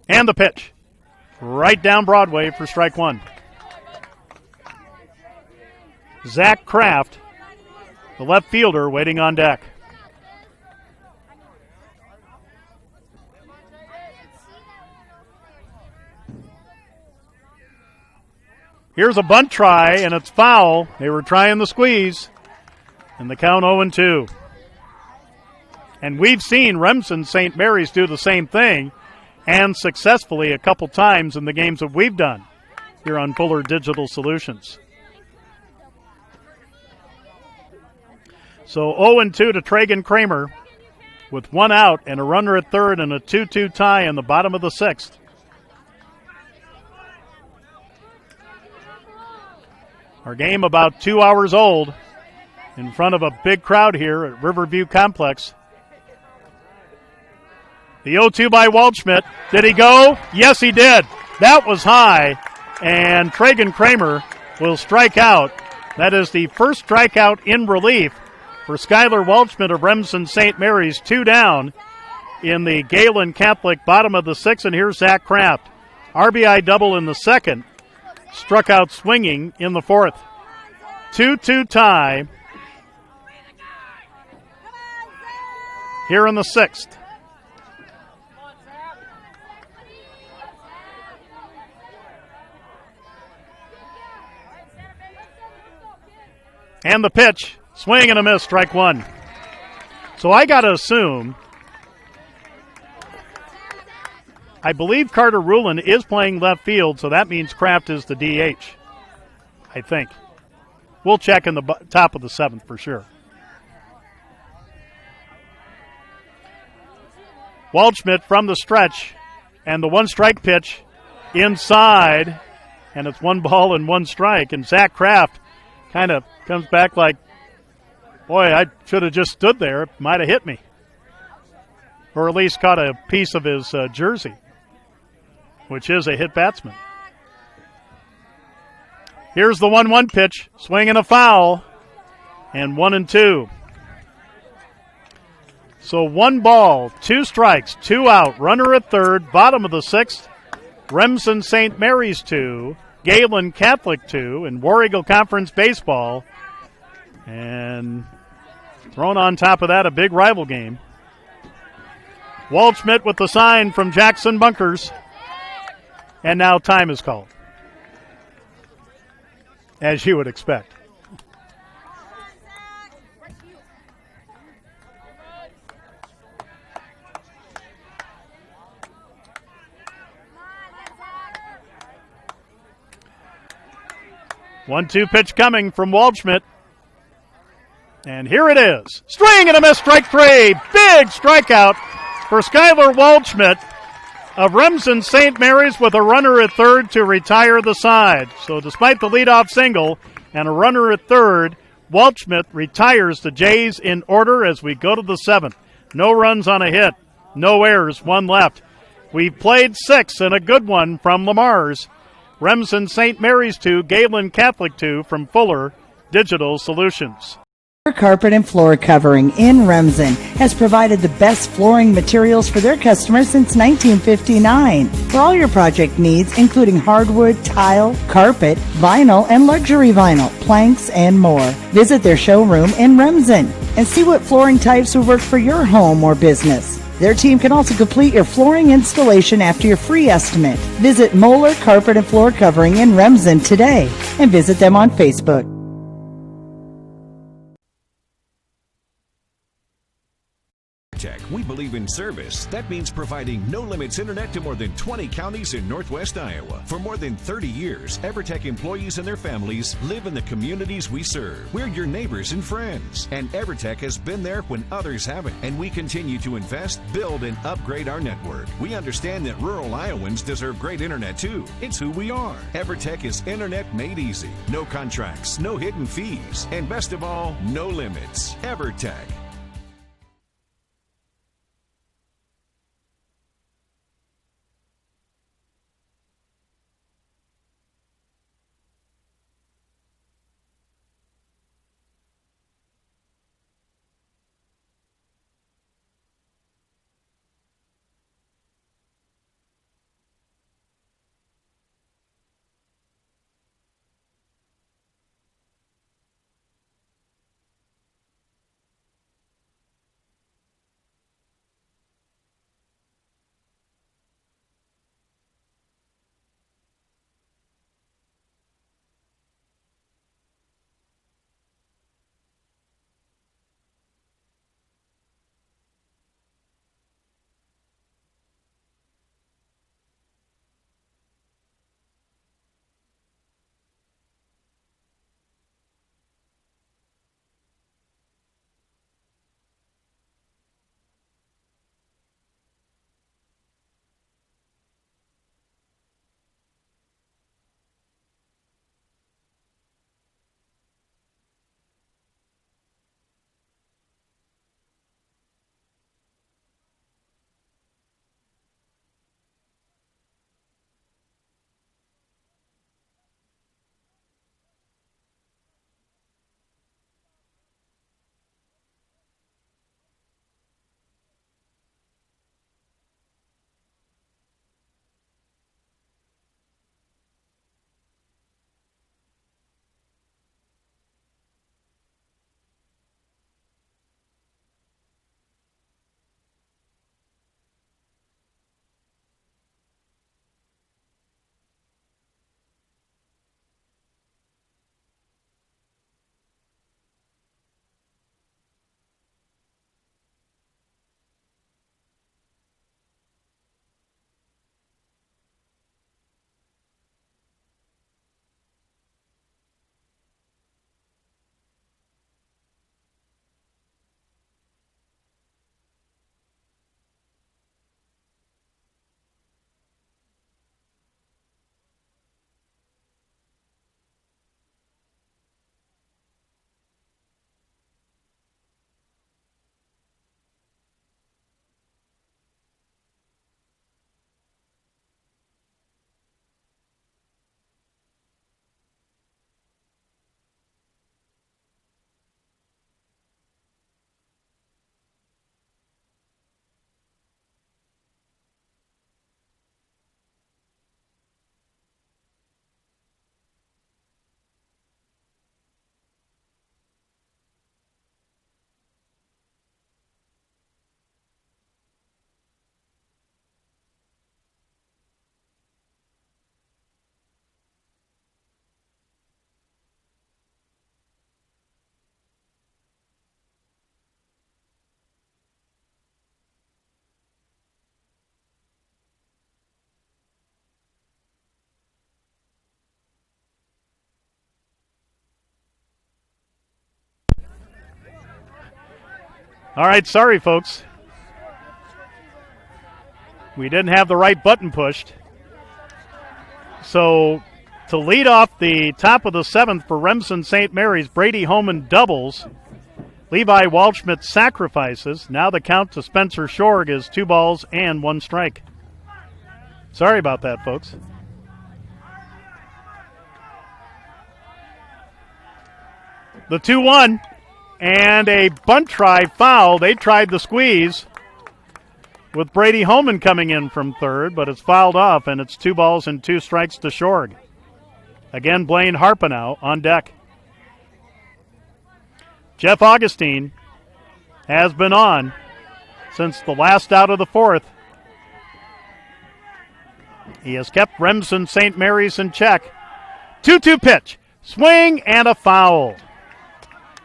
And the pitch. Right down Broadway for strike 1. Zach Kraft, the left fielder, waiting on deck. Here's a bunt try, and it's foul. They were trying the squeeze, and the count 0-2. And we've seen Remsen St. Mary's do the same thing, and successfully a couple times in the games that we've done here on Fuller Digital Solutions. So 0-2 to Tragan Kramer with 1 out and a runner at third and a 2-2 tie in the bottom of the 6th. Our game about 2 hours old in front of a big crowd here at Riverview Complex. The 0-2 by Waldschmidt. Did he go? Yes, he did. That was high, and Tragan Kramer will strike out. That is the first strikeout in relief for Skylar Waldschmidt of Remsen St. Mary's. 2 down in the Gehlen Catholic bottom of the 6th, and here's Zach Kraft. RBI double in the 2nd. Struck out swinging in the 4th. 2-2 tie here in the 6th. And the pitch, swing and a miss, strike 1. So I got to assume, I believe Carter Rulin is playing left field, so that means Kraft is the DH, I think. We'll check in the top of the 7th for sure. Waldschmidt from the stretch, and the 1-strike pitch inside, and it's 1 ball and 1 strike, and Zach Kraft kind of comes back like Boy, I should have just stood there. It might have hit me. Or at least caught a piece of his jersey, which is a hit batsman. Here's the 1-1 pitch. Swing and a foul. And 1-2. So 1 ball, 2 strikes, 2 out. Runner at third, bottom of the 6th. Remsen St. Mary's 2, Gehlen Catholic 2 in War Eagle Conference Baseball. And thrown on top of that, a big rival game. Waldschmidt with the sign from Jackson Bunkers. And now time is called, as you would expect. One-two pitch coming from Waldschmidt. And here it is. Swing and a miss, strike 3. Big strikeout for Skylar Waldschmidt of Remsen St. Mary's with a runner at third to retire the side. So despite the leadoff single and a runner at third, Waldschmidt retires the Jays in order as we go to the 7th. No runs on a hit, no errors, 1 left. We've played 6 and a good one from Lamar's. Remsen St. Mary's 2, Gehlen Catholic 2 from Fuller Digital Solutions. Carpet and Floor Covering in Remsen has provided the best flooring materials for their customers since 1959. For all your project needs, including hardwood, tile, carpet, vinyl, and luxury vinyl, planks, and more. Visit their showroom in Remsen and see what flooring types will work for your home or business. Their team can also complete your flooring installation after your free estimate. Visit Moeller Carpet and Floor Covering in Remsen today and visit them on Facebook. We believe in service. That means providing no-limits internet to more than 20 counties in Northwest Iowa. For more than 30 years, EverTech employees and their families live in the communities we serve. We're your neighbors and friends. And EverTech has been there when others haven't. And we continue to invest, build, and upgrade our network. We understand that rural Iowans deserve great internet too. It's who we are. EverTech is internet made easy. No contracts, no hidden fees, and best of all, no limits. EverTech. All right, sorry, folks. We didn't have the right button pushed. So to lead off the top of the 7th for Remsen St. Mary's, Brady Holman doubles. Levi Waldschmidt sacrifices. Now the count to Spencer Shorg is 2 balls and 1 strike. Sorry about that, folks. The 2-1 and a bunt try foul. They tried the squeeze with Brady Holman coming in from third, but it's fouled off, and it's 2 balls and 2 strikes to Shorg. Again, Blaine Harpenow on deck. Jeff Augustine has been on since the last out of the 4th. He has kept Remsen St. Mary's in check. 2-2 pitch. Swing and a foul.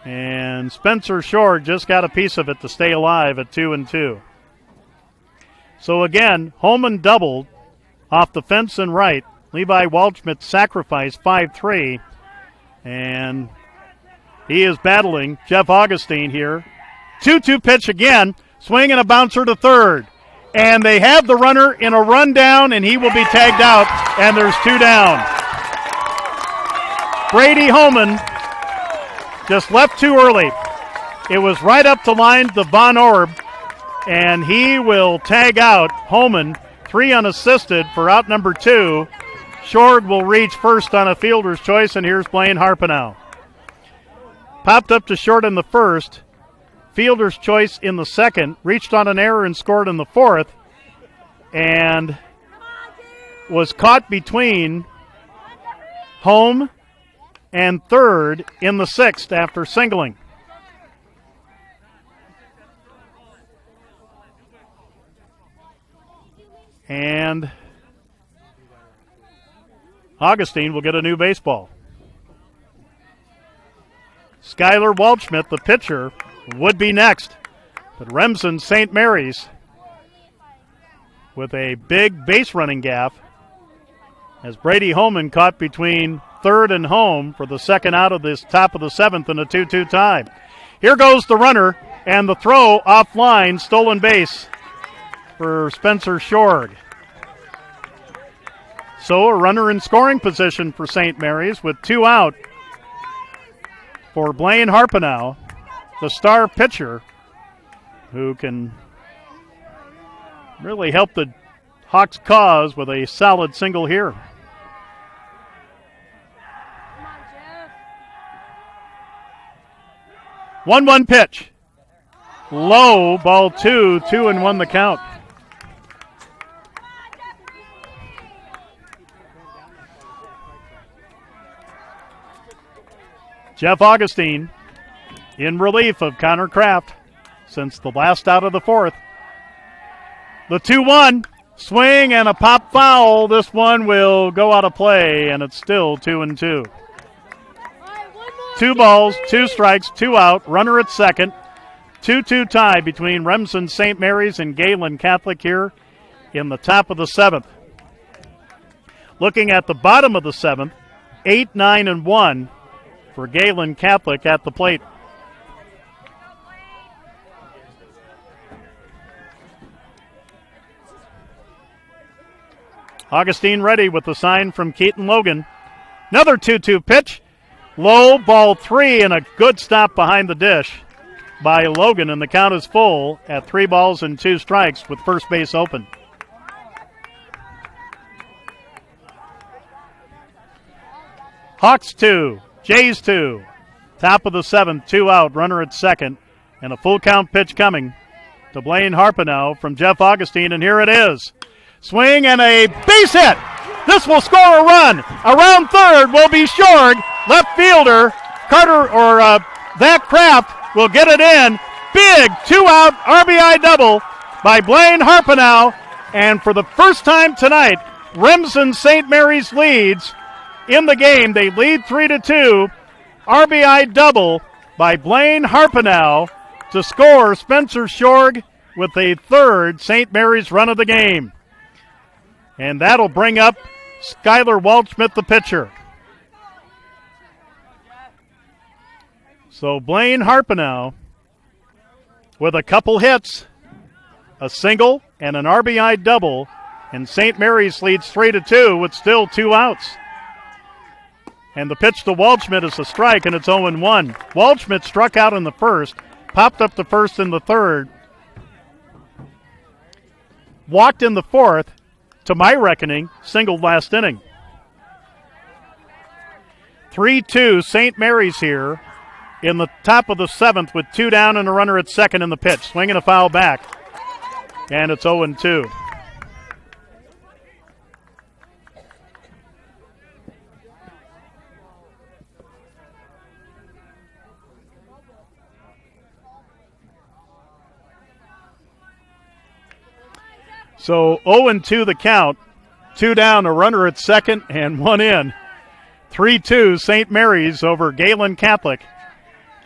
And Spencer Shorg just got a piece of it to stay alive at 2-2. So again, Holman doubled off the fence and right. Levi Waldschmidt sacrificed 5-3. And he is battling Jeff Augustine here. 2-2 pitch again. Swing and a bouncer to third. And they have the runner in a rundown, and he will be tagged out, and there's 2 down. Brady Holman just left too early. It was right up the line to Von Orb, and he will tag out Holman, 3 unassisted for out number 2. Shorg will reach first on a fielder's choice, and here's Blaine Harpenow. Popped up to short in the first. Fielder's choice in the second, reached on an error and scored in the 4th, and was caught between home and third in the 6th after singling. And Augustine will get a new baseball. Skylar Waldschmidt, the pitcher, would be next. But Remsen St. Mary's with a big base running gaff as Brady Holman caught between third and home for the second out of this top of the 7th in a 2-2 tie. Here goes the runner, and the throw offline, stolen base for Spencer Shorg. So a runner in scoring position for St. Mary's with 2 out for Blaine Harpenow, the star pitcher who can really help the Hawks' cause with a solid single here. 1-1 pitch. Low, ball 2, 2-1 the count. Jeff Augustine in relief of Connor Kraft since the last out of the 4th. The 2-1, swing and a pop foul. This one will go out of play, and it's still 2-2. 2 balls, 2 strikes, 2 out, runner at second. 2-2 tie between Remsen St. Mary's and Gehlen Catholic here in the top of the 7th. Looking at the bottom of the 7th, 8, 9, and 1 for Gehlen Catholic at the plate. Augustine ready with the sign from Keaton Logan. Another 2-2 pitch. Low, ball 3, and a good stop behind the dish by Logan, and the count is full at 3 balls and 2 strikes with first base open. Hawks 2, Jays 2. Top of the 7th, 2 out, runner at second, and a full count pitch coming to Blaine Harpenow from Jeff Augustine, and here it is. Swing and a base hit. This will score a run. Around third will be Shorg. Left fielder Carter or Zach Kraft will get it in. Big 2-out RBI double by Blaine Harpenow. And for the first time tonight, Remsen St. Mary's leads in the game. They lead 3-2. RBI double by Blaine Harpenow to score Spencer Shorg with a third St. Mary's run of the game. And that'll bring up Skylar Waldschmidt, the pitcher. So Blaine Harpenow with a couple hits, a single and an RBI double, and St. Mary's leads 3-2 with still 2 outs. And the pitch to Waldschmidt is a strike, and it's 0-1. Waldschmidt struck out in the first, popped up the first in the third, walked in the fourth, to my reckoning, singled last inning. 3-2 St. Mary's here in the top of the 7th with 2 down and a runner at second in the pitch. Swinging a foul back, and it's 0-2. So 0-2 the count. 2 down, a runner at second, and 1 in. 3-2 St. Mary's over Gehlen Catholic.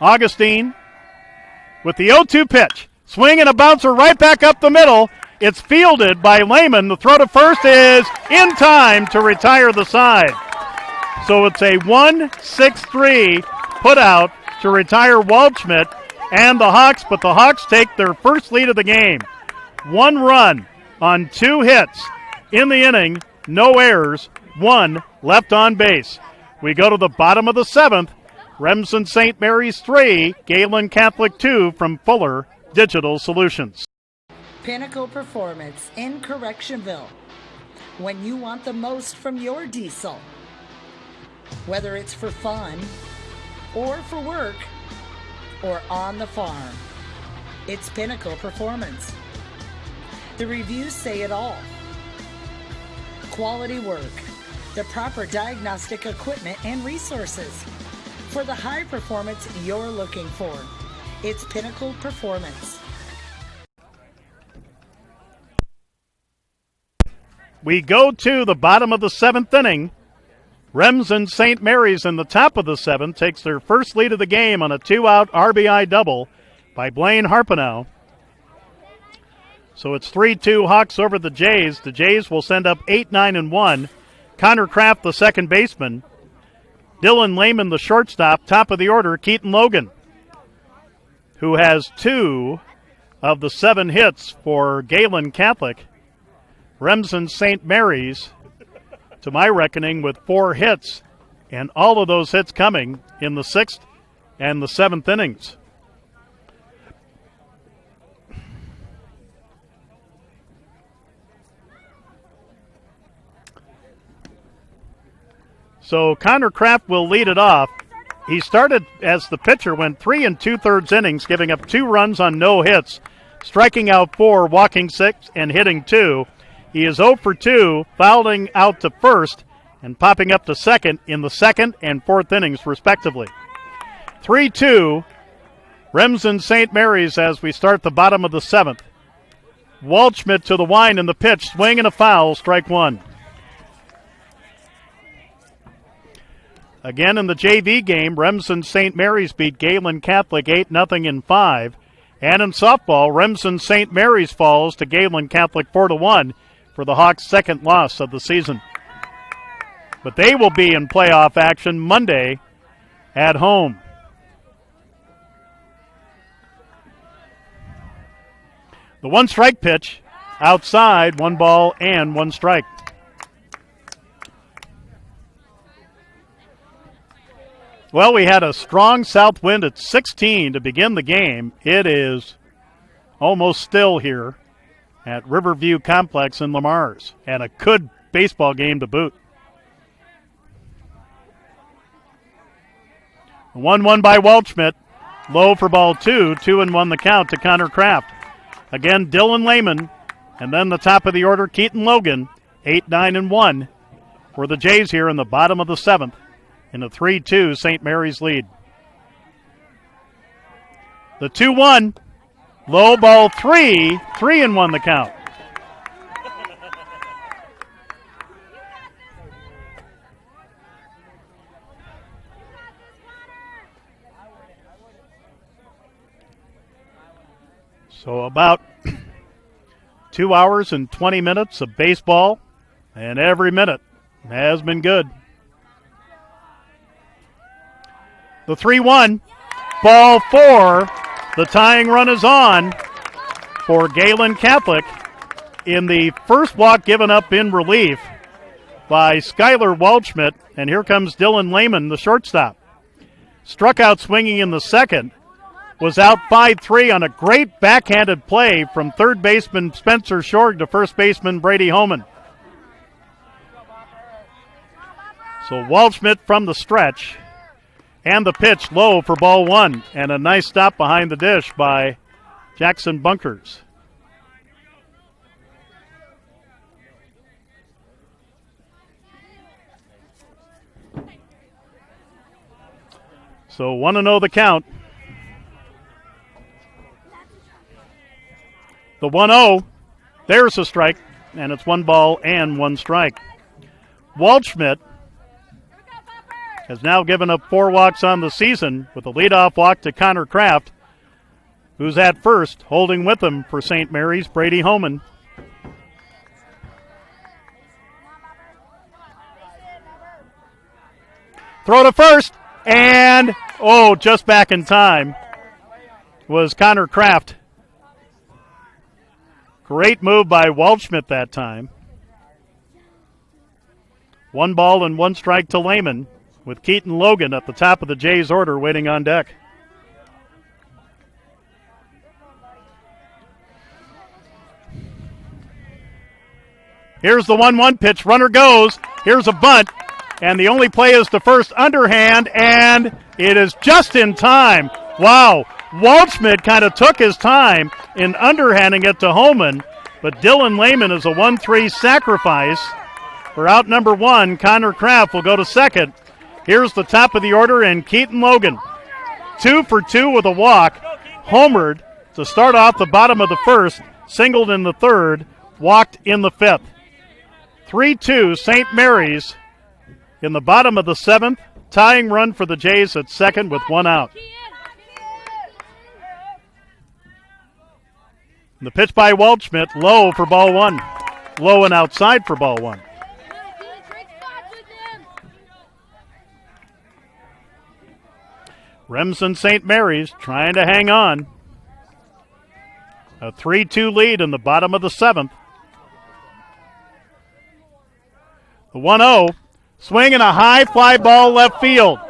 Augustine with the 0-2 pitch. Swing and a bouncer right back up the middle. It's fielded by Lehman. The throw to first is in time to retire the side. So it's a 1-6-3 put out to retire Waldschmidt and the Hawks, but the Hawks take their first lead of the game. 1 run on 2 hits in the inning, no errors, 1 left on base. We go to the bottom of the 7th. Remsen St. Mary's 3, Gehlen Catholic 2 from Fuller Digital Solutions. Pinnacle Performance in Correctionville. When you want the most from your diesel, whether it's for fun or for work or on the farm, it's Pinnacle Performance. The reviews say it all. Quality work, the proper diagnostic equipment and resources for the high performance you're looking for. It's Pinnacle Performance. We go to the bottom of the 7th inning. Remsen St. Mary's in the top of the 7th takes their first lead of the game on a 2-out RBI double by Blaine Harpenow. So it's 3-2 Hawks over the Jays. The Jays will send up 8, 9, and 1. Connor Kraft, the second baseman. Dylan Lehman, the shortstop. Top of the order, Keaton Logan, who has 2 of the 7 hits for Gehlen Catholic. Remsen St. Mary's, to my reckoning, with 4 hits, and all of those hits coming in the 6th and the 7th innings. So Connor Kraft will lead it off. He started as the pitcher, went 3 2/3 innings, giving up 2 runs on no hits, striking out 4, walking 6, and hitting 2. He is 0 for 2, fouling out to first and popping up to second in the 2nd and 4th innings, respectively. 3-2, Remsen St. Mary's as we start the bottom of the 7th. Waldschmidt to the wind in the pitch, swing and a foul, strike 1. Again in the JV game, Remsen St. Mary's beat Gehlen Catholic 8-0 in 5. And in softball, Remsen St. Mary's falls to Gehlen Catholic 4-1 for the Hawks' 2nd loss of the season. But they will be in playoff action Monday at home. The 1-strike pitch, outside, 1 ball and 1 strike. Well, we had a strong south wind at 16 to begin the game. It is almost still here at Riverview Complex in Lamars, and a good baseball game to boot. 1-1 by Waldschmidt. Low for ball 2. 2-1 the count to Connor Kraft. Again, Dylan Lehman, and then the top of the order, Keaton Logan. 8, 9, and 1 for the Jays here in the bottom of the 7th. In a 3-2 St. Mary's lead. The 2-1, low ball 3, 3-1 the count. So about 2 hours and 20 minutes of baseball, and every minute has been good. The 3-1, ball 4. The tying run is on for Gehlen Catholic in the first walk given up in relief by Skylar Waldschmidt. And here comes Dylan Lehman, the shortstop. Struck out swinging in the second. Was out 5-3 on a great backhanded play from third baseman Spencer Shorg to first baseman Brady Homan. So Waldschmidt from the stretch. And the pitch low for ball one. And a nice stop behind the dish by Jackson Bunkers. So 1-0 the count. The 1-0, there's a strike, and it's 1 ball and 1 strike. Waldschmidt has now given up 4 walks on the season with a leadoff walk to Connor Kraft, who's at first, holding with him for St. Mary's, Brady Homan. Throw to first, and, just back in time was Connor Kraft. Great move by Waldschmidt that time. 1 ball and 1 strike to Lehman, with Keaton Logan at the top of the Jays order waiting on deck. Here's the 1-1 pitch. Runner goes. Here's a bunt. And the only play is to first underhand, and it is just in time. Wow. Waldschmidt kind of took his time in underhanding it to Homan, but Dylan Lehman is a 1-3 sacrifice. For out number 1, Connor Kraft will go to second. Here's the top of the order, and Keaton Logan. 2 for 2 with a walk. Homered to start off the bottom of the first, singled in the third, walked in the fifth. 3-2 St. Mary's in the bottom of the seventh. Tying run for the Jays at second with 1 out. The pitch by Waldschmidt, low for ball 1. Low and outside for ball 1. Remsen St. Mary's trying to hang on. A 3-2 lead in the bottom of the seventh. The 1-0, swinging a high fly ball left field.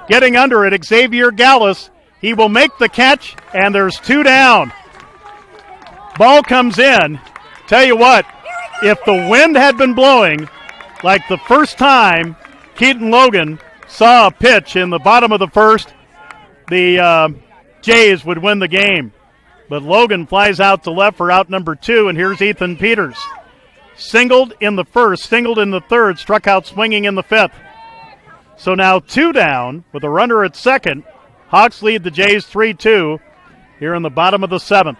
Getting under it, Xavier Gallus. He will make the catch, and there's 2 down. Ball comes in. Tell you what, if the wind had been blowing like the first time Keaton Logan saw a pitch in the bottom of the first, the Jays would win the game. But Logan flies out to left for out number 2, and here's Ethan Peters. Singled in the first, singled in the third, struck out swinging in the fifth. So now 2 down with a runner at second. Hawks lead the Jays 3-2 here in the bottom of the seventh.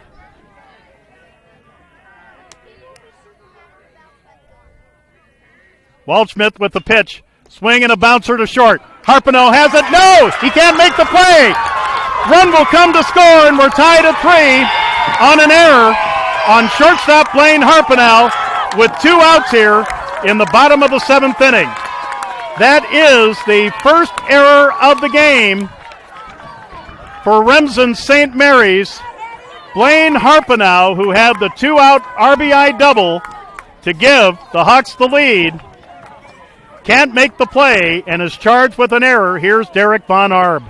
Waldschmidt with the pitch. Swing and a bouncer to short. Harpino has it. No! He can't make the play. Run will come to score, and we're tied at 3 on an error on shortstop Blaine Harpino with 2 outs here in the bottom of the 7th inning. That is the first error of the game for Remsen St. Mary's. Blaine Harpino, who had the 2-out RBI double to give the Hawks the lead, can't make the play and is charged with an error. Here's Derek Von Arb.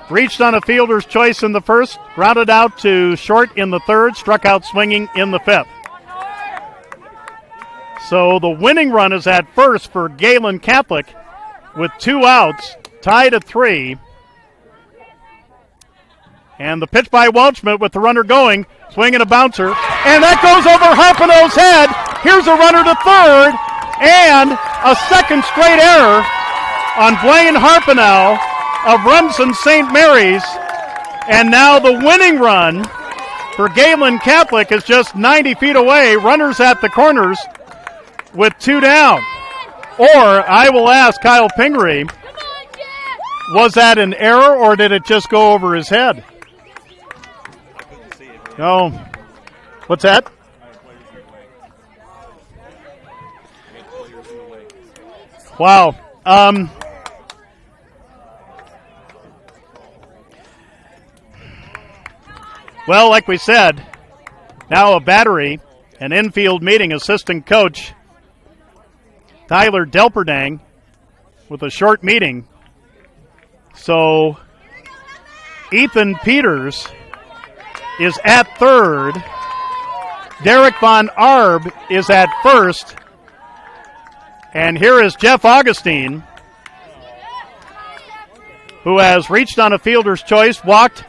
Reached on a fielder's choice in the first, grounded out to short in the third, struck out swinging in the fifth. So the winning run is at first for Gehlen Catholic with 2 outs, tied at 3. And the pitch by Waldschmidt with the runner going, swinging a bouncer, and that goes over Harpino's head. Here's a runner to third, and a second straight error on Blaine Harpino of Remsen St. Mary's. And now the winning run for Gehlen Catholic is just 90 feet away. Runners at the corners with 2 down. Or, I will ask Kyle Pingree, was that an error or did it just go over his head? No. What's that? Wow. Well, like we said, now a battery, an infield meeting. Assistant coach Tyler Delperdang with a short meeting. So Ethan Peters is at third. Derek Von Arb is at first. And here is Jeff Augustine, who has reached on a fielder's choice, walked,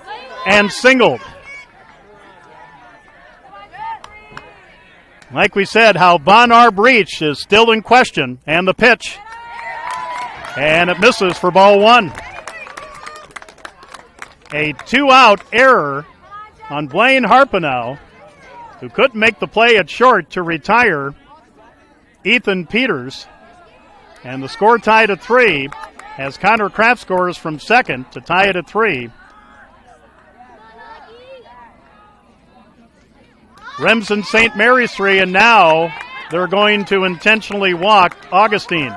and singled. Like we said, how Von Arb reached is still in question, and the pitch. And it misses for ball one. A two-out error on Blaine Harpenow, who couldn't make the play at short to retire Ethan Peters. And the score tied at 3 as Connor Kraft scores from second to tie it at 3. Remsen St. Mary's 3, and now they're going to intentionally walk Augustine.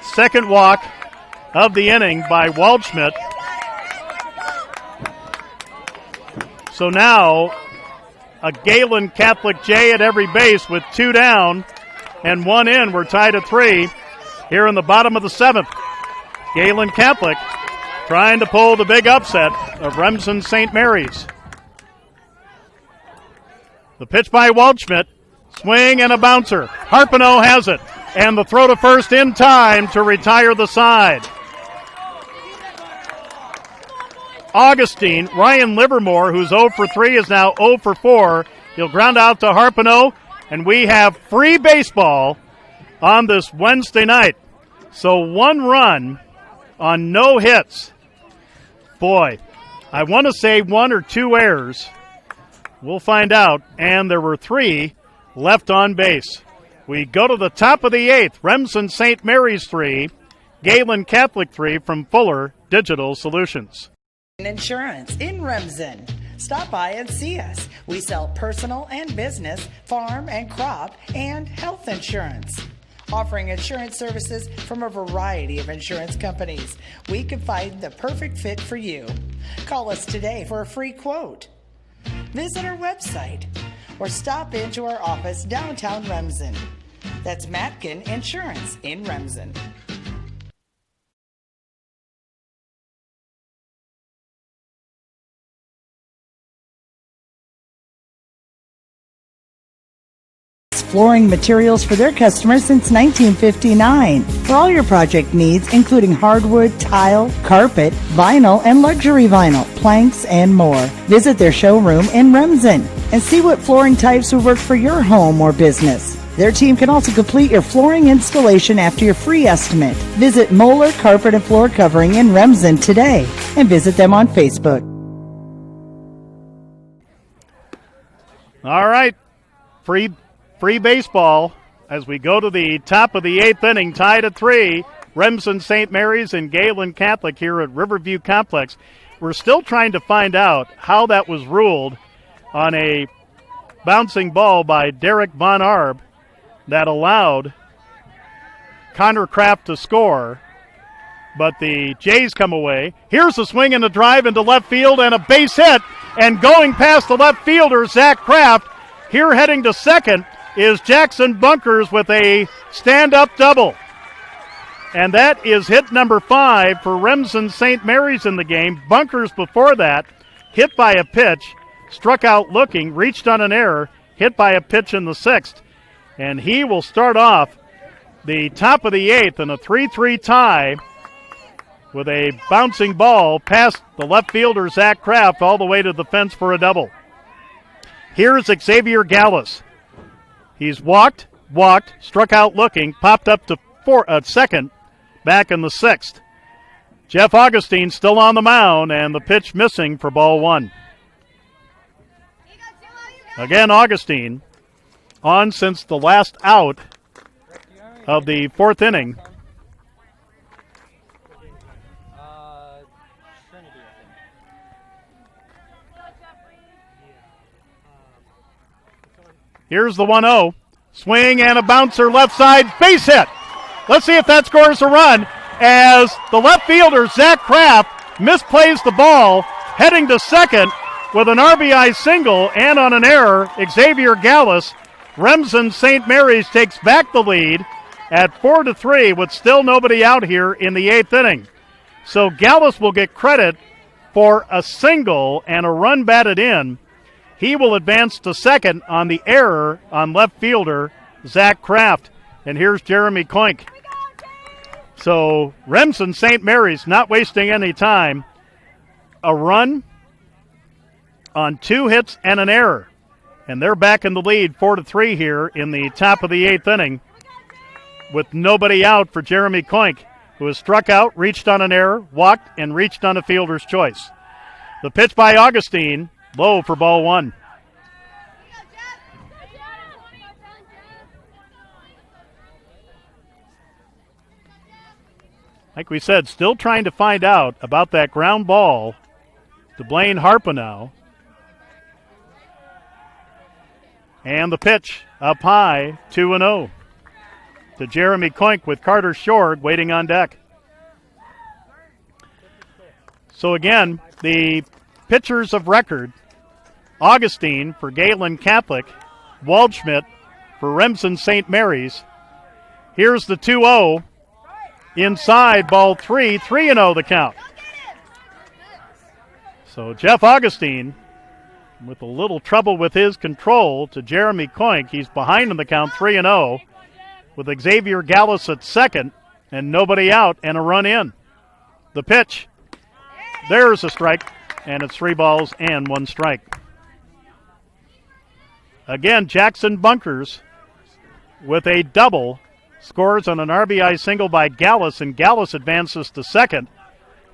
Second walk of the inning by Waldschmidt. So now a Gehlen Catholic J at every base with 2 down and 1 in. We're tied at 3 here in the bottom of the 7th. Gehlen Catholic trying to pull the big upset of Remsen St. Mary's. The pitch by Waldschmidt, swing and a bouncer. Harpenow has it, and the throw to first in time to retire the side. Augustine, Ryan Livermore, who's 0 for 3, is now 0 for 4. He'll ground out to Harpenow, and we have free baseball on this Wednesday night. So 1 run on no hits. Boy, I want to say 1 or 2 errors. We'll find out. And there were 3 left on base. We go to the top of the 8th. Remsen St. Mary's 3, Gehlen Catholic 3 from Fuller Digital Solutions. Insurance in Remsen. Stop by and see us. We sell personal and business, farm and crop, and health insurance. Offering insurance services from a variety of insurance companies. We can find the perfect fit for you. Call us today for a free quote. Visit our website or stop into our office downtown Remsen. That's Matkin Insurance in Remsen. Flooring materials for their customers since 1959. For all your project needs, including hardwood, tile, carpet, vinyl, and luxury vinyl, planks, and more. Visit their showroom in Remsen and see what flooring types would work for your home or business. Their team can also complete your flooring installation after your free estimate. Visit Moeller Carpet and Floor Covering in Remsen today and visit them on Facebook. All right, free baseball as we go to the top of the 8th inning, tied at 3. Remsen St. Mary's and Gehlen Catholic here at Riverview Complex. We're still trying to find out how that was ruled on a bouncing ball by Derek Von Arb that allowed Connor Kraft to score. But the Jays come away. Here's a swing and a drive into left field and a base hit. And going past the left fielder, Zach Kraft, here heading to second, is Jackson Bunkers with a stand-up double. And that is hit number 5 for Remsen St. Mary's in the game. Bunkers before that, hit by a pitch, struck out looking, reached on an error, hit by a pitch in the 6th. And he will start off the top of the 8th in a 3-3 tie with a bouncing ball past the left fielder, Zach Kraft, all the way to the fence for a double. Here's Xavier Gallus. He's walked, struck out looking, popped up to second, back in the 6th. Jeff Augustine still on the mound, and the pitch missing for ball 1. Again, Augustine on since the last out of the 4th inning. Here's the 1-0. Swing and a bouncer left side, base hit. Let's see if that scores a run as the left fielder, Zach Kraft, misplays the ball, heading to second with an RBI single and on an error, Xavier Gallus. Remsen St. Mary's takes back the lead at 4-3 with still nobody out here in the 8th inning. So Gallus will get credit for a single and a run batted in. He will advance to second on the error on left fielder Zach Kraft. And here's Jeremy Koink. So Remsen St. Mary's not wasting any time. A run on 2 hits and an error. And they're back in the lead 4-3 here in the top of the 8th inning with nobody out for Jeremy Koink, who has struck out, reached on an error, walked, and reached on a fielder's choice. The pitch by Augustine, low for ball 1. Like we said, still trying to find out about that ground ball to Blaine Harpenow. And the pitch up high, 2-0 to Jeremy Koink with Carter Shorg waiting on deck. So again, the pitchers of record, Augustine for Gehlen Catholic, Waldschmidt for Remsen St. Mary's. Here's the 2-0. Inside, ball 3, 3-0 the count. So Jeff Augustine with a little trouble with his control to Jeremy Koink. He's behind in the count 3-0 with Xavier Gallus at second and nobody out and a run in. The pitch. There's a strike, and it's 3 balls and 1 strike. Again, Jackson Bunkers with a double scores on an RBI single by Gallus, and Gallus advances to second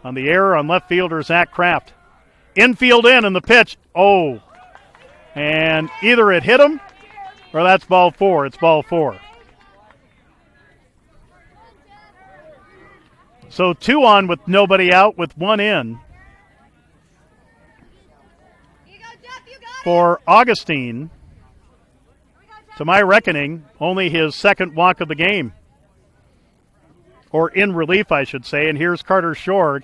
on the error on left fielder Zach Kraft. Infield in, and the pitch. Oh, and either it hit him or that's ball 4. It's ball 4. So 2 on with nobody out with 1 in for Augustine. To my reckoning, only his second walk of the game. Or in relief, I should say. And here's Carter Shorg.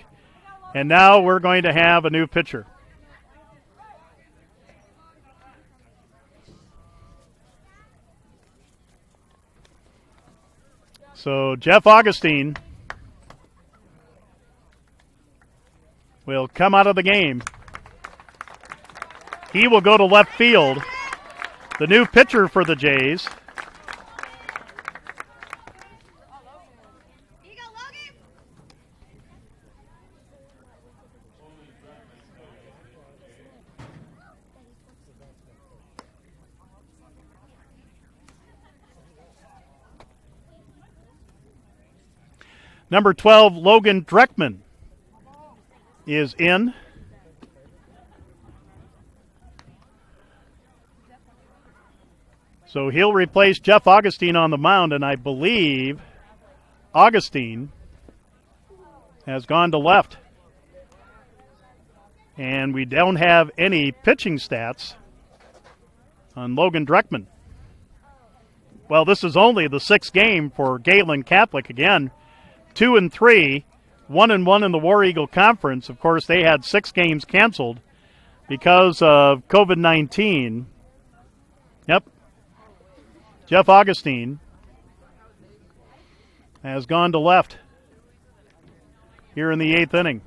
And now we're going to have a new pitcher. So Jeff Augustine will come out of the game. He will go to left field. The new pitcher for the Jays. Number 12, Logan Dreckman is in. So he'll replace Jeff Augustine on the mound, and I believe Augustine has gone to left. And we don't have any pitching stats on Logan Dreckman. Well, this is only the 6th game for Gehlen Catholic. Again, 2-3, 1-1 in the War Eagle Conference. Of course, they had 6 games canceled because of COVID-19. Yep. Jeff Augustine has gone to left here in the 8th inning.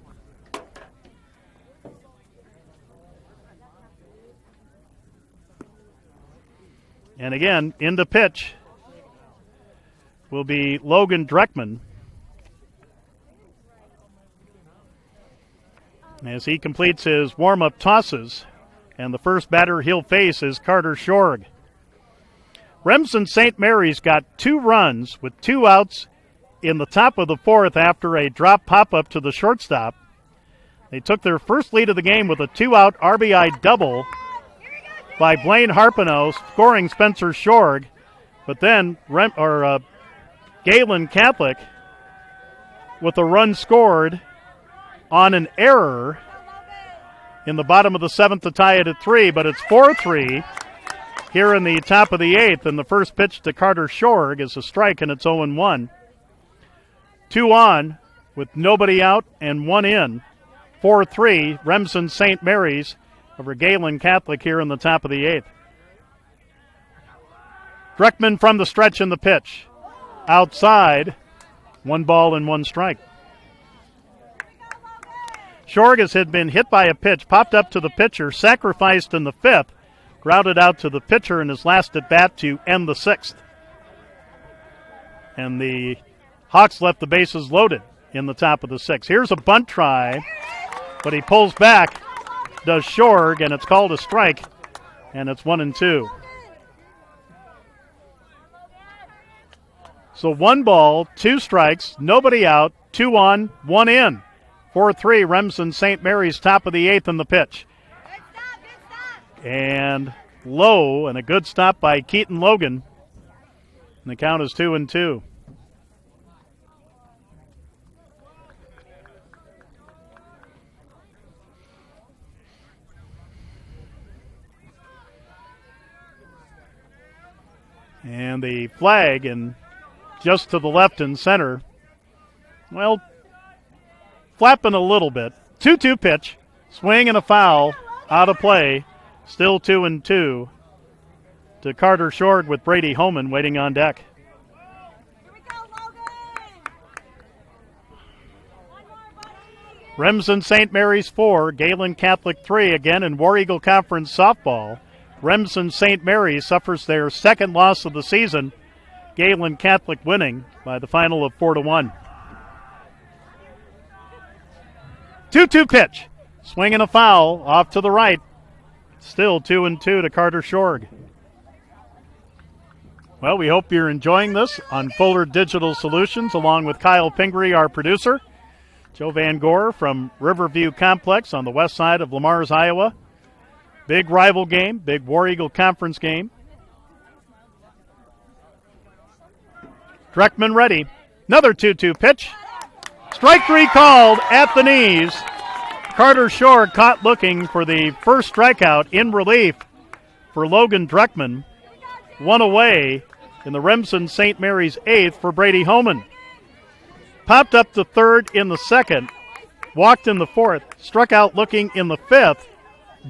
And again, in the pitch will be Logan Dreckman as he completes his warm-up tosses. And the first batter he'll face is Carter Shorg. Remsen St. Mary's got 2 runs with 2 outs in the top of the 4th after a drop pop-up to the shortstop. They took their first lead of the game with a 2-out RBI double by Blaine Harpenow, scoring Spencer Shorg. But then Gehlen Catholic with a run scored on an error in the bottom of the 7th to tie it at 3, but it's 4-3 here in the top of the 8th, and the first pitch to Carter Shorg is a strike, and it's 0-1. 2 on with nobody out and 1 in 4-3, Remsen St. Mary's over Gehlen Catholic here in the top of the 8th. Dreckman from the stretch in the pitch. Outside, 1 ball and 1 strike. Shorgas had been hit by a pitch, popped up to the pitcher, sacrificed in the 5th, grounded out to the pitcher in his last at bat to end the 6th. And the Hawks left the bases loaded in the top of the 6th. Here's a bunt try, but he pulls back, does Shorg, and it's called a strike, and it's 1-2. So 1 ball, 2 strikes, nobody out, 2 on, 1 in. 4-3, Remsen St. Mary's top of the 8th in the pitch. And low, and a good stop by Keaton Logan. And the count is 2-2. And the flag, and just to the left and center, well, flapping a little bit. 2-2 pitch, swing and a foul, out of play, still 2-2 to Carter Shorg with Brady Homan waiting on deck. Remsen St. Mary's 4, Gehlen Catholic 3, again in War Eagle Conference softball. Remsen St. Mary's suffers their 2nd loss of the season. Gehlen Catholic winning by the final of 4-1. 2-2 pitch. Swing and a foul off to the right. Still 2-2 to Carter Shorg. Well, we hope you're enjoying this on Fuller Digital Solutions, along with Kyle Pingree, our producer. Joe Van Gore from Riverview Complex on the west side of Lamar's, Iowa. Big rival game, big War Eagle Conference game. Dreckman ready. Another 2-2 pitch. Strike 3 called at the knees. Carter Shorg caught looking for the first strikeout in relief for Logan Dreckman. 1 away in the Remsen St. Mary's 8th for Brady Homan. Popped up to 3rd in the 2nd, walked in the 4th, struck out looking in the 5th,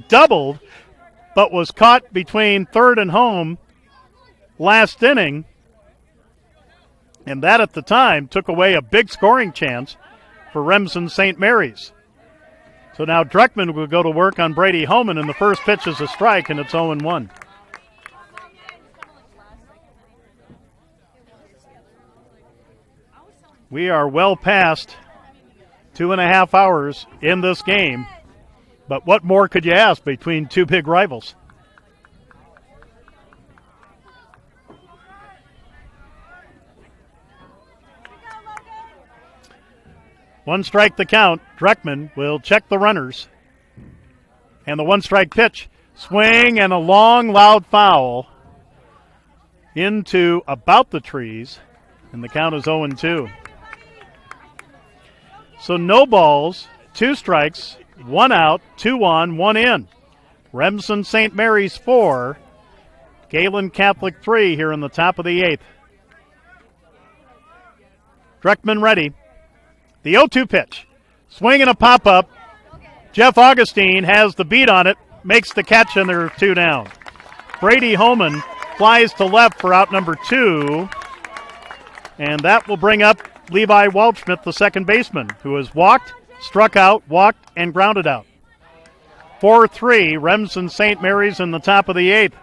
doubled, but was caught between 3rd and home last inning. And that at the time took away a big scoring chance for Remsen St. Mary's. So now Dreckman will go to work on Brady Homan, and the first pitch is a strike, and it's 0-1. We are well past 2.5 hours in this game, but what more could you ask between two big rivals? One strike the count. Dreckman will check the runners. And the 1-strike pitch. Swing and a long, loud foul into about the trees. And the count is 0-2. So no balls, 2 strikes, 1 out, 2 on, 1 in. Remsen St. Mary's 4, Gehlen Catholic 3 here in the top of the 8th. Dreckman ready. The 0-2 pitch. Swing and a pop-up. Jeff Augustine has the beat on it, makes the catch, and there are 2 down. Brady Homan flies to left for out number 2, and that will bring up Levi Waldschmidt, the second baseman, who has walked, struck out, walked, and grounded out. 4-3, Remsen St. Mary's in the top of the 8th.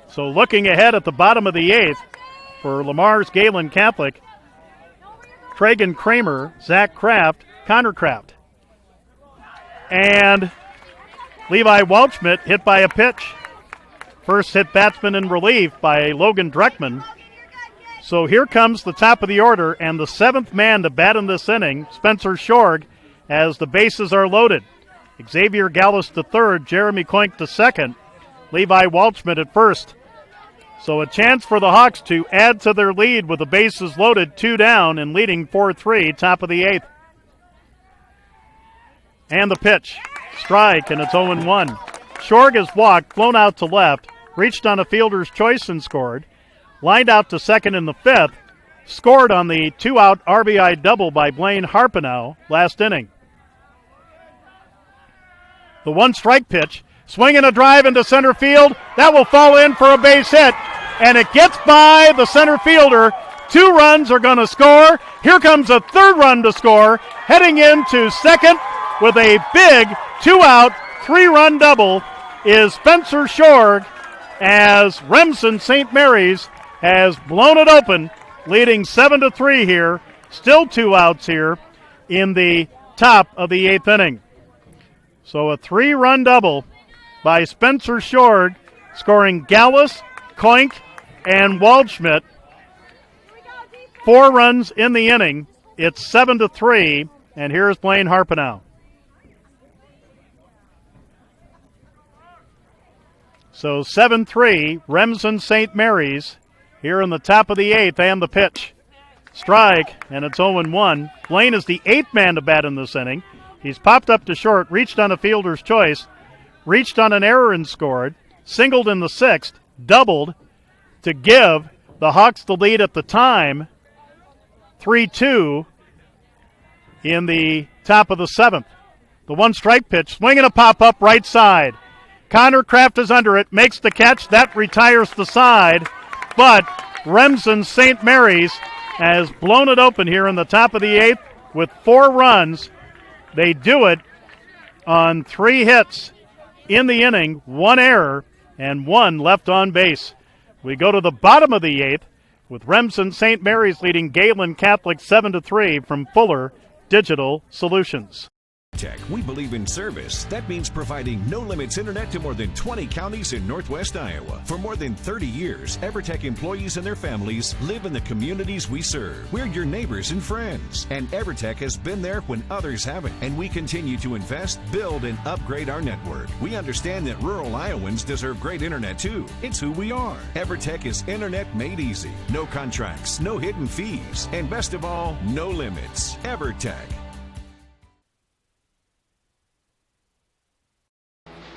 So looking ahead at the bottom of the 8th for Lamar's Gehlen Catholic, Tragan Kramer, Zach Kraft, Connor Kraft. And Levi Waldschmidt hit by a pitch. First hit batsman in relief by Logan Dreckman. So here comes the top of the order, and the 7th man to bat in this inning, Spencer Shorg, as the bases are loaded. Xavier Gallus to third, Jeremy Koink to second, Levi Waldschmidt at first. So a chance for the Hawks to add to their lead with the bases loaded, 2 down, and leading 4-3, top of the 8th. And the pitch. Strike, and it's 0-1. Shorg has walked, flown out to left, reached on a fielder's choice and scored. lined out to second in the fifth, scored on the 2-out RBI double by Blaine Harpenow last inning. The 1-strike pitch, swinging a drive into center field. That will fall in for a base hit, and it gets by the center fielder. 2 runs are going to score. Here comes a third run to score. Heading into second with a big 2-out, 3-run double is Spencer Shorg, as Remsen St. Mary's has blown it open, leading 7-3 here. Still 2 outs here in the top of the 8th inning. So a 3-run double by Spencer Shorg, scoring Gallus, Koink, and Waldschmidt. 4 runs in the inning. It's 7-3, and here's Blaine Harpenow. So 7-3, Remsen St. Mary's here in the top of the 8th, and the pitch. Strike, and it's 0-1. Blaine is the 8th man to bat in this inning. He's popped up to short, reached on a fielder's choice, reached on an error and scored, singled in the 6th, doubled to give the Hawks the lead at the time, 3-2 in the top of the 7th. The 1-strike pitch, swinging a pop-up right side. Connor Kraft is under it, makes the catch. That retires the side, but Remsen St. Mary's has blown it open here in the top of the 8th with 4 runs. They do it on 3 hits in the inning, 1 error, and 1 left on base. We go to the bottom of the 8th with Remsen St. Mary's leading Gehlen Catholic 7-3 from Fuller Digital Solutions. Tech, we believe in service. That means providing no-limits internet to more than 20 counties in Northwest Iowa. For more than 30 years, EverTech employees and their families live in the communities we serve. We're your neighbors and friends. And EverTech has been there when others haven't. And we continue to invest, build, and upgrade our network. We understand that rural Iowans deserve great internet too. It's who we are. EverTech is internet made easy. No contracts, no hidden fees, and best of all, no limits. EverTech.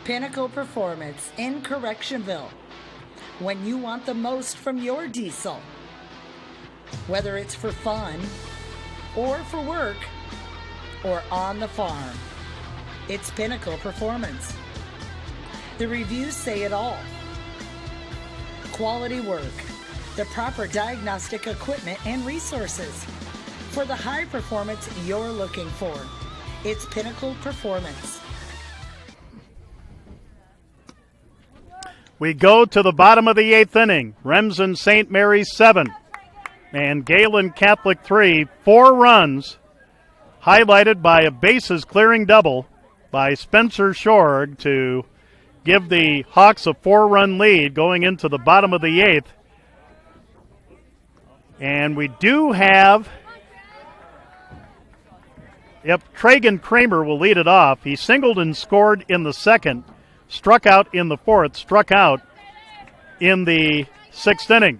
Pinnacle Performance in Correctionville. When you want the most from your diesel, whether it's for fun or for work or on the farm, it's Pinnacle Performance. The reviews say it all. Quality work, the proper diagnostic equipment and resources for the high performance you're looking for. It's Pinnacle Performance. We go to the bottom of the 8th inning. Remsen St. Mary's 7 and Gehlen Catholic 3. 4 runs, highlighted by a bases clearing double by Spencer Shorg to give the Hawks a 4-run lead going into the bottom of the 8th. And we do have, Tragan Kramer will lead it off. He singled and scored in the 2nd. Struck out in the 4th, struck out in the 6th inning.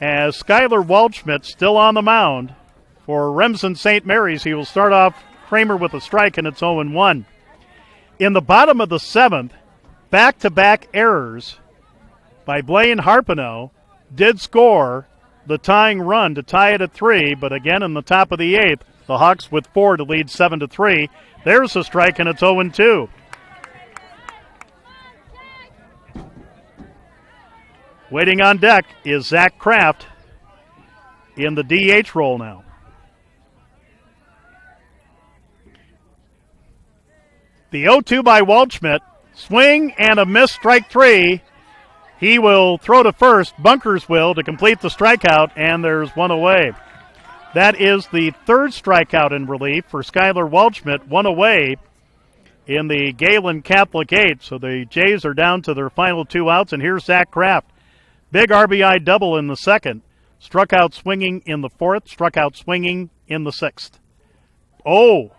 As Skylar Waldschmidt still on the mound for Remsen St. Mary's, he will start off Kramer with a strike, and it's 0-1. In the bottom of the 7th, back-to-back errors by Blaine Harpenow did score the tying run to tie it at 3, but again in the top of the 8th, the Hawks with 4 to lead 7-3. There's a strike, and it's 0-2. Waiting on deck is Zach Kraft in the DH role now. The 0-2 by Waldschmidt. Swing and a miss, strike 3. He will throw to first. Bunkers will to complete the strikeout, and there's 1 away. That is the 3rd strikeout in relief for Skylar Waldschmidt, 1 away in the Gehlen Catholic 8. So the Jays are down to their final 2 outs, and here's Zach Kraft. Big RBI double in the 2nd. Struck out swinging in the 4th, struck out swinging in the 6th. Oh,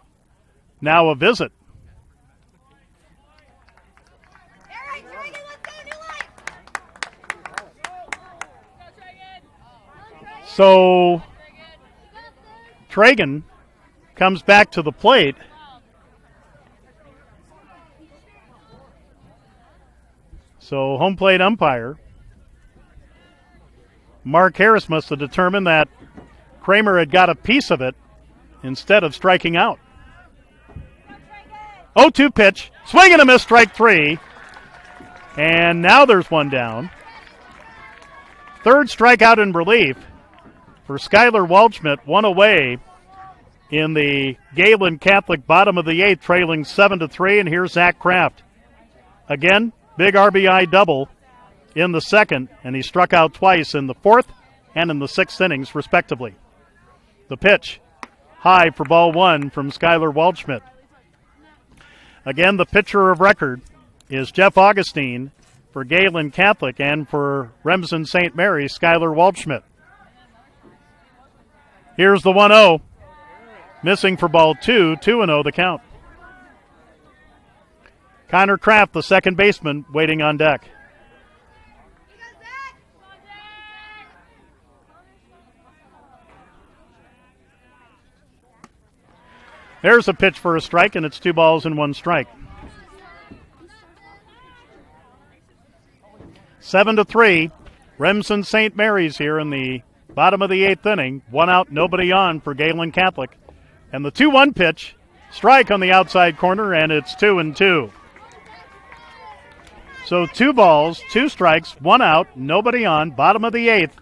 now a visit. So Tragan comes back to the plate. So home plate umpire Mark Harris must have determined that Kramer had got a piece of it instead of striking out. 0-2 pitch, swing and a miss, strike three. And now there's one down. Third strikeout in relief for Skylar Waldschmidt, one away in the Gehlen Catholic bottom of the eighth, trailing 7-3. And here's Zach Kraft. Again, big RBI double in the second, and he struck out twice in the fourth and in the sixth innings, respectively. The pitch, high for ball one from Skylar Waldschmidt. Again, the pitcher of record is Jeff Augustine for Gehlen Catholic, and for Remsen St. Mary's, Skylar Waldschmidt. Here's the 1-0. Missing for ball two, 2-0 the count. Connor Kraft, the second baseman, waiting on deck. There's a pitch for a strike, and it's 2 balls and 1 strike. 7-3. Remsen St. Mary's here in the bottom of the eighth inning. 1 out, nobody on for Gehlen Catholic. And the 2-1 pitch, strike on the outside corner, and it's 2-2. So 2 balls, 2 strikes, 1 out, nobody on, bottom of the eighth.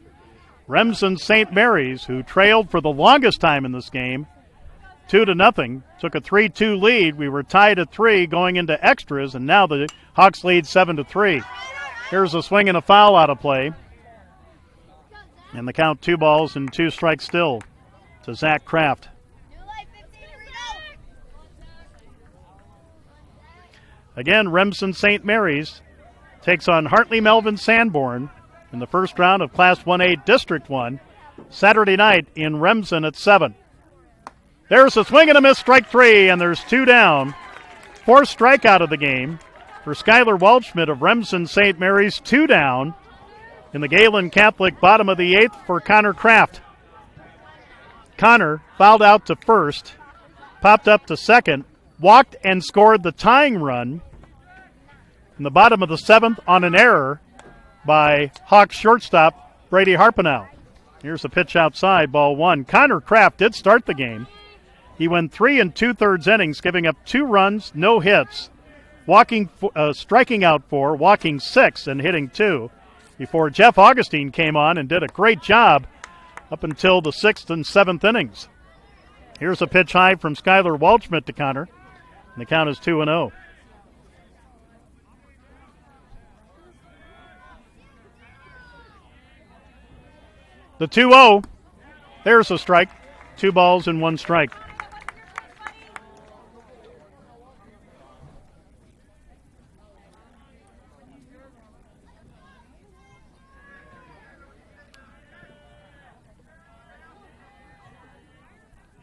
Remsen St. Mary's, who trailed for the longest time in this game, 2-0, took a 3-2 lead. We were tied at 3 going into extras, and now the Hawks lead 7-3. Here's a swing and a foul out of play. And the count 2 balls and 2 strikes still to Zach Kraft. Again, Remsen St. Mary's takes on Hartley Melvin Sanborn in the first round of Class 1A District 1, Saturday night in Remsen at 7. There's a swing and a miss, strike 3, and there's 2 down. 4th strikeout of the game for Skylar Waldschmidt of Remsen St. Mary's, 2 down. In the Gehlen Catholic bottom of the 8th for Connor Kraft. Connor fouled out to first, popped up to second, walked and scored the tying run in the bottom of the 7th on an error by Hawks shortstop Brady Harpenow. Here's a pitch outside, ball 1. Connor Kraft did start the game. He went 3 2/3 innings, giving up 2 runs, no hits, striking out 4, walking 6, and hitting 2, before Jeff Augustine came on and did a great job up until the 6th and 7th innings. Here's a pitch high from Skylar Waldschmidt to Connor, and the count is 2-0. The 2-0, there's a strike, 2 balls and 1 strike.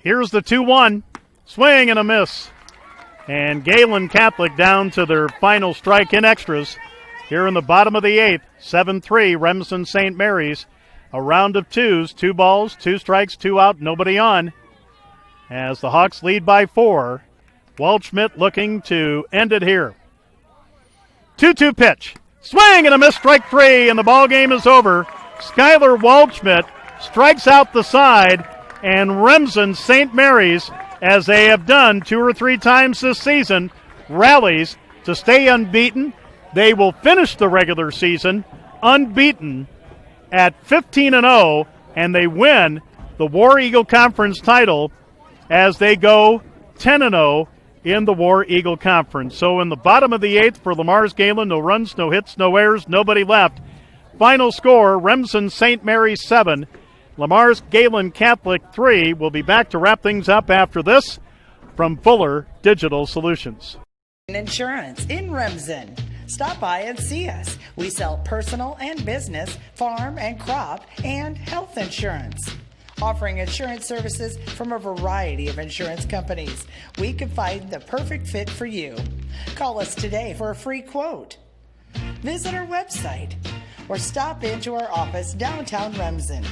Here's the 2-1, swing and a miss. And Gehlen Catholic down to their final strike in extras. Here in the bottom of the 8th, 7-3, Remsen St. Mary's. A round of 2s, 2 balls, 2 strikes, 2 out, nobody on. As the Hawks lead by 4. Waldschmidt looking to end it here. 2-2 pitch, swing and a miss, strike 3, and the ball game is over. Skylar Waldschmidt strikes out the side, and Remsen St. Mary's, as they have done 2 or 3 times this season, rallies to stay unbeaten. They will finish the regular season unbeaten at 15-0, and they win the War Eagle Conference title as they go 10-0 in the War Eagle Conference. So in the bottom of the 8th for Lamar's Gehlen, no runs, no hits, no errors, nobody left. Final score, Remsen St. Mary's 7, Lamar's Gehlen Catholic 3. We'll be back to wrap things up after this from Fuller Digital Solutions. Insurance in Remsen. Stop by and see us. We sell personal and business, farm and crop, and health insurance. Offering insurance services from a variety of insurance companies. We can find the perfect fit for you. Call us today for a free quote. Visit our website or stop into our office downtown Remsen.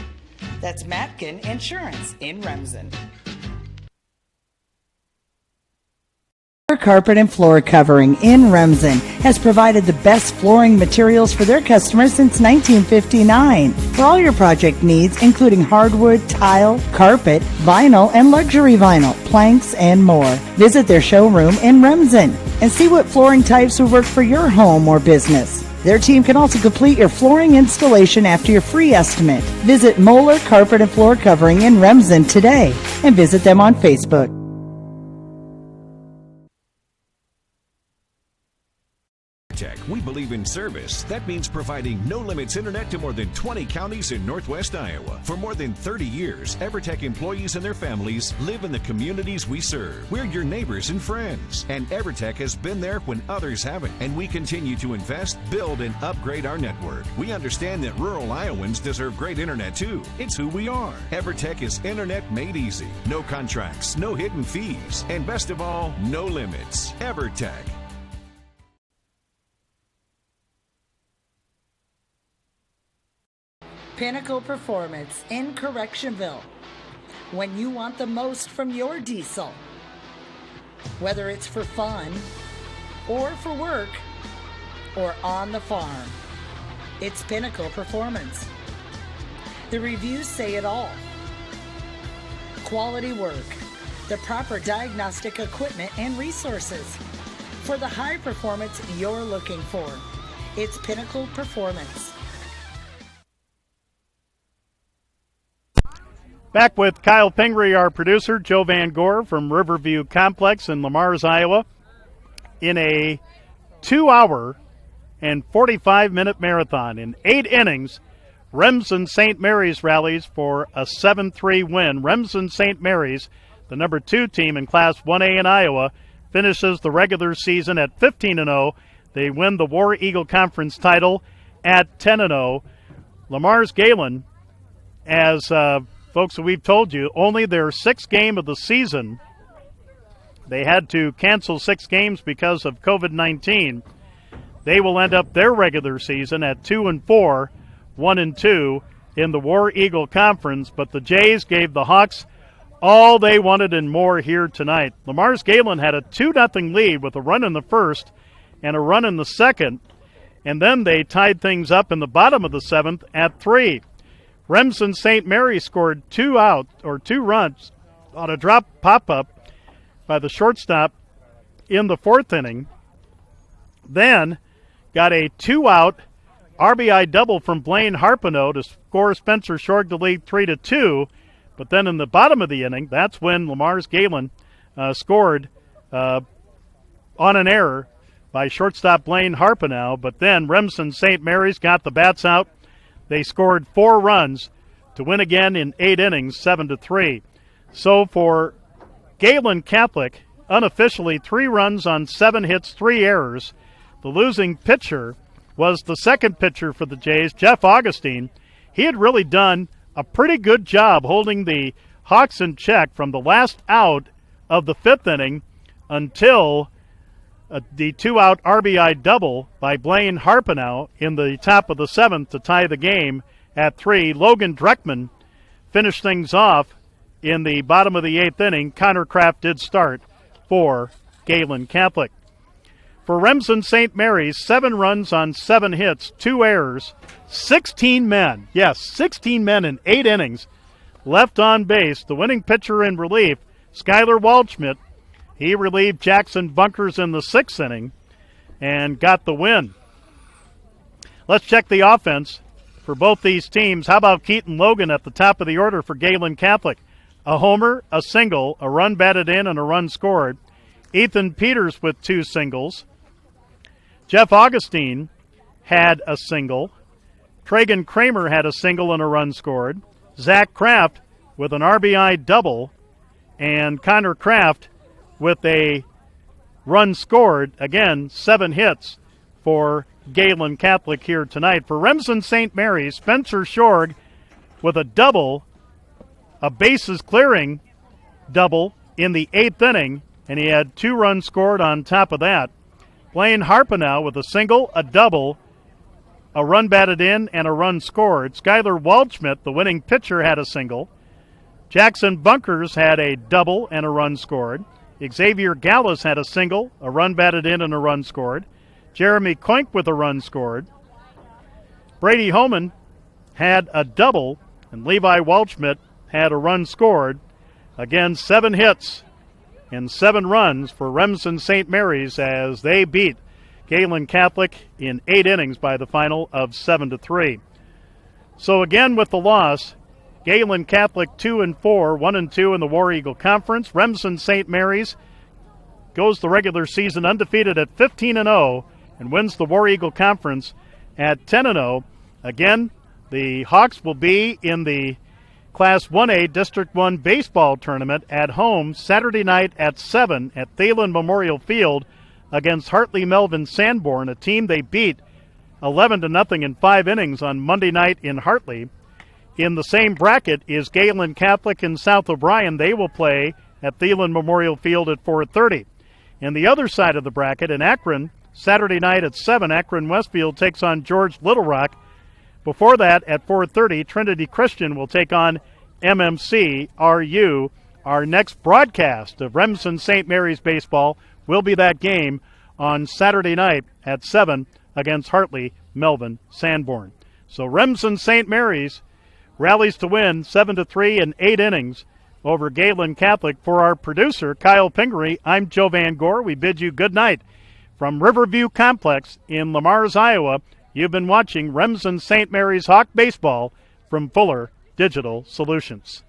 That's Matkin Insurance in Remsen. Carpet and Floor Covering in Remsen has provided the best flooring materials for their customers since 1959. For all your project needs, including hardwood, tile, carpet, vinyl, and luxury vinyl, planks, and more. Visit their showroom in Remsen and see what flooring types will work for your home or business. Their team can also complete your flooring installation after your free estimate. Visit Moeller Carpet and Floor Covering in Remsen today and visit them on Facebook. We believe in service. That means providing no-limits internet to more than 20 counties in Northwest Iowa. For more than 30 years, EverTech employees and their families live in the communities we serve. We're your neighbors and friends. And EverTech has been there when others haven't. And we continue to invest, build, and upgrade our network. We understand that rural Iowans deserve great internet too. It's who we are. EverTech is internet made easy. No contracts, no hidden fees, and best of all, no limits. EverTech. Pinnacle Performance in Correctionville. When you want the most from your diesel, whether it's for fun or for work or on the farm, it's Pinnacle Performance. The reviews say it all. Quality work, the proper diagnostic equipment and resources for the high performance you're looking for. It's Pinnacle Performance. Back with Kyle Pingree, our producer, Joe Van Gore from Riverview Complex in Lamars, Iowa, in a 2-hour and 45-minute marathon. In 8 innings, Remsen St. Mary's rallies for a 7-3 win. Remsen St. Mary's, the number 2 team in Class 1A in Iowa, finishes the regular season at 15-0. They win the War Eagle Conference title at 10-0. Lamars Gehlen, as folks, we've told you, only their 6th game of the season. They had to cancel 6 games because of COVID-19. They will end up their regular season at 2-4, 1-2 in the War Eagle Conference. But the Jays gave the Hawks all they wanted and more here tonight. Lamars Gehlen had a 2-0 lead with a run in the first and a run in the second. And then they tied things up in the bottom of the 7th at 3. Remsen St. Mary scored 2 runs on a drop pop-up by the shortstop in the 4th inning. Then got a 2-out RBI double from Blaine Harpino to score Spencer Shorg to lead 3-2. But then in the bottom of the inning, that's when Lamars Gehlen scored on an error by shortstop Blaine Harpino. But then Remsen St. Mary's got the bats out. They scored 4 runs to win again in 8 innings, 7-3. So for Gehlen Catholic, unofficially 3 runs on 7 hits, 3 errors. The losing pitcher was the second pitcher for the Jays, Jeff Augustine. He had really done a pretty good job holding the Hawks in check from the last out of the 5th inning until the 2-out RBI double by Blaine Harpino in the top of the 7th to tie the game at 3. Logan Dreckman finished things off in the bottom of the 8th inning. Connor Kraft did start for Gehlen Catholic. For Remsen St. Mary's, 7 runs on 7 hits, 2 errors, 16 men. Yes, 16 men in 8 innings left on base. The winning pitcher in relief, Skylar Waldschmidt, he relieved Jackson Bunkers in the 6th inning and got the win. Let's check the offense for both these teams. How about Keaton Logan at the top of the order for Gehlen Catholic? A homer, a single, a run batted in, and a run scored. Ethan Peters with 2 singles. Jeff Augustine had a single. Tragan Kramer had a single and a run scored. Zach Kraft with an RBI double. And Connor Kraft with a run scored. Again, 7 hits for Gehlen Catholic here tonight. For Remsen St. Mary's, Spencer Shorg with a double, a bases clearing double in the 8th inning, and he had 2 runs scored on top of that. Blaine Harpino with a single, a double, a run batted in, and a run scored. Skylar Waldschmidt, the winning pitcher, had a single. Jackson Bunkers had a double and a run scored. Xavier Gallus had a single, a run batted in, and a run scored. Jeremy Koink with a run scored. Brady Homan had a double, and Levi Waldschmidt had a run scored. Again, 7 hits and 7 runs for Remsen St. Mary's as they beat Gehlen Catholic in 8 innings by the final of 7-3. So again with the loss, Gehlen Catholic 2-4, 1-2 in the War Eagle Conference. Remsen St. Mary's goes the regular season undefeated at 15-0 and wins the War Eagle Conference at 10-0. Again, the Hawks will be in the Class 1A District 1 baseball tournament at home Saturday night at 7 at Thalen Memorial Field against Hartley Melvin Sanborn, a team they beat 11-0 in 5 innings on Monday night in Hartley. In the same bracket is Gehlen Catholic and South O'Brien. They will play at Thelen Memorial Field at 4:30. And the other side of the bracket in Akron, Saturday night at 7, Akron Westfield takes on George Little Rock. Before that, at 4:30, Trinity Christian will take on MMC RU. Our next broadcast of Remsen St. Mary's baseball will be that game on Saturday night at 7 against Hartley Melvin Sanborn. So Remsen St. Mary's rallies to win 7-3 in 8 innings over Gehlen Catholic. For our producer, Kyle Pingery, I'm Joe Van Gore. We bid you good night from Riverview Complex in Lamars, Iowa. You've been watching Remsen St. Mary's Hawk Baseball from Fuller Digital Solutions.